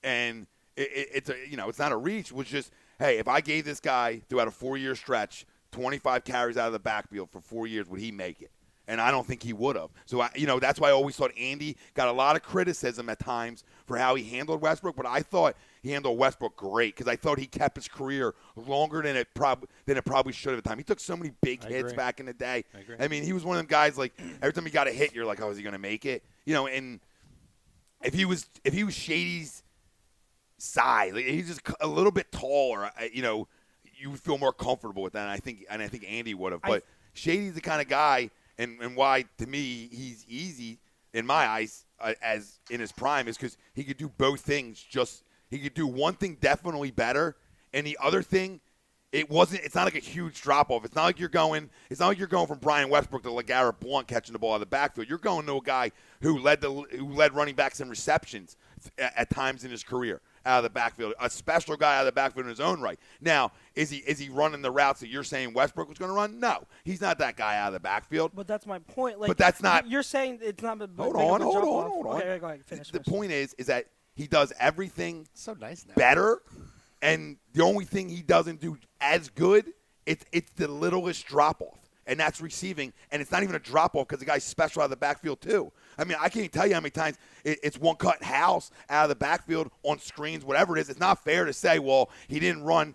and it's not a reach, was just, hey, if I gave this guy throughout a 4-year stretch 25 carries out of the backfield for 4 years, would he make it? And I don't think he would have. So, that's why I always thought Andy got a lot of criticism at times for how he handled Westbrook. But I thought he handled Westbrook great because I thought he kept his career longer than it probably should have at the time. He took so many big hits back in the day. I mean, he was one of them guys, like, every time he got a hit, you're like, oh, is he going to make it? And if he was Shady's size, like, he's just a little bit taller, you would feel more comfortable with that. And I think Andy would have. But Shady's the kind of guy – and why, to me, he's easy in my eyes as in his prime is because he could do both things. He could do one thing definitely better, and the other thing, it's not like a huge drop off. It's not like you're going from Brian Westbrook to LeGarrette Blount catching the ball out of the backfield. You're going to a guy who led running backs in receptions at times in his career out of the backfield, a special guy out of the backfield in his own right. Now, is he running the routes that you're saying Westbrook was going to run? No, he's not that guy out of the backfield. But that's my point. But that's not. You're saying it's not. Hold on. Okay, go ahead. Finish. The point is that he does everything so nice now. better, and the only thing he doesn't do as good, it's the littlest drop off. And that's receiving, and it's not even a drop-off because the guy's special out of the backfield too. I mean, I can't tell you how many times it's one-cut house out of the backfield on screens, whatever it is. It's not fair to say, well, he didn't run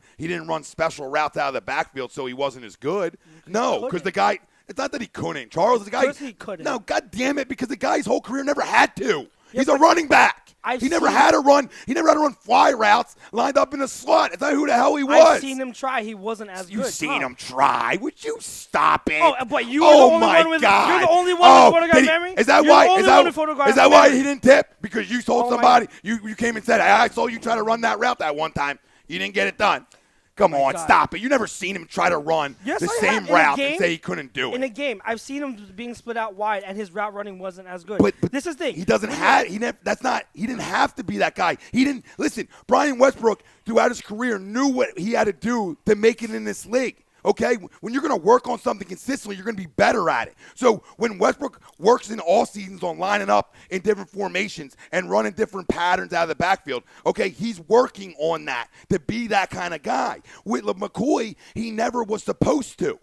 special routes out of the backfield, so he wasn't as good. No, because the guy – it's not that he couldn't. Charles is the guy – Of course he couldn't. No, God damn it, because the guy's whole career never had to. He's a running back. He never had to run fly routes lined up in a slot. It's not who the hell he was. I've seen him try. He wasn't as good. You've seen him try. Would you stop it? Oh, but you were the only one with God. You're the only one with photograph memory? Is that why he didn't tip? Because you told somebody, you came and said, hey, I saw you try to run that route that one time. You didn't get it done. Come on, stop it. You never seen him try to run the same route and say he couldn't do it. In a game, I've seen him being split out wide, and his route running wasn't as good. But this is the thing. He didn't have to be that guy. Listen, Brian Westbrook, throughout his career, knew what he had to do to make it in this league. Okay, when you're going to work on something consistently, you're going to be better at it. So when Westbrook works in all seasons on lining up in different formations and running different patterns out of the backfield, okay, he's working on that to be that kind of guy. With McCoy, he never was supposed to.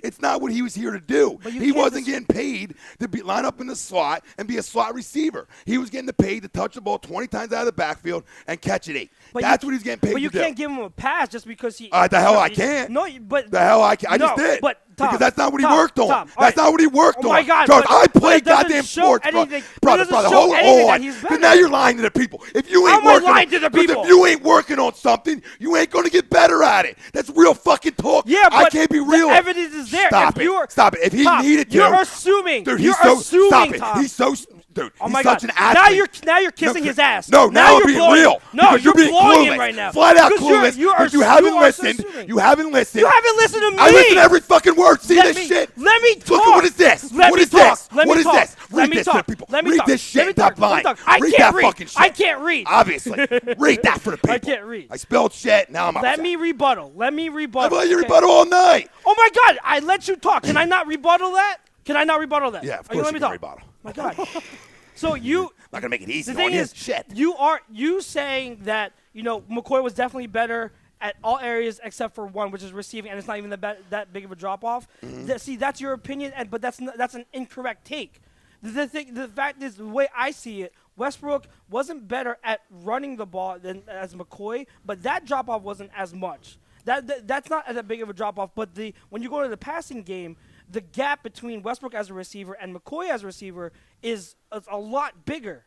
It's not what he was here to do. He wasn't getting paid to line up in the slot and be a slot receiver. He was getting paid to touch the ball 20 times out of the backfield and catch it 8. That's what he's getting paid to do. But you can't give him a pass just because he. The hell I can't. No, but the hell I can't. I just did. But Tom, because that's not what he worked on. That's not what he worked on. Oh my God! Charles, I play goddamn sports, brother. Hold on. Because now you're lying to the people. If you ain't working, if you ain't working on something, you ain't gonna get better at it. That's real fucking talk. Yeah, but I can't be real. The evidence is there. Stop it. If he needed to, you're assuming. Dude, you're assuming. Stop it. Tom. He's so. Dude, oh he's my such God. an athlete. Now you're kissing his ass. No, now I'm being real. No, you're being blowing clueless. him right now. Flat out clueless. You haven't listened. You haven't listened. You haven't listened to me. I listen to every fucking word. See this shit? Let me talk. Look at what is this? What is this? What is this? Read this for people. Read this shit. Stop lying. Read that fucking shit. I can't read. Obviously. Read that for the people. I can't read. I spelled shit. Now I'm upset. Let me rebuttal. I've let you rebuttal all night. Oh my God! I let you talk. Can I not rebuttal that? Yeah, of course you can rebuttal. My God. So you not gonna make it easy. The thing is, shit. You saying that McCoy was definitely better at all areas except for one, which is receiving, and it's not even that big of a drop off. Mm-hmm. See, that's your opinion, but that's an incorrect take. The fact is, the way I see it, Westbrook wasn't better at running the ball as McCoy, but that drop off wasn't as much. That's not as big of a drop off. But when you go to the passing game, the gap between Westbrook as a receiver and McCoy as a receiver is a lot bigger.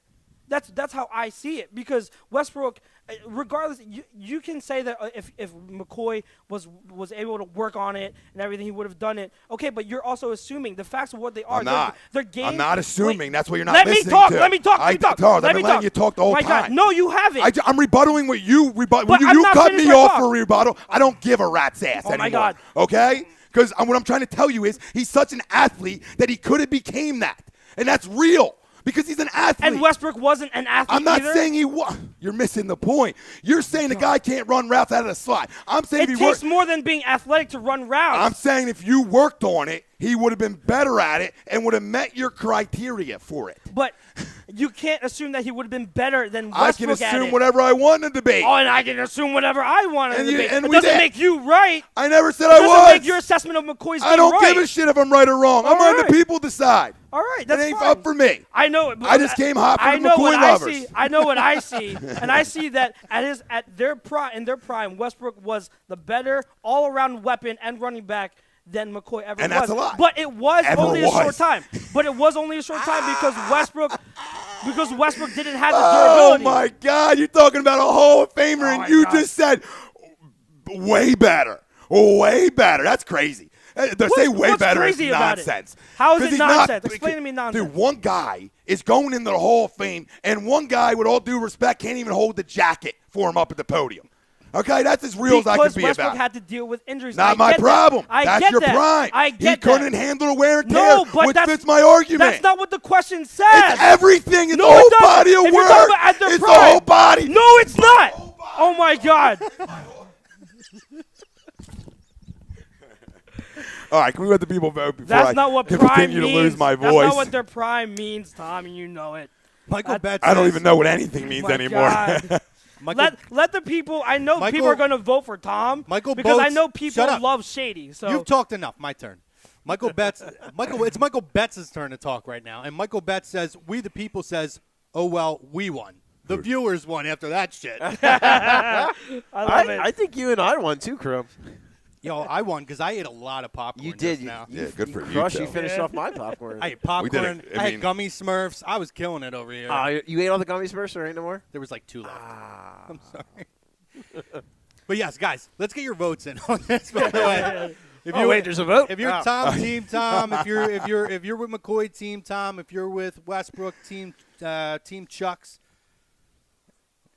That's how I see it, because Westbrook, regardless, you can say that if McCoy was able to work on it and everything, he would have done it. Okay, but you're also assuming the facts of what they are. I'm not. Their game. I'm not assuming. Wait, That's what you're not listening to. Let me talk. I've been letting you talk the whole time. God, no, you haven't. I'm rebuttaling what you rebut. But When you cut me off talk. for a rebuttal, I don't give a rat's ass anymore. My God. Okay? Because what I'm trying to tell you is he's such an athlete that he could have became that. And that's real. Because he's an athlete. And Westbrook wasn't an athlete I'm not either. saying he was. You're missing the point. You're saying the guy can't run routes out of the slot. I'm saying it takes more than being athletic to run routes. I'm saying if you worked on it, he would have been better at it and would have met your criteria for it. But you can't assume that he would have been better than Westbrook I can assume at it. whatever I want in the debate. Oh, and I can assume whatever I want in the debate. and It we doesn't did. make you right. I never said It I doesn't was. make your assessment of McCoy's I don't right. give a shit if I'm right or wrong. I'm All letting right. the people decide. All right, that's it ain't fine. up for me. I know it. But I just came hot for I the know McCoy what lovers. I know what I see, and I see that in their prime, Westbrook was the better all-around weapon and running back than McCoy ever was. And that's a lie. But it was Ever only was. a short time. But it was only a short time because Westbrook didn't have the durability. Oh, my God. You're talking about a Hall of Famer, Oh, and my you God. just said way better. Way better. That's crazy. To say way what's better is crazy about it? nonsense. How is 'Cause it he's nonsense? not- Explain to me nonsense. Dude, one guy is going into the Hall of Fame, and one guy, with all due respect, can't even hold the jacket for him up at the podium. Okay, that's as real as I can Because be Westbrook about it. had to deal with injuries. Not I my get that. problem. I That's get your that. prime. I He get couldn't that. handle the wear and tear, No, but which that's fits my argument. That's not what the question says. It's everything. It's No, the it whole doesn't. body of If you're work. talking about at their It's the prime. whole body. No, it's not. Oh my God. All right, can we let the people vote before That's I not what prime continue means. to lose my That's voice? not what their prime means, Tom, and you know it. Michael Betts. I don't says- even know what anything means My anymore. God. Michael, Let the people. I know Michael- people are going to vote for Tom Michael because I Boats- know people shut up. love Shady. So You've talked enough. My turn. Michael Betts. It's Michael Betts' turn to talk right now, and Michael Betts says, "We the people," says, "Oh well, we won. The viewers won after that shit." I love it. I think you and I won too, Crum. Yo, I won because I ate a lot of popcorn. You did. Just now. Yeah, good for you, Crushed. too. You finished off my popcorn. I ate popcorn. I I mean- had gummy Smurfs. I was killing it over here. You ate all the gummy Smurfs, or ain't no more? There was like 2 left. I'm sorry. But yes, guys, let's get your votes in on this. By the way, if there's a vote. If you're Tom, Team Tom. If you're with McCoy, Team Tom. If you're with Westbrook, Team Chux.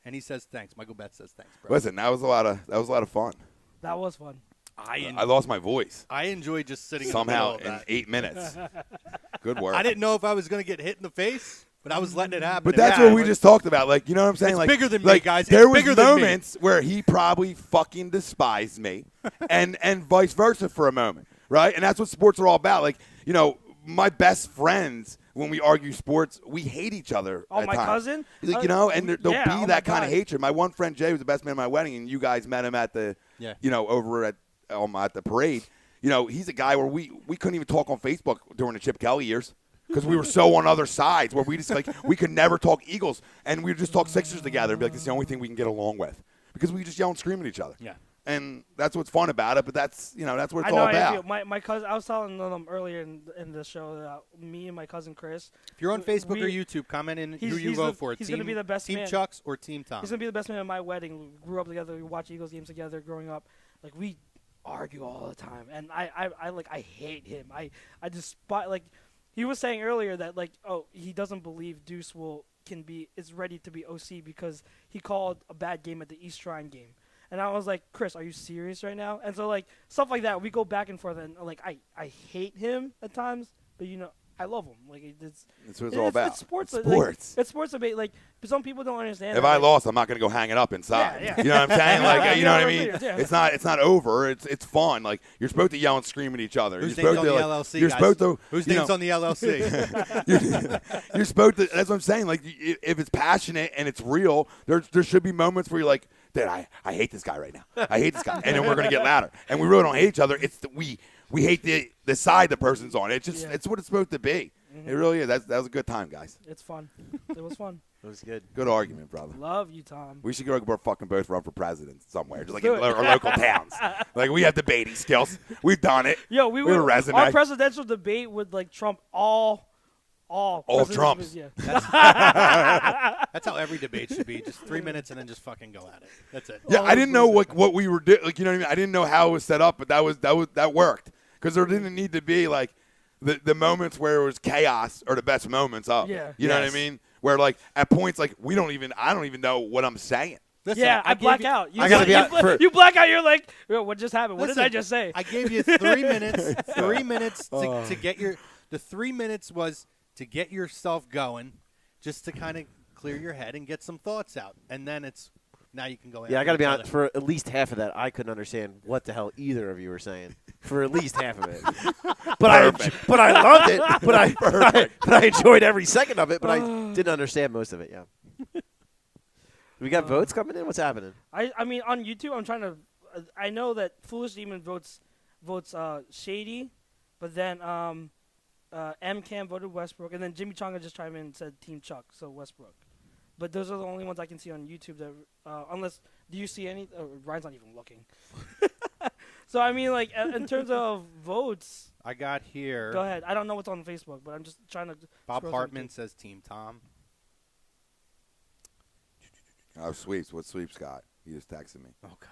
And he says thanks. Michael Betts says thanks, bro. Listen, that was a lot of fun. That was fun. I lost my voice I enjoyed just sitting somehow in the middle of that. 8 minutes. Good work. I didn't know if I was going to get hit in the face, but I was letting it happen. But that's Yeah, what we just talked about. Like, you know what I'm saying? It's Like, bigger than me, like, guys. There It's was bigger than me. moments where he probably fucking despised me, and vice versa for a moment, right? And that's what sports are all about. Like, you know, my best friends, when we argue sports, we hate each other. Oh, at my times. cousin? Like, you know, and there'll yeah, be oh my that kind of God. hatred. My one friend Jay was the best man at my wedding, and you guys met him at the, you know, over at the parade. You know, he's a guy where we couldn't even talk on Facebook during the Chip Kelly years because we were so on other sides where we just like we could never talk Eagles and we would just talk Sixers together and be like, this is the only thing we can get along with because we just yell and scream at each other. Yeah. And that's what's fun about it, but that's what it's I know. all I about. feel, my cousin. I was telling them earlier in the show that me and my cousin Chris. If you're on Facebook or we- YouTube, comment in who he's- you he's vote the- for. he's Team, gonna be the best Team man. Chux or Team Tom. He's gonna be the best man at my wedding. We grew up together. We watched Eagles games together growing up. Like we argue all the time, and I hate him. I despise like he was saying earlier that like he doesn't believe Deuce is ready to be OC because he called a bad game at the East Shrine game. And I was like, Chris, are you serious right now? And so like stuff like that, we go back and forth, and like I hate him at times, but you know I love him. Like That's what it's all about. It's sports. Sports. Like, it's sports debate. Like some people don't understand. If that, I like, lost, I'm not going to go hang it up inside. Yeah, yeah. You know what I'm saying? Like, you know what I Yeah, mean? yeah. It's not over. It's fun. Like you're supposed to yell and scream at each other. Whose You're name's on supposed the to, LLC, You're guys? supposed to. Whose you name's know, on the LLC? you're supposed to. That's what I'm saying. Like, if it's passionate and it's real, there should be moments where you're like, "Dude, I hate this guy right now. I hate this guy," and then we're gonna get louder. And we really don't hate each other. It's we hate the side the person's on. It's just it's what it's supposed to be. Mm-hmm. It really is. That was a good time, guys. It's fun. It was fun. It was good. Good argument, brother. Love you, Tom. We should go fucking both run for president somewhere, just like Do in it. our local towns. Like we have debating skills. We've done it. Yo, we were resume. Our presidential debate would like trump all Trumps. Yeah. That's how every debate should be. Just 3 minutes and then just fucking go at it. That's it. Yeah, I didn't know what we were doing. Like, you know what I mean? I didn't know how it was set up, but that worked because there didn't need to be like the moments where it was chaos are the best moments of. Yeah. You know what I mean? Where like at points like I don't even know what I'm saying. Listen, Yeah, I black out. I gotta be out for- you black out. You're like, yo, what just happened? What Listen, did I just say? I gave you 3 minutes. 3 minutes to get your. The 3 minutes was to get yourself going, just to kind of clear your head and get some thoughts out, and then now you can go. Yeah, I got to to be honest. For at least half of that, I couldn't understand what the hell either of you were saying. For at least half of it, but I loved it. But I enjoyed every second of it. But I didn't understand most of it. Yeah. We got votes coming in. What's happening? I mean, on YouTube, I'm trying to. I know that Foolish Demon votes Shady, but then M Cam voted Westbrook, and then Jimmy Chonga just chimed in and said Team Chuck, so Westbrook. But those are the only ones I can see on YouTube. That unless do you see any? Ryan's not even looking. So I mean, like in terms of votes, I got here. go ahead. I don't know what's on Facebook, but I'm just trying to. Bob scroll Hartman says Team Tom. Oh, sweeps. What sweeps got? He just texted me. Oh God.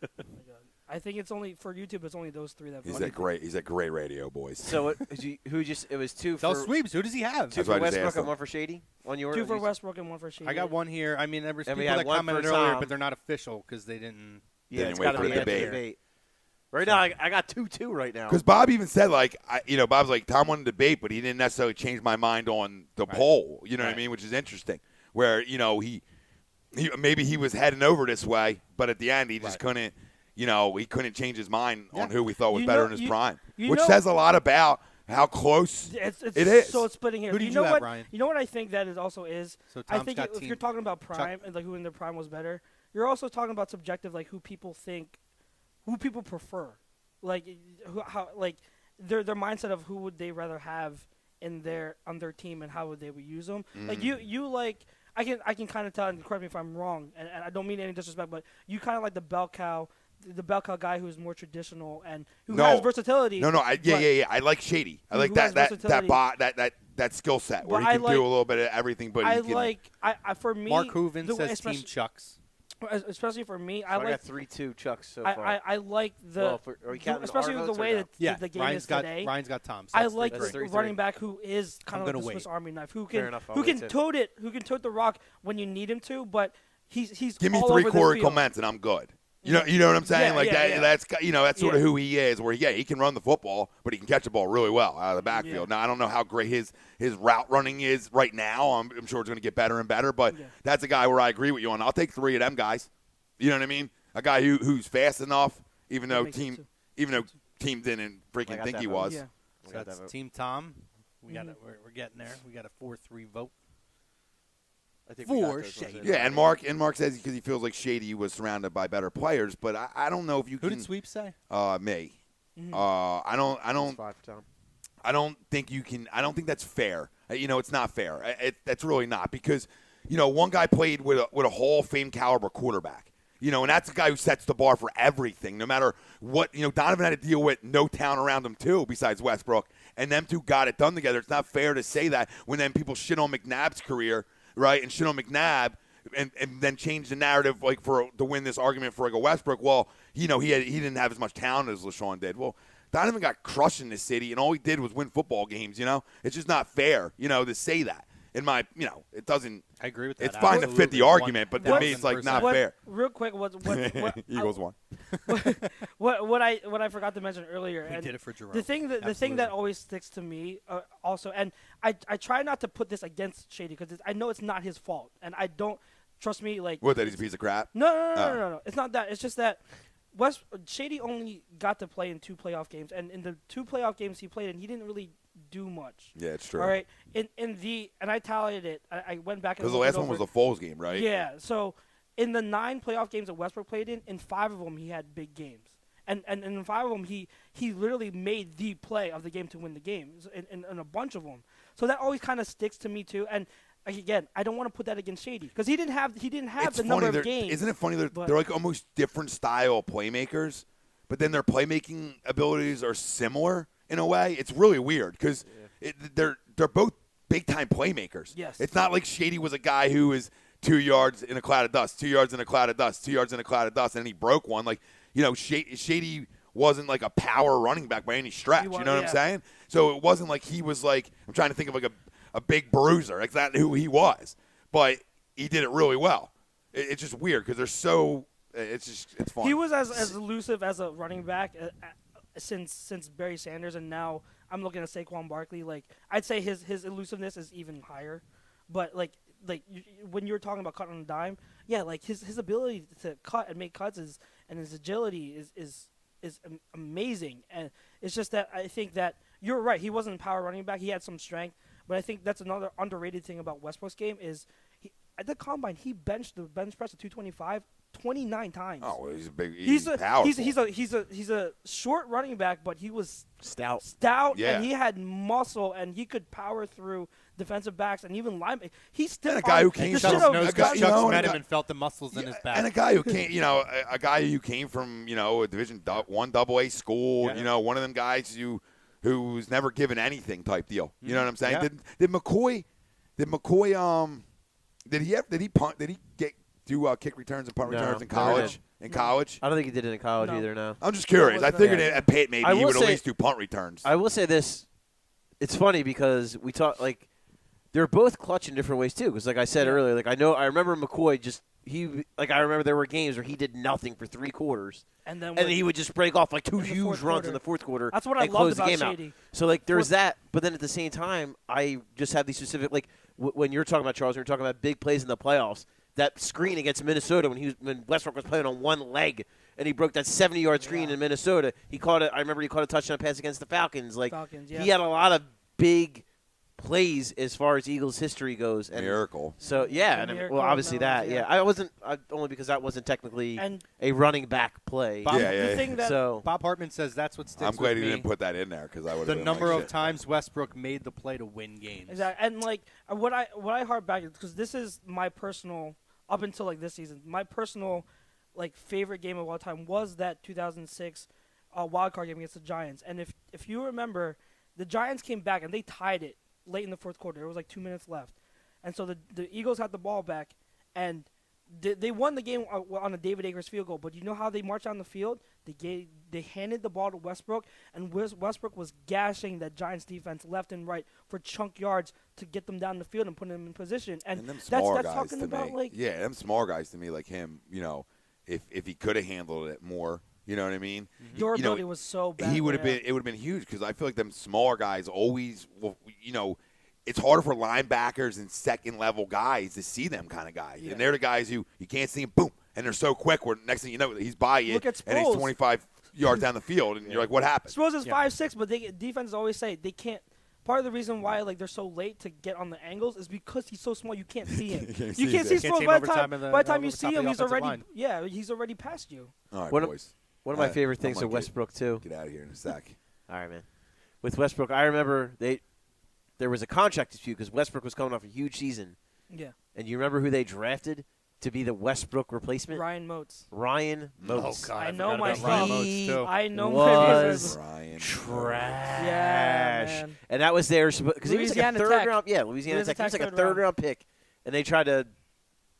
Oh my God. I think it's only for YouTube. It's only those three that. He's voted. at great. He's at great radio, boys. So it was two Tell for Sweeps. Who does he have? two That's why for I just Westbrook asked and him. one for Shady on your. Two for Westbrook and one for Shady. I got one here. I mean, there was And we people had that one commented for earlier, Tom. but they're not official because they didn't. Yeah, Didn't it's wait got to for be the at the debate. debate. Right now, I got 2-2 right now. Because Bob even said, like, Bob's like, Tom wanted to debate, but he didn't necessarily change my mind on the poll. You know what I mean? Which is interesting. Where, he maybe he was heading over this way, but at the end he just couldn't, he couldn't change his mind on who we thought was better in his prime. Which says a lot about how close it is. So it's splitting here. Who did you know you have, what? Ryan? You know what I think that it also is? So I Tom's think got if Team you're talking about prime and like who in their prime was better, you're also talking about subjective, like who people think, who people prefer, like their mindset of who would they rather have on their team and how would they use them. Like you like I can kind of tell, and correct me if I'm wrong, and I don't mean any disrespect, but you kind of like the bell cow guy who's more traditional and who has versatility. No, I like Shady. I like that skill set where he can do a little bit of everything. But for me, Mark Hooven says Team Chucks. Especially for me, I got 3-2 Chucks so far. I like the especially with the way that the game is today. Ryan's got Tom. I like the 3-3. running back who is kind of like the Swiss Army knife, who can tote it, who can tote the rock when you need him to, but he's give me all three over Corey the field. Clements and I'm good. You know what I'm saying? Yeah, That's that's sort of who he is. Where he can run the football, but he can catch the ball really well out of the backfield. Yeah. Now I don't know how great his route running is right now. I'm sure it's going to get better and better. But that's a guy where I agree with you on. I'll take three of them guys. You know what I mean? A guy who's fast enough, even though team didn't freaking think he was. Yeah. So that's Team Tom. We got we're getting there. We got a 4-3 vote. I think For Shady. Yeah, and Mark says because he feels like Shady was surrounded by better players, but I don't know if you Who can. did Sweep say? Me. Mm-hmm. I don't. 5 for Tom. I don't think you can. I don't think that's fair. It's not fair. That's really not because one guy played with a Hall of Fame caliber quarterback. And that's a guy who sets the bar for everything, no matter what. Donovan had to deal with no town around him too, besides Westbrook, and them two got it done together. It's not fair to say that when then people shit on McNabb's career. Right, and shit on McNabb, and then change the narrative to win this argument for a Westbrook. Well, he didn't have as much talent as LeSean did. Well, Donovan got crushed in this city, and all he did was win football games. It's just not fair, to say that. In my, it doesn't. I agree with that. It's fine to fit the argument, but to me, it's like not fair. Real quick, what Eagles won. what I forgot to mention earlier. We and did it for Jerome. The thing that always sticks to me also, and I try not to put this against Shady because I know it's not his fault, and I don't trust me like. What, that he's a piece of crap? No. It's not that. It's just that Shady only got to play in 2 playoff games, and in the 2 playoff games he played in, he didn't really do much. Yeah, it's true. All right, and I tallied it. I went back and because the last one was the Foles game, right? Yeah. So in the 9 playoff games that Westbrook played in 5 of them he had big games, And in 5 of them, he literally made the play of the game to win the game in a bunch of them. So that always kind of sticks to me too. And again, I don't want to put that against Shady because he didn't have the number of games. Isn't it funny? They're like almost different style playmakers, but then their playmaking abilities are similar in a way. It's really weird because they're both big time playmakers. Yes. It's not like Shady was a guy who is 2 yards in a cloud of dust, 2 yards in a cloud of dust, 2 yards in a cloud of dust, and then he broke one. Like, Shady wasn't like a power running back by any stretch. You know what I'm saying? So it wasn't like he was like, I'm trying to think of like a big bruiser. That's not who he was. But he did it really well. It's just weird because they're so it's fun. He was as elusive as a running back since Barry Sanders, and now I'm looking at Saquon Barkley. Like, I'd say his elusiveness is even higher. But when you're talking about cutting on a dime, like his ability to cut and make cuts and his agility is amazing. And it's just that I think that you're right. He wasn't a power running back. He had some strength, but I think that's another underrated thing about Westbrook's game is at the combine he benched the bench press of 225 29 times. Oh, well, he's a big. He's powerful. He's a short running back, but he was stout, and he had muscle, and he could power through defensive backs and even linebackers. He's still a guy who came from Chuck's met him and felt the muscles in his back. And a guy who came, a guy who came from a Division 1 AA school. One of them guys who's never given anything type deal. You know what I'm saying? Yeah. Did McCoy? Did he punt? Did he do kick returns and punt returns in college? I don't think he did it in college either. No. I'm just curious. I figured at Pitt maybe he would at least do punt returns. I will say this: it's funny because we talk like they're both clutch in different ways too. Because like I said earlier, I remember McCoy I remember there were games where he did nothing for 3 quarters, and then he would just break off like 2 huge runs in the fourth quarter. That's what I loved about Shady. So like there's that, but then at the same time, I just have these specific when you're talking about Charles, when you're talking about big plays in the playoffs. That screen against Minnesota when Westbrook was playing on one leg and he broke that 70-yard screen in Minnesota. He caught it. I remember he caught a touchdown pass against the Falcons. He had a lot of big plays as far as Eagles history goes. And miracle. So obviously that. Yeah, I wasn't only because that wasn't technically a running back play. Bob Hartman says that's what sticks. I'm glad with he me. didn't put that in there because I would. The number of times Westbrook made the play to win games. Exactly, and what I harp back because this is my personal. Up until this season, my personal favorite game of all time was that 2006 wild card game against the Giants. And if you remember, the Giants came back and they tied it late in the fourth quarter. There was 2 minutes left, and so the Eagles had the ball back, and they won the game on a David Akers field goal. But you know how they marched down the field? They handed the ball to Westbrook, and Westbrook was gashing that Giants defense left and right for chunk yards to get them down the field and put them in position. And them that's guys talking to about me. Them small guys to me like him. If he could have handled it more, you know what I mean. Durability was so bad. He would have been. It would have been huge because I feel like them smaller guys always. It's harder for linebackers and second-level guys to see them kind of guys. Yeah. And they're the guys who you can't see them, boom, and they're so quick where next thing you know, he's by you, and he's 25 yards down the field, and you're like, what happened? Sproles is 5'6", but defenses always say they can't. Part of the reason why they're so late to get on the angles is because he's so small you can't see him. you can't see Sproles by the time you see him, he's already past you. All right, boys. One of my favorite things with Westbrook, too. Get out of here in a sec. All right, man. With Westbrook, I remember there was a contract dispute because Westbrook was coming off a huge season. Yeah. And you remember who they drafted to be the Westbrook replacement? Ryan Motes. Oh, God. I know my stuff. I know my business. Ryan trash. Yeah, man. And that was theirs because he was like a third round. Yeah, Louisiana Tech. He was like a third round pick. And they tried to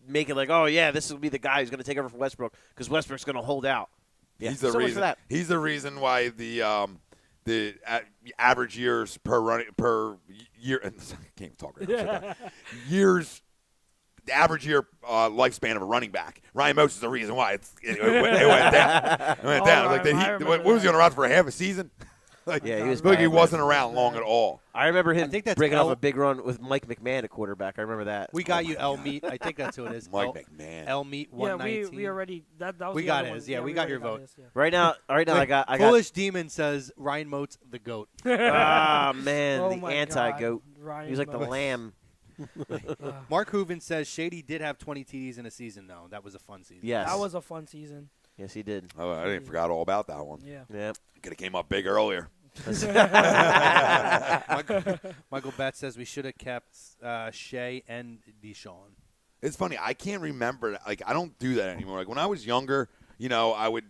make it this will be the guy who's going to take over for Westbrook because Westbrook's going to hold out. Yeah, he's the reason. For that. He's the reason why the average years per year. I can't even talk right now. Years. The average year lifespan of a running back. Ryan Motes is the reason why it went down. It went down. What was he on the route for a half a season? He was. He wasn't around long at all. I remember him breaking off a big run with Mike McMahon at quarterback. I remember that. We got you, El Meat. I think that's who it is. Mike McMahon. El Meat 119. Yeah, we already. That was we got his. Yeah, we got your vote. Right now, I got. Foolish Demon says Ryan Motes the GOAT. Ah, man, the anti-GOAT. He was like the lamb. Mark Hooven says Shady did have 20 TDs in a season, though. That was a fun season. Yes. That was a fun season. Yes, he did. Oh, I didn't forgot all about that one. Yeah. Yep. Could have came up big earlier. Michael Betts says we should have kept Shea and Deshaun. It's funny. I can't remember. Like, I don't do that anymore. Like, when I was younger, I would,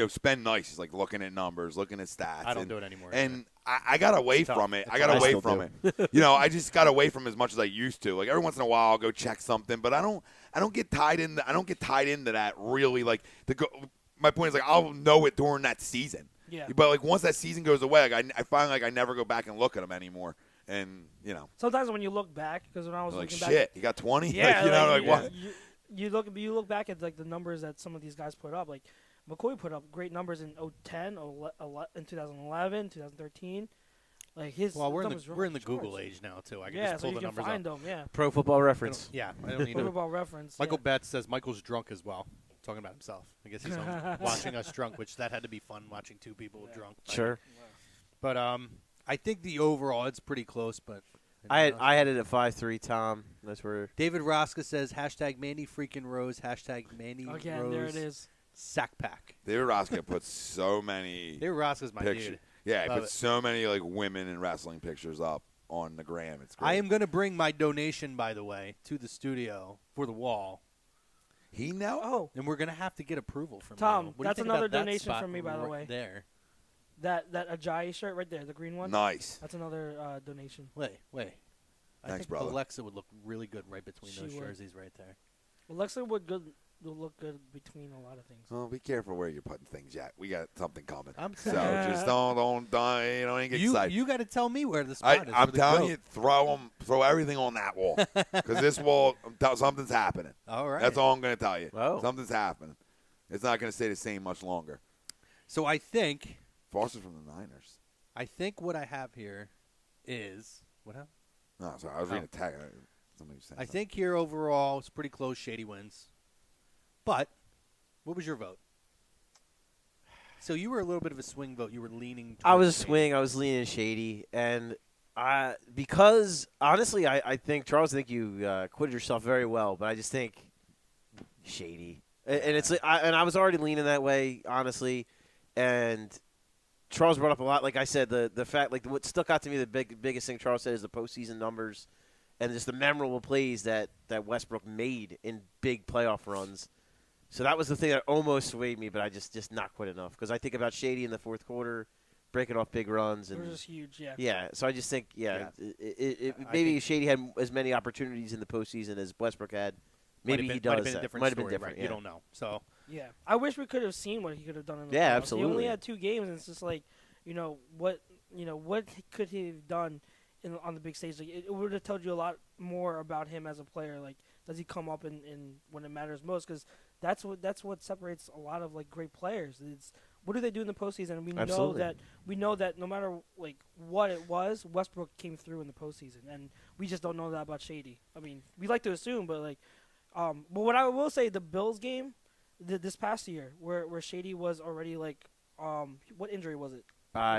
spend nights, like, looking at numbers, looking at stats. I don't do it anymore. And I got away from it. I got what I away still from do. it. I just got away from it as much as I used to. Like, every once in a while, I'll go check something, but I don't get tied in. I don't get tied into that really. Like, my point is, like, I'll know it during that season. Yeah. But, like, once that season goes away, like, I find, like, I never go back and look at them anymore. And, Sometimes when you look back, because when I was like, looking back, shit, you got 20? yeah, like what? You look back at like the numbers that some of these guys put up. Like McCoy put up great numbers in 2010, in 2011, 2013. Like his we're numbers we're in the off Google charts. age now too. I can Yeah, just so pull you the can numbers find up. them. Yeah. Pro Football Reference. I don't need Pro to. Football Reference. Michael yeah. Betts says Michael's drunk as well. Talking about himself. I guess he's home watching us drunk, which that had to be fun watching two people drunk. Sure. But I think the overall it's pretty close. But I had it at 5-3, Tom. That's where. David Rosca says hashtag Mandy freaking Rose, hashtag Mandy Again, Rose there it is. sack pack. David Rosca puts so many David Rosca's my pictures. dude. Yeah, he Love puts it. so many like women in wrestling pictures up on the gram. It's great. I am going to bring my donation, by the way, to the studio for the wall. He now? Oh, And we're going to have to get approval from Tom, you. What do you that's think another about that donation spot from me, by the right way. There. that Ajayi shirt right there, the green one. Nice. That's another donation. Wait. I Thanks, think brother. Alexa would look really good right between She those would. jerseys right there. Alexa would look good between a lot of things. Well, be careful where you're putting things at. We got something coming. I'm So saying. just don't get excited. You got to tell me where the spot is. I'm for the telling goat. you, throw everything on that wall because this wall, something's happening. All right. That's all I'm going to tell you. Oh. Something's happening. It's not going to stay the same much longer. So I think Foster's from the Niners. what I have here is what happened? No, sorry, I was reading a tag. Somebody was saying I something. think here overall it's pretty close. Shady wins. But what was your vote? So you were a little bit of a swing vote. You were leaning. I was a towards Shady. swing. I was leaning Shady, and because honestly, I think Charles, I think you acquitted yourself very well, but I just think Shady, and it's and I was already leaning that way, honestly, and Charles brought up a lot. Like I said, the fact, like what stuck out to me, the biggest thing Charles said is the postseason numbers, and just the memorable plays that Westbrook made in big playoff runs. So that was the thing that almost swayed me, but I just not quite enough because I think about Shady in the fourth quarter, breaking off big runs, It and was just huge, yeah. yeah. So I just think Yeah. maybe think- Shady had as many opportunities in the postseason as Westbrook had. Maybe he does. Might have been a different Might have story, been different. right? Yeah. You don't know. So Yeah, I wish we could have seen what he could have done in the Yeah, playoffs. absolutely. He only had 2 games, and it's just like, what could he have done on the big stage? Like, it would have told you a lot more about him as a player. Like, does he come up in when it matters most? Because that's what separates a lot of like great players. It's what do they do in the postseason? And Absolutely. we know that no matter like what it was, Westbrook came through in the postseason, and we just don't know that about Shady. I mean, we like to assume, but like. But what I will say, the Bills game, this past year, where Shady was already like, what injury was it?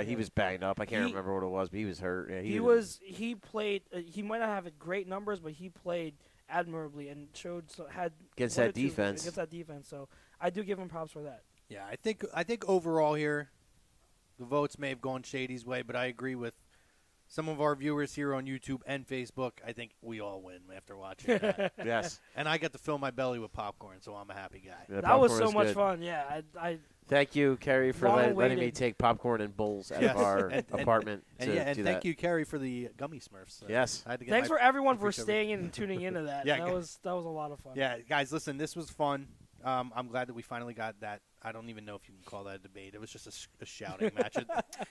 He was banged up. I can't remember what it was, but he was hurt. Yeah, he played. He might not have great numbers, but he played admirably and had Against one that or two- defense. Against that defense, so I do give him props for that. yeah, I think overall here, the votes may have gone Shady's way, but I agree with some of our viewers here on YouTube and Facebook. I think we all win after watching that. Yes. And I got to fill my belly with popcorn, so I'm a happy guy. Yeah, That was popcorn so much good. fun. Yeah, I Thank you, Carrie, for Long letting me awaited. take popcorn and bowls out Yes. of our And- apartment And to yeah, and do thank that. you, Carrie, for the gummy Smurfs. Yes. I had to get thanks my- for everyone for appreciate it. staying in and tuning into that. Yeah, that was a lot of fun. Yeah, guys, listen, this was fun. I'm glad that we finally got that. I don't even know if you can call that a debate. It was just a shouting match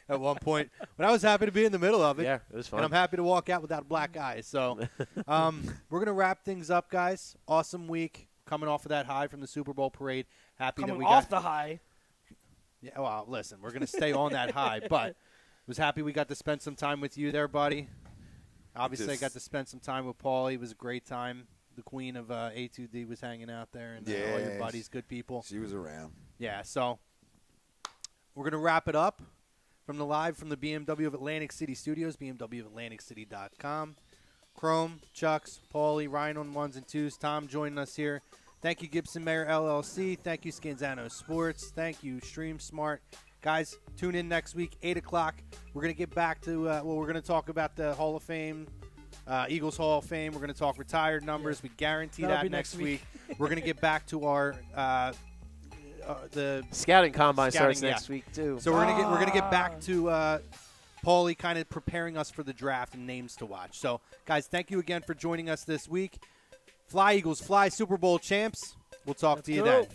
at one point. But I was happy to be in the middle of it. Yeah, it was fun. And I'm happy to walk out without a black eye. So we're going to wrap things up, guys. Awesome week coming off of that high from the Super Bowl parade. Happy Coming that we off got the high. Yeah, well, listen, we're going to stay on that high, but was happy we got to spend some time with you there, buddy. Obviously, I got to spend some time with Paulie. It was a great time. The queen of A2D was hanging out there, and all your buddies, good people. She was around. Yeah, so we're going to wrap it up from the BMW of Atlantic City Studios, BMW of AtlanticCity.com. Chrome, Chux, Paulie, Ryan on 1s and 2s, Tom joining us here Thank you, Gibson Mayer LLC. Thank you, Scanzano Sports. Thank you, Stream Smart. Guys, tune in next week, 8 o'clock. We're going to get back to, we're going to talk about the Hall of Fame, Eagles Hall of Fame. We're going to talk retired numbers. We guarantee that next week. We're going to get back to our the scouting combine starts next week, too. So we're gonna get back to Paulie kind of preparing us for the draft and names to watch. So, guys, thank you again for joining us this week. Fly, Eagles, fly, Super Bowl champs. We'll talk to you then.